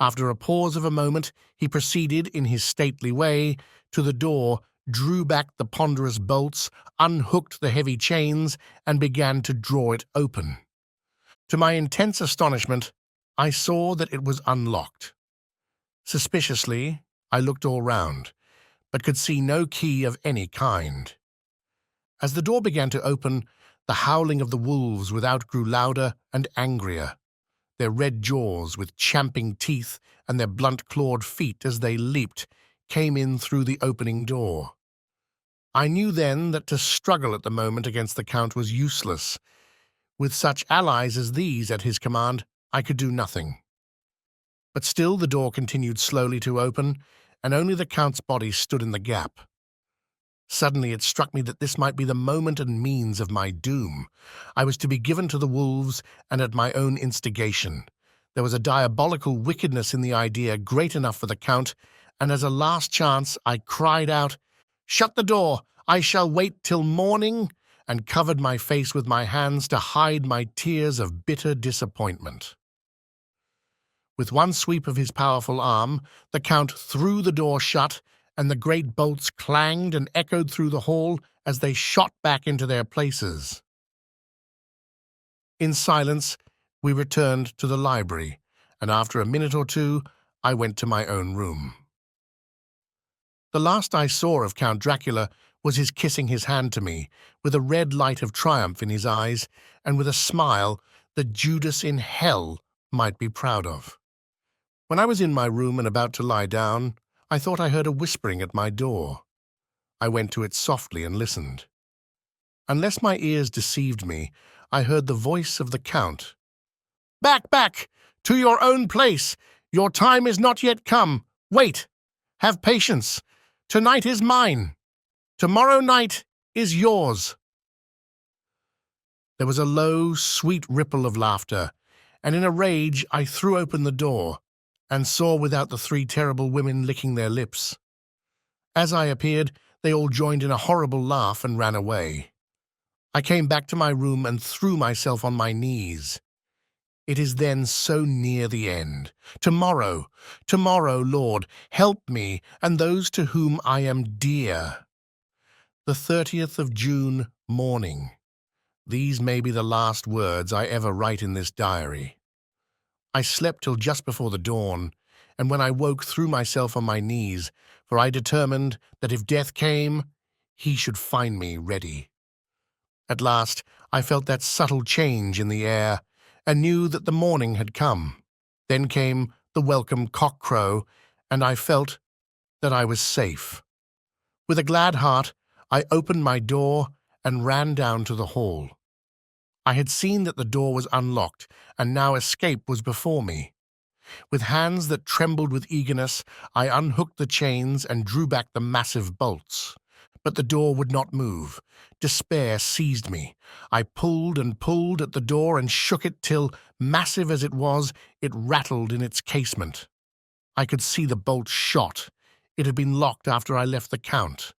After a pause of a moment, he proceeded, in his stately way, to the door, drew back the ponderous bolts, unhooked the heavy chains, and began to draw it open. To my intense astonishment, I saw that it was unlocked. Suspiciously, I looked all round, but could see no key of any kind. As the door began to open, the howling of the wolves without grew louder and angrier. Their red jaws, with champing teeth, and their blunt-clawed feet as they leaped, came in through the opening door. I knew then that to struggle at the moment against the Count was useless. With such allies as these at his command, I could do nothing. But still the door continued slowly to open, and only the Count's body stood in the gap. Suddenly it struck me that this might be the moment and means of my doom. I was to be given to the wolves, and at my own instigation. There was a diabolical wickedness in the idea great enough for the Count, and as a last chance I cried out, "Shut the door! I shall wait till morning!" and covered my face with my hands to hide my tears of bitter disappointment. With one sweep of his powerful arm, the Count threw the door shut, and the great bolts clanged and echoed through the hall as they shot back into their places. In silence, we returned to the library, and after a minute or two, I went to my own room. The last I saw of Count Dracula was his kissing his hand to me, with a red light of triumph in his eyes, and with a smile that Judas in hell might be proud of. When I was in my room and about to lie down, I thought I heard a whispering at my door. I went to it softly and listened. Unless my ears deceived me, I heard the voice of the Count. "Back, back! To your own place! Your time is not yet come! Wait! Have patience! Tonight is mine! Tomorrow night is yours!" There was a low, sweet ripple of laughter, and in a rage I threw open the door, and saw without the three terrible women licking their lips. As I appeared, they all joined in a horrible laugh and ran away. I came back to my room and threw myself on my knees. It is then so near the end. Tomorrow, tomorrow, Lord, help me and those to whom I am dear. The 30th of June morning. These may be the last words I ever write in this diary. I slept till just before the dawn, and when I woke threw myself on my knees, for I determined that if death came, he should find me ready. At last I felt that subtle change in the air, and knew that the morning had come. Then came the welcome cock-crow, and I felt that I was safe. With a glad heart, I opened my door and ran down to the hall. I had seen that the door was unlocked, and now escape was before me. With hands that trembled with eagerness, I unhooked the chains and drew back the massive bolts. But the door would not move. Despair seized me. I pulled and pulled at the door and shook it till, massive as it was, it rattled in its casement. I could see the bolt shot. It had been locked after I left the Count.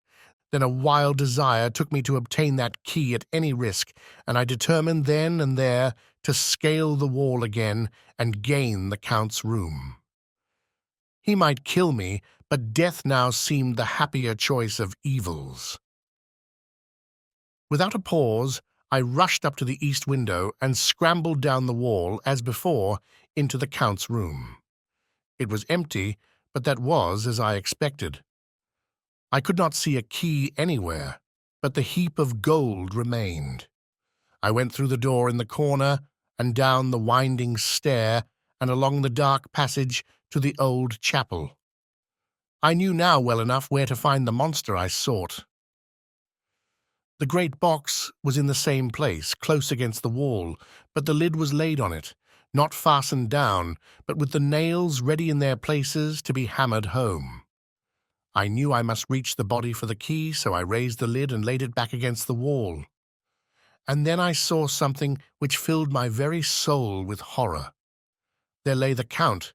Then a wild desire took me to obtain that key at any risk, and I determined then and there to scale the wall again and gain the Count's room. He might kill me, but death now seemed the happier choice of evils. Without a pause, I rushed up to the east window and scrambled down the wall, as before, into the Count's room. It was empty, but that was as I expected. I could not see a key anywhere. but the heap of gold remained. I went through the door in the corner and down the winding stair and along the dark passage to the old chapel. I knew now well enough where to find the monster I sought. The great box was in the same place, close against the wall, but the lid was laid on it, not fastened down, but with the nails ready in their places to be hammered home. I knew I must reach the body for the key, so I raised the lid and laid it back against the wall. And then I saw something which filled my very soul with horror. There lay the Count,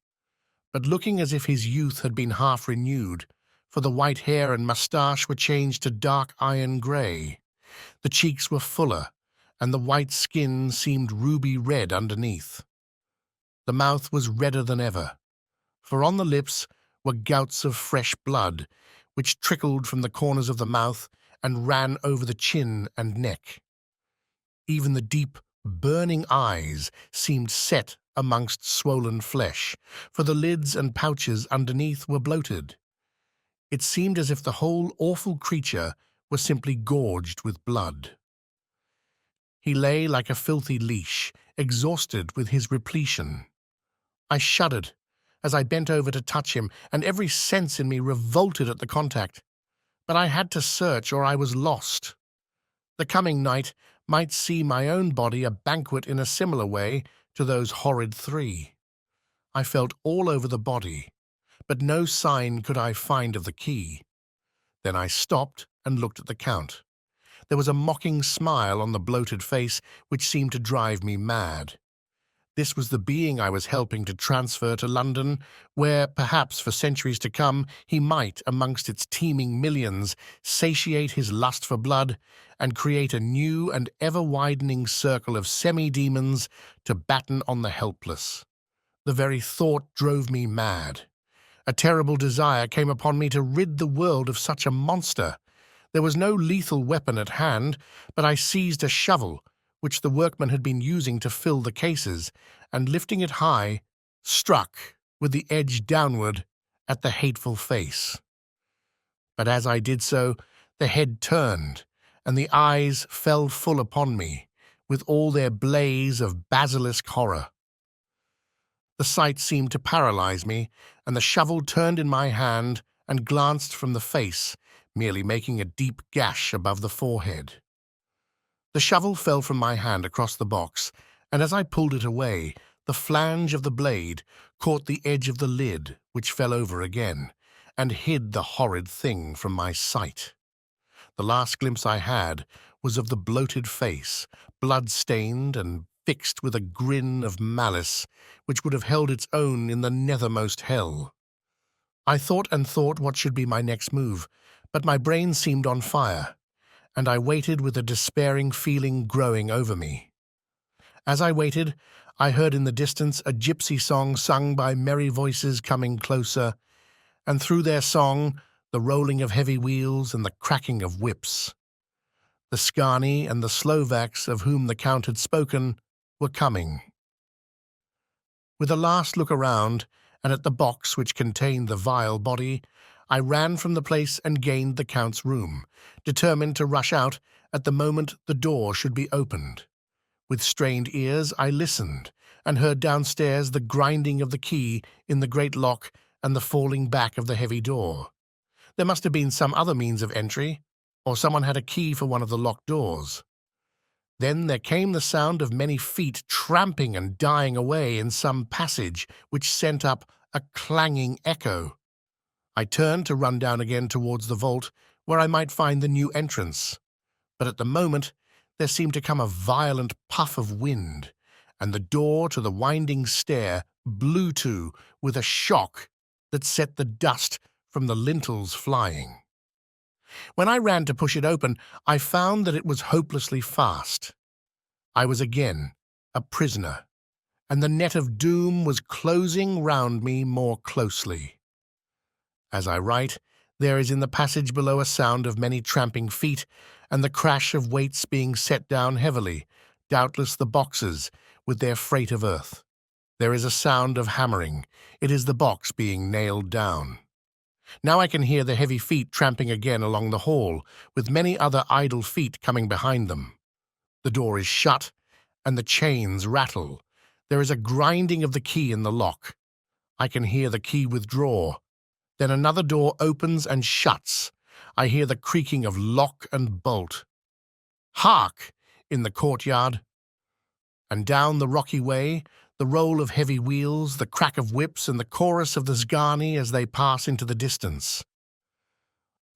but looking as if his youth had been half renewed, for the white hair and moustache were changed to dark iron grey. The cheeks were fuller, and the white skin seemed ruby red underneath. The mouth was redder than ever, for on the lips were gouts of fresh blood, which trickled from the corners of the mouth and ran over the chin and neck. Even the deep, burning eyes seemed set amongst swollen flesh, for the lids and pouches underneath were bloated. It seemed as if the whole awful creature was simply gorged with blood. He lay like a filthy leash, exhausted with his repletion. I shuddered as I bent over to touch him, and every sense in me revolted at the contact. But I had to search, or I was lost. The coming night might see my own body a banquet in a similar way to those horrid three. I felt all over the body, but no sign could I find of the key. Then I stopped and looked at the Count. There was a mocking smile on the bloated face which seemed to drive me mad. This was the being I was helping to transfer to London, where, perhaps for centuries to come, he might, amongst its teeming millions, satiate his lust for blood and create a new and ever-widening circle of semi-demons to batten on the helpless. The very thought drove me mad. A terrible desire came upon me to rid the world of such a monster. There was no lethal weapon at hand, but I seized a shovel, which the workman had been using to fill the cases, and lifting it high, struck, with the edge downward, at the hateful face. But as I did so, the head turned, and the eyes fell full upon me, with all their blaze of basilisk horror. The sight seemed to paralyze me, and the shovel turned in my hand and glanced from the face, merely making a deep gash above the forehead. The shovel fell from my hand across the box, and as I pulled it away, the flange of the blade caught the edge of the lid, which fell over again, and hid the horrid thing from my sight. The last glimpse I had was of the bloated face, blood-stained and fixed with a grin of malice, which would have held its own in the nethermost hell. I thought and thought what should be my next move, but my brain seemed on fire, and I waited with a despairing feeling growing over me. As I waited, I heard in the distance a gypsy song sung by merry voices coming closer, and through their song the rolling of heavy wheels and the cracking of whips. The Scani and the Slovaks of whom the Count had spoken were coming. With a last look around, and at the box which contained the vile body, I ran from the place and gained the Count's room, determined to rush out at the moment the door should be opened. With strained ears I listened, and heard downstairs the grinding of the key in the great lock and the falling back of the heavy door. There must have been some other means of entry, or someone had a key for one of the locked doors. Then there came the sound of many feet tramping and dying away in some passage, which sent up a clanging echo. I turned to run down again towards the vault, where I might find the new entrance. But at the moment there seemed to come a violent puff of wind, and the door to the winding stair blew to with a shock that set the dust from the lintels flying. When I ran to push it open, I found that it was hopelessly fast. I was again a prisoner, and the net of doom was closing round me more closely. As I write, there is in the passage below a sound of many tramping feet, and the crash of weights being set down heavily, doubtless the boxes, with their freight of earth. There is a sound of hammering. It is the box being nailed down. Now I can hear the heavy feet tramping again along the hall, with many other idle feet coming behind them. The door is shut, and the chains rattle. There is a grinding of the key in the lock. I can hear the key withdraw. Then another door opens and shuts. I hear the creaking of lock and bolt. Hark! In the courtyard. And down the rocky way, the roll of heavy wheels, the crack of whips, and the chorus of the Sgani as they pass into the distance.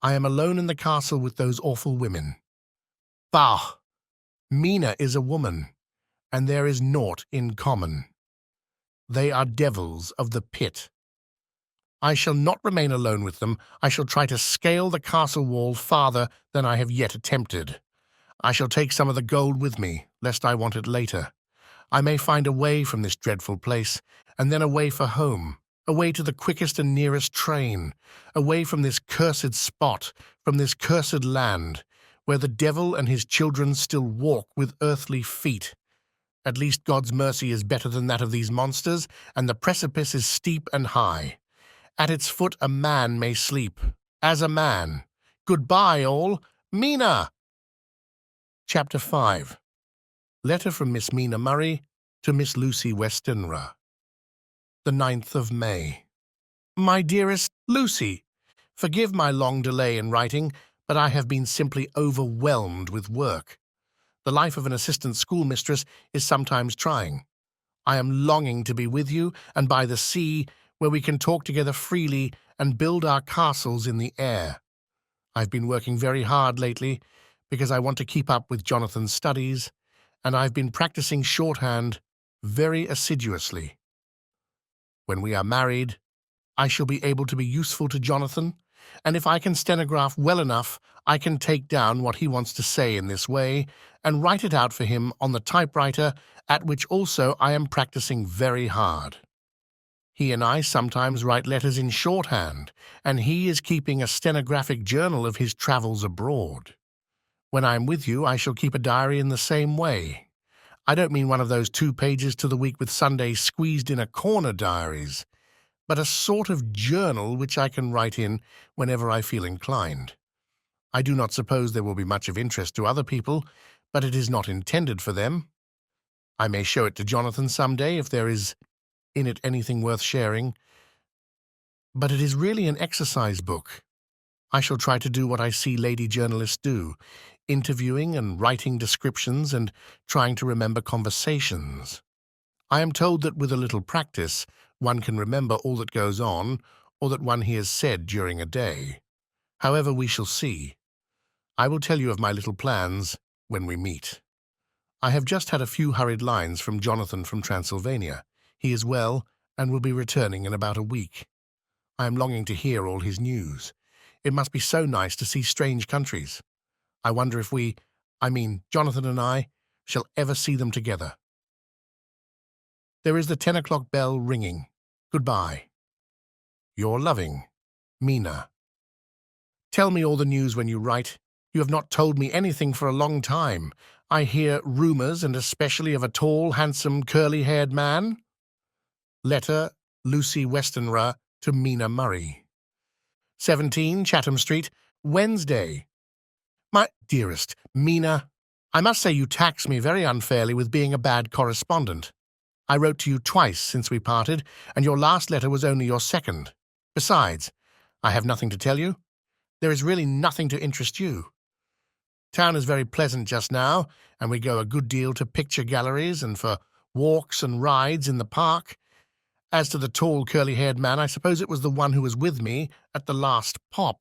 I am alone in the castle with those awful women. Bah! Mina is a woman, and there is naught in common. They are devils of the pit. I shall not remain alone with them. I shall try to scale the castle wall farther than I have yet attempted. I shall take some of the gold with me, lest I want it later. I may find a way from this dreadful place, and then a way for home, a way to the quickest and nearest train, away from this cursed spot, from this cursed land, where the devil and his children still walk with earthly feet. At least God's mercy is better than that of these monsters, and the precipice is steep and high. At its foot a man may sleep, as a man. Goodbye, all. Mina! Chapter 5. Letter from Miss Mina Murray to Miss Lucy Westenra. The 9th of May. My dearest Lucy, forgive my long delay in writing, but I have been simply overwhelmed with work. The life of an assistant schoolmistress is sometimes trying. I am longing to be with you and by the sea, where we can talk together freely and build our castles in the air. I've been working very hard lately because I want to keep up with Johnathan's studies, and I've been practicing shorthand very assiduously. When we are married, I shall be able to be useful to Johnathan, and if I can stenograph well enough, I can take down what he wants to say in this way and write it out for him on the typewriter, at which also I am practicing very hard. He and I sometimes write letters in shorthand, and he is keeping a stenographic journal of his travels abroad. When I am with you, I shall keep a diary in the same way. I don't mean one of those 2 pages to the week with Sundays squeezed in a corner diaries, but a sort of journal which I can write in whenever I feel inclined. I do not suppose there will be much of interest to other people, but it is not intended for them. I may show it to Johnathan some day if there is in it anything worth sharing, but it is really an exercise book. I shall try to do what I see lady journalists do, interviewing and writing descriptions and trying to remember conversations. I am told that with a little practice, one can remember all that goes on or that one hears said during a day. However, we shall see. I will tell you of my little plans when we meet. I have just had a few hurried lines from Johnathan from Transylvania. He is well and will be returning in about a week. I am longing to hear all his news. It must be so nice to see strange countries. I wonder if Johnathan and I, shall ever see them together. There is the 10 o'clock bell ringing. Goodbye. Your loving, Mina. Tell me all the news when you write. You have not told me anything for a long time. I hear rumours, and especially of a tall, handsome, curly-haired man. Letter, Lucy Westenra to Mina Murray. 17 Chatham Street, Wednesday. My dearest Mina, I must say you tax me very unfairly with being a bad correspondent. I wrote to you twice since we parted, and your last letter was only your second. Besides, I have nothing to tell you. There is really nothing to interest you. Town is very pleasant just now, and we go a good deal to picture galleries and for walks and rides in the park. As to the tall, curly-haired man, I suppose it was the one who was with me at the last pop.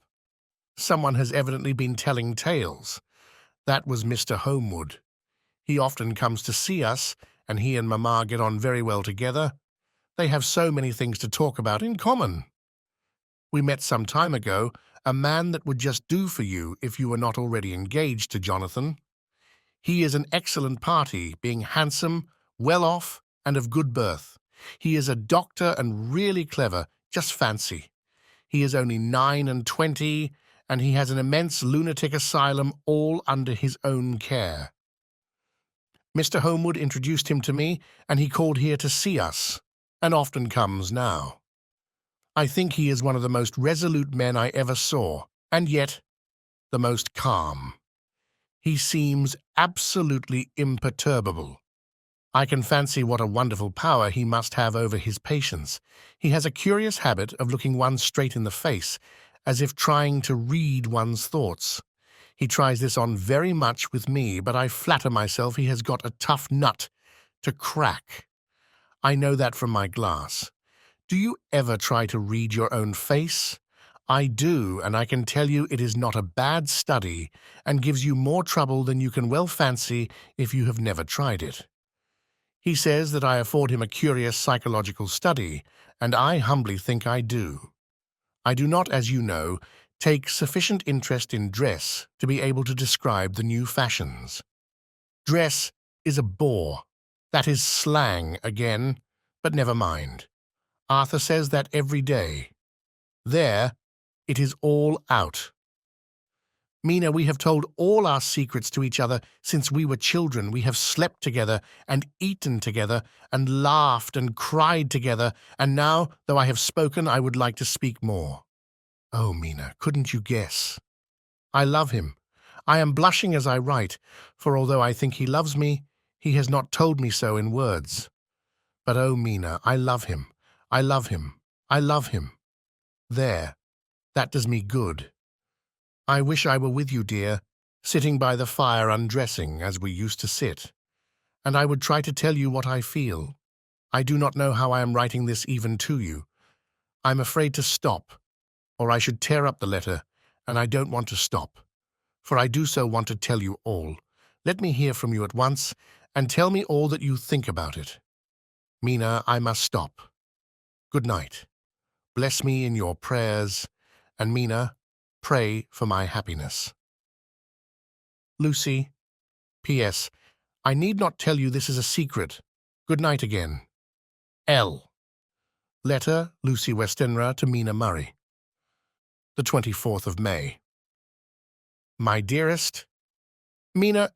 Someone has evidently been telling tales. That was Mr. Homewood. He often comes to see us, and he and Mamma get on very well together. They have so many things to talk about in common. We met some time ago, a man that would just do for you if you were not already engaged to Johnathan. He is an excellent party, being handsome, well off, and of good birth. He is a doctor and really clever, just fancy. He is only 29, and he has an immense lunatic asylum all under his own care. Mr. Homewood introduced him to me, and he called here to see us, and often comes now. I think he is one of the most resolute men I ever saw, and yet the most calm. He seems absolutely imperturbable. I can fancy what a wonderful power he must have over his patients. He has a curious habit of looking one straight in the face, as if trying to read one's thoughts. He tries this on very much with me, but I flatter myself he has got a tough nut to crack. I know that from my glass. Do you ever try to read your own face? I do, and I can tell you it is not a bad study and gives you more trouble than you can well fancy if you have never tried it. He says that I afford him a curious psychological study, and I humbly think I do. I do not, as you know, take sufficient interest in dress to be able to describe the new fashions. Dress is a bore. That is slang again, but never mind. Arthur says that every day. There, it is all out. Mina, we have told all our secrets to each other since we were children. We have slept together and eaten together and laughed and cried together, and now, though I have spoken, I would like to speak more. Oh, Mina, couldn't you guess? I love him. I am blushing as I write, for although I think he loves me, he has not told me so in words. But oh, Mina, I love him. I love him. I love him. There, that does me good. I wish I were with you, dear, sitting by the fire undressing as we used to sit, and I would try to tell you what I feel. I do not know how I am writing this even to you. I'm afraid to stop, or I should tear up the letter, and I don't want to stop, for I do so want to tell you all. Let me hear from you at once, and tell me all that you think about it. Mina, I must stop. Good night. Bless me in your prayers, and Mina, pray for my happiness. Lucy, P.S. I need not tell you this is a secret. Good night again. L. Letter, Lucy Westenra to Mina Murray. The 24th of May. My dearest Mina,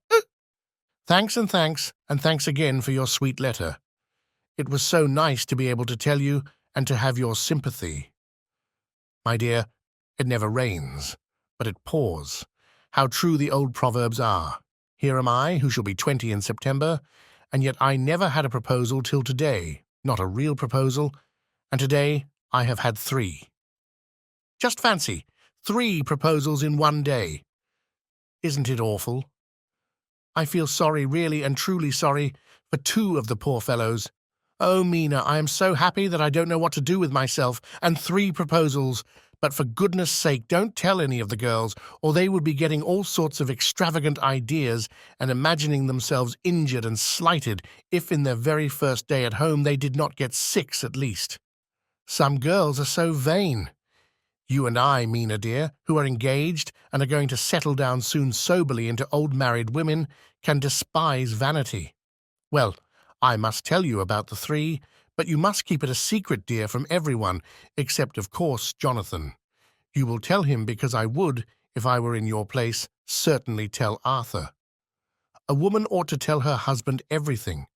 thanks and thanks again for your sweet letter. It was so nice to be able to tell you and to have your sympathy. My dear, it never rains, but it pours. How true the old proverbs are. Here am I, who shall be 20 in September, and yet I never had a proposal till today, not a real proposal, and today I have had 3. Just fancy, 3 proposals in one day. Isn't it awful? I feel sorry, really and truly sorry, for 2 of the poor fellows. Oh, Mina, I am so happy that I don't know what to do with myself, and 3 proposals. But for goodness sake, don't tell any of the girls, or they would be getting all sorts of extravagant ideas and imagining themselves injured and slighted if in their very first day at home they did not get 6 at least. Some girls are so vain. You and I, Mina dear, who are engaged and are going to settle down soon soberly into old married women, can despise vanity. Well, I must tell you about the 3, but you must keep it a secret, dear, from everyone, except, of course, Johnathan. You will tell him because I would, if I were in your place, certainly tell Arthur. A woman ought to tell her husband everything.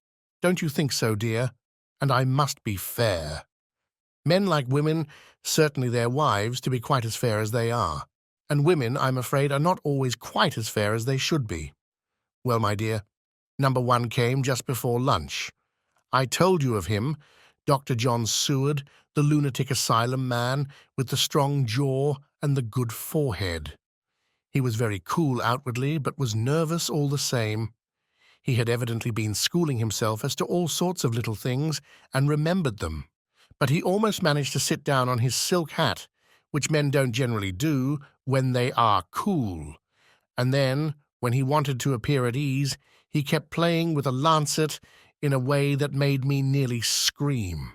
Don't you think so, dear? And I must be fair. Men like women, certainly their wives, to be quite as fair as they are. And women, I'm afraid, are not always quite as fair as they should be. Well, my dear, number 1 came just before lunch. I told you of him, Dr. John Seward, the lunatic asylum man, with the strong jaw and the good forehead. He was very cool outwardly, but was nervous all the same. He had evidently been schooling himself as to all sorts of little things, and remembered them. But he almost managed to sit down on his silk hat, which men don't generally do when they are cool. And then, when he wanted to appear at ease, he kept playing with a lancet in a way that made me nearly scream.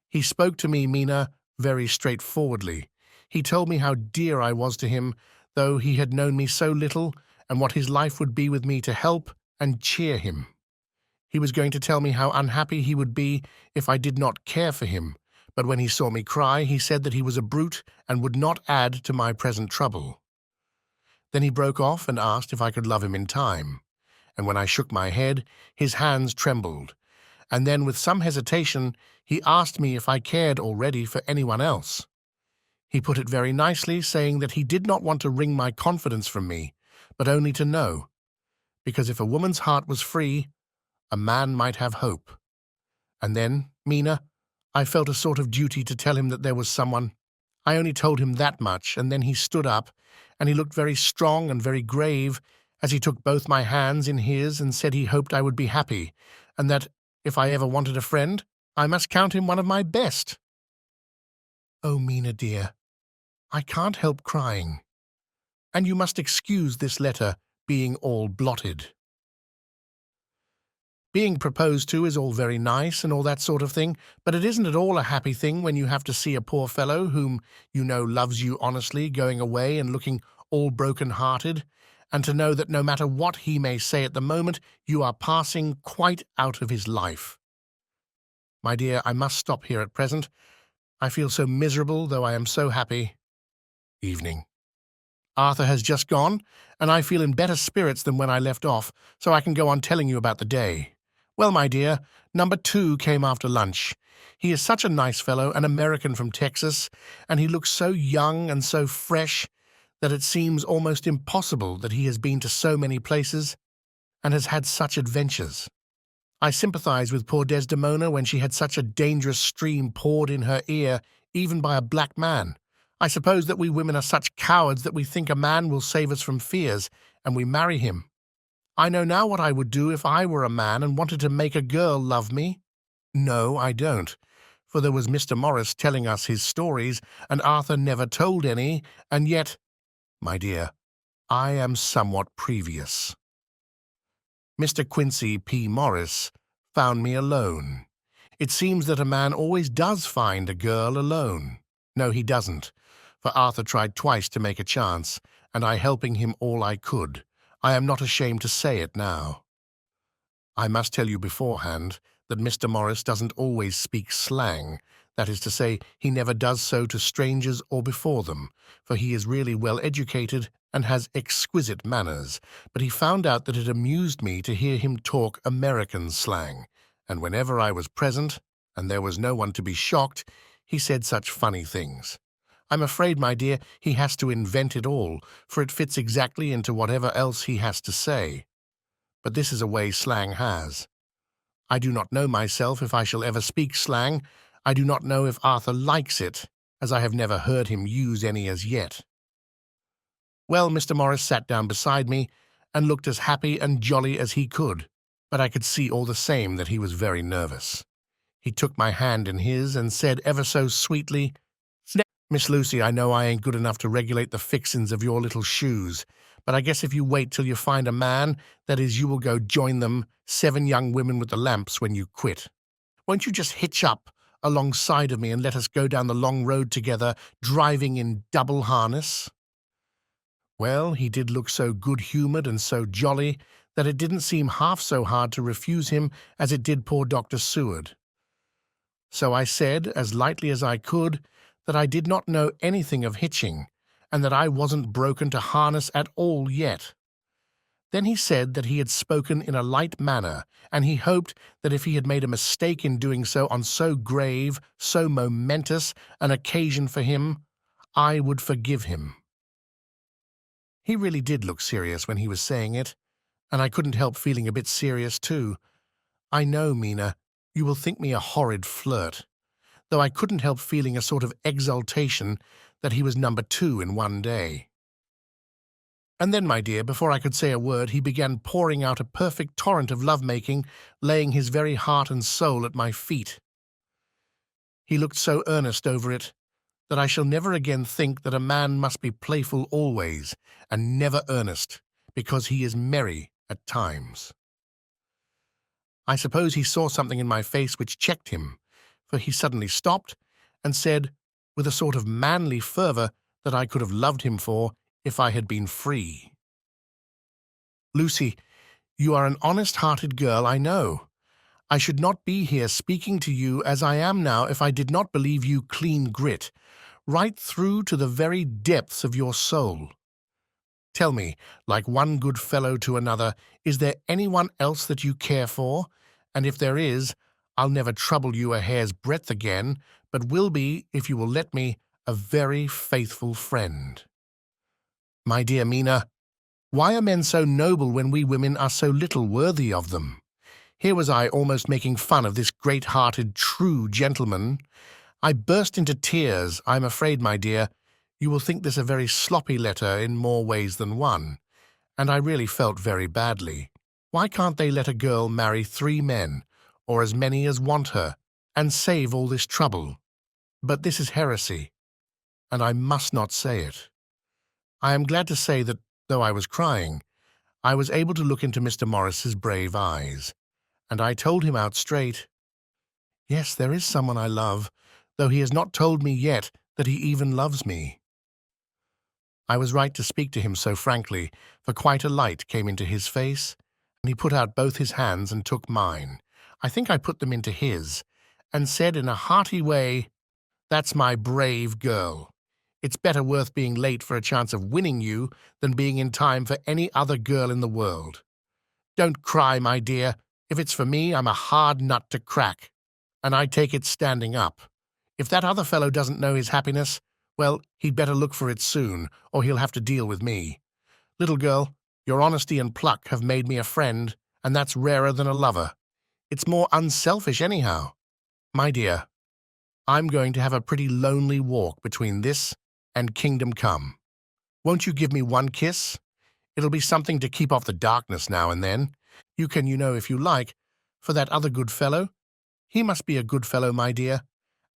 He spoke to me, Mina, very straightforwardly. He told me how dear I was to him, though he had known me so little, and what his life would be with me to help and cheer him. He was going to tell me how unhappy he would be if I did not care for him, but when he saw me cry, he said that he was a brute and would not add to my present trouble. Then he broke off and asked if I could love him in time, and when I shook my head, his hands trembled, and then with some hesitation he asked me if I cared already for anyone else. He put it very nicely, saying that he did not want to wring my confidence from me, but only to know, because if a woman's heart was free, a man might have hope. And then, Mina, I felt a sort of duty to tell him that there was someone. I only told him that much, and then he stood up, and he looked very strong and very grave as he took both my hands in his and said he hoped I would be happy, and that, if I ever wanted a friend, I must count him one of my best. Oh, Mina dear, I can't help crying, and you must excuse this letter being all blotted. Being proposed to is all very nice and all that sort of thing, but it isn't at all a happy thing when you have to see a poor fellow whom you know loves you honestly going away and looking all broken-hearted, and to know that no matter what he may say at the moment, you are passing quite out of his life. My dear, I must stop here at present. I feel so miserable, though I am so happy. Evening. Arthur has just gone, and I feel in better spirits than when I left off, so I can go on telling you about the day. Well, my dear, number 2 came after lunch. He is such a nice fellow, an American from Texas, and he looks so young and so fresh that it seems almost impossible that he has been to so many places and has had such adventures. I sympathize with poor Desdemona when she had such a dangerous stream poured in her ear, even by a black man. I suppose that we women are such cowards that we think a man will save us from fears, and we marry him. I know now what I would do if I were a man and wanted to make a girl love me. No, I don't, for there was Mr. Morris telling us his stories, and Arthur never told any, and yet, my dear, I am somewhat previous. Mr. Quincy P. Morris found me alone. It seems that a man always does find a girl alone. No, he doesn't, for Arthur tried twice to make a chance, and I helping him all I could. I am not ashamed to say it now. I must tell you beforehand that Mr. Morris doesn't always speak slang. That is to say, he never does so to strangers or before them, for he is really well educated and has exquisite manners, but he found out that it amused me to hear him talk American slang, and whenever I was present, and there was no one to be shocked, he said such funny things. I'm afraid, my dear, he has to invent it all, for it fits exactly into whatever else he has to say. But this is a way slang has. I do not know myself if I shall ever speak slang. I do not know if Arthur likes it, as I have never heard him use any as yet. Well, Mr. Morris sat down beside me and looked as happy and jolly as he could, but I could see all the same that he was very nervous. He took my hand in his and said ever so sweetly, "Miss Lucy, I know I ain't good enough to regulate the fixins of your little shoes, but I guess if you wait till you find a man, that is, you will go join them 7 young women with the lamps when you quit. Won't you just hitch up alongside of me and let us go down the long road together, driving in double harness?" Well, he did look so good-humoured and so jolly that it didn't seem half so hard to refuse him as it did poor Dr. Seward. So I said, as lightly as I could, that I did not know anything of hitching, and that I wasn't broken to harness at all yet. Then he said that he had spoken in a light manner, and he hoped that if he had made a mistake in doing so on so grave, so momentous an occasion for him, I would forgive him. He really did look serious when he was saying it, and I couldn't help feeling a bit serious too. I know, Mina, you will think me a horrid flirt, though I couldn't help feeling a sort of exultation that he was number 2 in one day. And then, my dear, before I could say a word, he began pouring out a perfect torrent of love-making, laying his very heart and soul at my feet. He looked so earnest over it that I shall never again think that a man must be playful always and never earnest, because he is merry at times. I suppose he saw something in my face which checked him, for he suddenly stopped and said, with a sort of manly fervour that I could have loved him for if I had been free, "Lucy, you are an honest-hearted girl, I know. I should not be here speaking to you as I am now if I did not believe you clean grit, right through to the very depths of your soul. Tell me, like one good fellow to another, is there anyone else that you care for? And if there is, I'll never trouble you a hair's breadth again, but will be, if you will let me, a very faithful friend. My dear Mina, why are men so noble when we women are so little worthy of them? Here was I almost making fun of this great-hearted, true gentleman. I burst into tears. I'm afraid, my dear, you will think this a very sloppy letter in more ways than one, and I really felt very badly. Why can't they let a girl marry 3 men, or as many as want her, and save all this trouble? But this is heresy, and I must not say it. I am glad to say that, though I was crying, I was able to look into Mr. Morris's brave eyes, and I told him out straight, yes, there is someone I love, though he has not told me yet that he even loves me. I was right to speak to him so frankly, for quite a light came into his face, and he put out both his hands and took mine. I think I put them into his, and said in a hearty way, "That's my brave girl. It's better worth being late for a chance of winning you than being in time for any other girl in the world. Don't cry, my dear. If it's for me, I'm a hard nut to crack, and I take it standing up. If that other fellow doesn't know his happiness, well, he'd better look for it soon, or he'll have to deal with me. Little girl, your honesty and pluck have made me a friend, and that's rarer than a lover. It's more unselfish anyhow. My dear, I'm going to have a pretty lonely walk between this and Kingdom Come. Won't you give me one kiss? It'll be something to keep off the darkness now and then. You can, if you like, for that other good fellow. He must be a good fellow, my dear,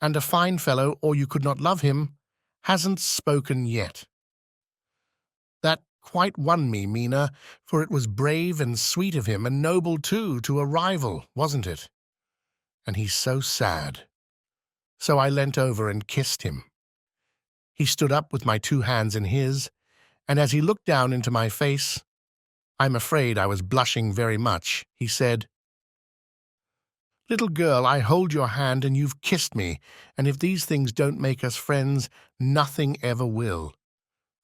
and a fine fellow, or you could not love him, hasn't spoken yet." That quite won me, Mina, for it was brave and sweet of him, and noble, too, to a rival, wasn't it? And he's so sad. So I leant over and kissed him. He stood up with my 2 hands in his, and as he looked down into my face, I'm afraid I was blushing very much, he said, "Little girl, I hold your hand and you've kissed me, and if these things don't make us friends, nothing ever will.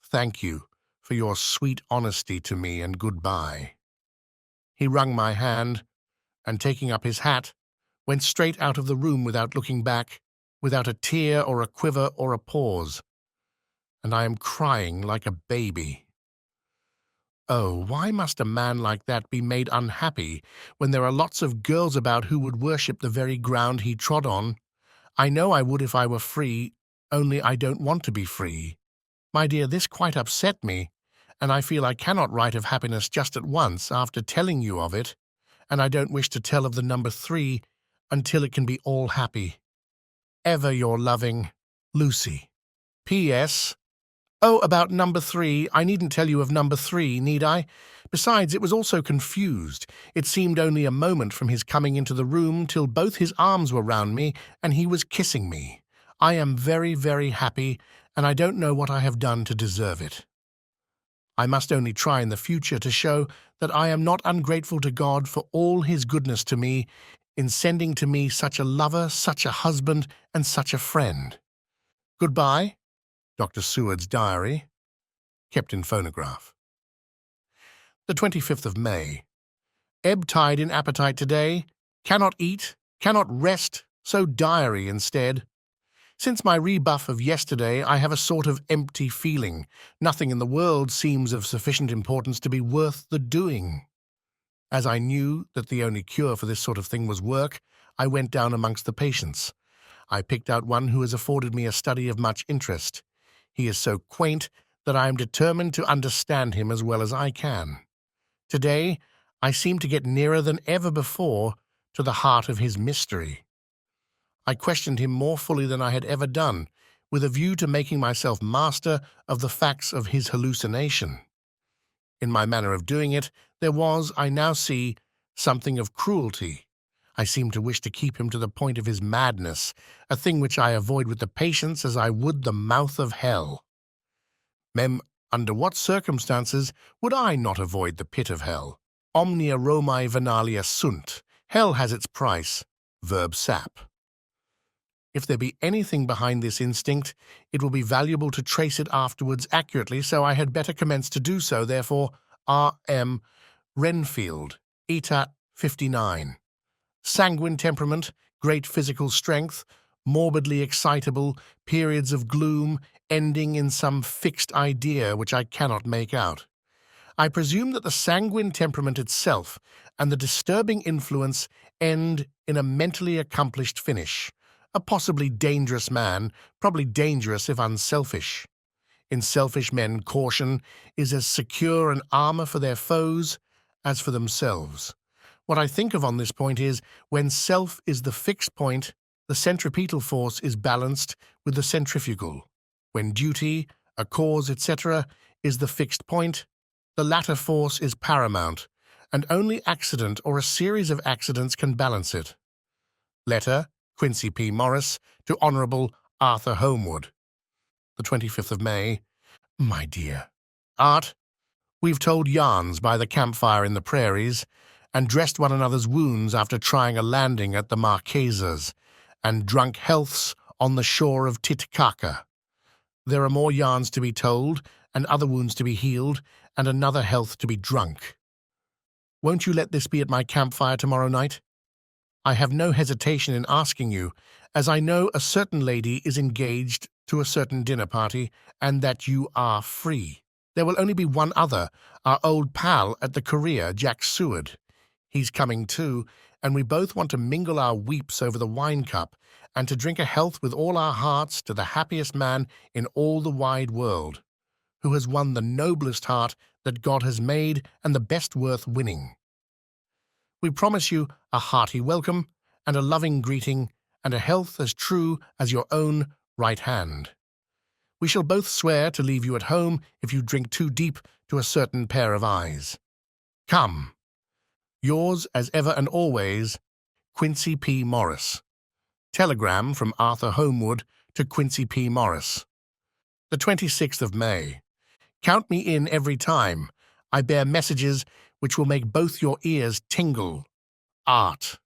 Thank you for your sweet honesty to me, and goodbye." He wrung my hand, and taking up his hat, went straight out of the room without looking back, without a tear or a quiver or a pause. And I am crying like a baby. Oh, why must a man like that be made unhappy when there are lots of girls about who would worship the very ground he trod on? I know I would if I were free, only I don't want to be free. My dear, this quite upset me, and I feel I cannot write of happiness just at once after telling you of it, and I don't wish to tell of the number 3 until it can be all happy. Ever your loving, Lucy. P.S. Oh, about number 3, I needn't tell you of number 3, need I? Besides, it was all so confused. It seemed only a moment from his coming into the room till both his arms were round me and he was kissing me. I am very, very happy, and I don't know what I have done to deserve it. I must only try in the future to show that I am not ungrateful to God for all his goodness to me in sending to me such a lover, such a husband, and such a friend. Goodbye. Dr. Seward's diary, kept in phonograph. The 25th of May. Ebb tide in appetite today. Cannot eat, cannot rest, so diary instead. Since my rebuff of yesterday, I have a sort of empty feeling. Nothing in the world seems of sufficient importance to be worth the doing. As I knew that the only cure for this sort of thing was work, I went down amongst the patients. I picked out one who has afforded me a study of much interest. He is so quaint that I am determined to understand him as well as I can. Today, I seem to get nearer than ever before to the heart of his mystery. I questioned him more fully than I had ever done, with a view to making myself master of the facts of his hallucination. In my manner of doing it, there was, I now see, something of cruelty. I seemed to wish to keep him to the point of his madness, a thing which I avoid with the patients as I would the mouth of hell. Under what circumstances would I not avoid the pit of hell? Omnia Romae venalia sunt. Hell has its price. Verb sap. If there be anything behind this instinct, it will be valuable to trace it afterwards accurately, so I had better commence to do so. Therefore, R.M. Renfield, Etat 59. Sanguine temperament, great physical strength, morbidly excitable, periods of gloom, ending in some fixed idea which I cannot make out. I presume that the sanguine temperament itself and the disturbing influence end in a mentally accomplished finish. A possibly dangerous man, probably dangerous if unselfish. In selfish men, caution is as secure an armor for their foes as for themselves. What I think of on this point is, when self is the fixed point, the centripetal force is balanced with the centrifugal. When duty, a cause, etc., is the fixed point, the latter force is paramount, and only accident or a series of accidents can balance it. Letter, Quincy P. Morris, to Honorable Arthur Homewood. The 25th of May. My dear. Art, we've told yarns by the campfire in the prairies, and dressed one another's wounds after trying a landing at the Marquesas, and drunk healths on the shore of Titicaca. There are more yarns to be told, and other wounds to be healed, and another health to be drunk. Won't you let this be at my campfire tomorrow night? I have no hesitation in asking you, as I know a certain lady is engaged to a certain dinner party, and that you are free. There will only be one other, our old pal at the Korea, Jack Seward. He's coming too, and we both want to mingle our weeps over the wine cup and to drink a health with all our hearts to the happiest man in all the wide world, who has won the noblest heart that God has made and the best worth winning. We promise you a hearty welcome and a loving greeting and a health as true as your own right hand. We shall both swear to leave you at home if you drink too deep to a certain pair of eyes. Come. Yours as ever and always, Quincy P. Morris. Telegram from Arthur Homewood to Quincy P. Morris. The 26th of May. Count me in every time. I bear messages which will make both your ears tingle. Art.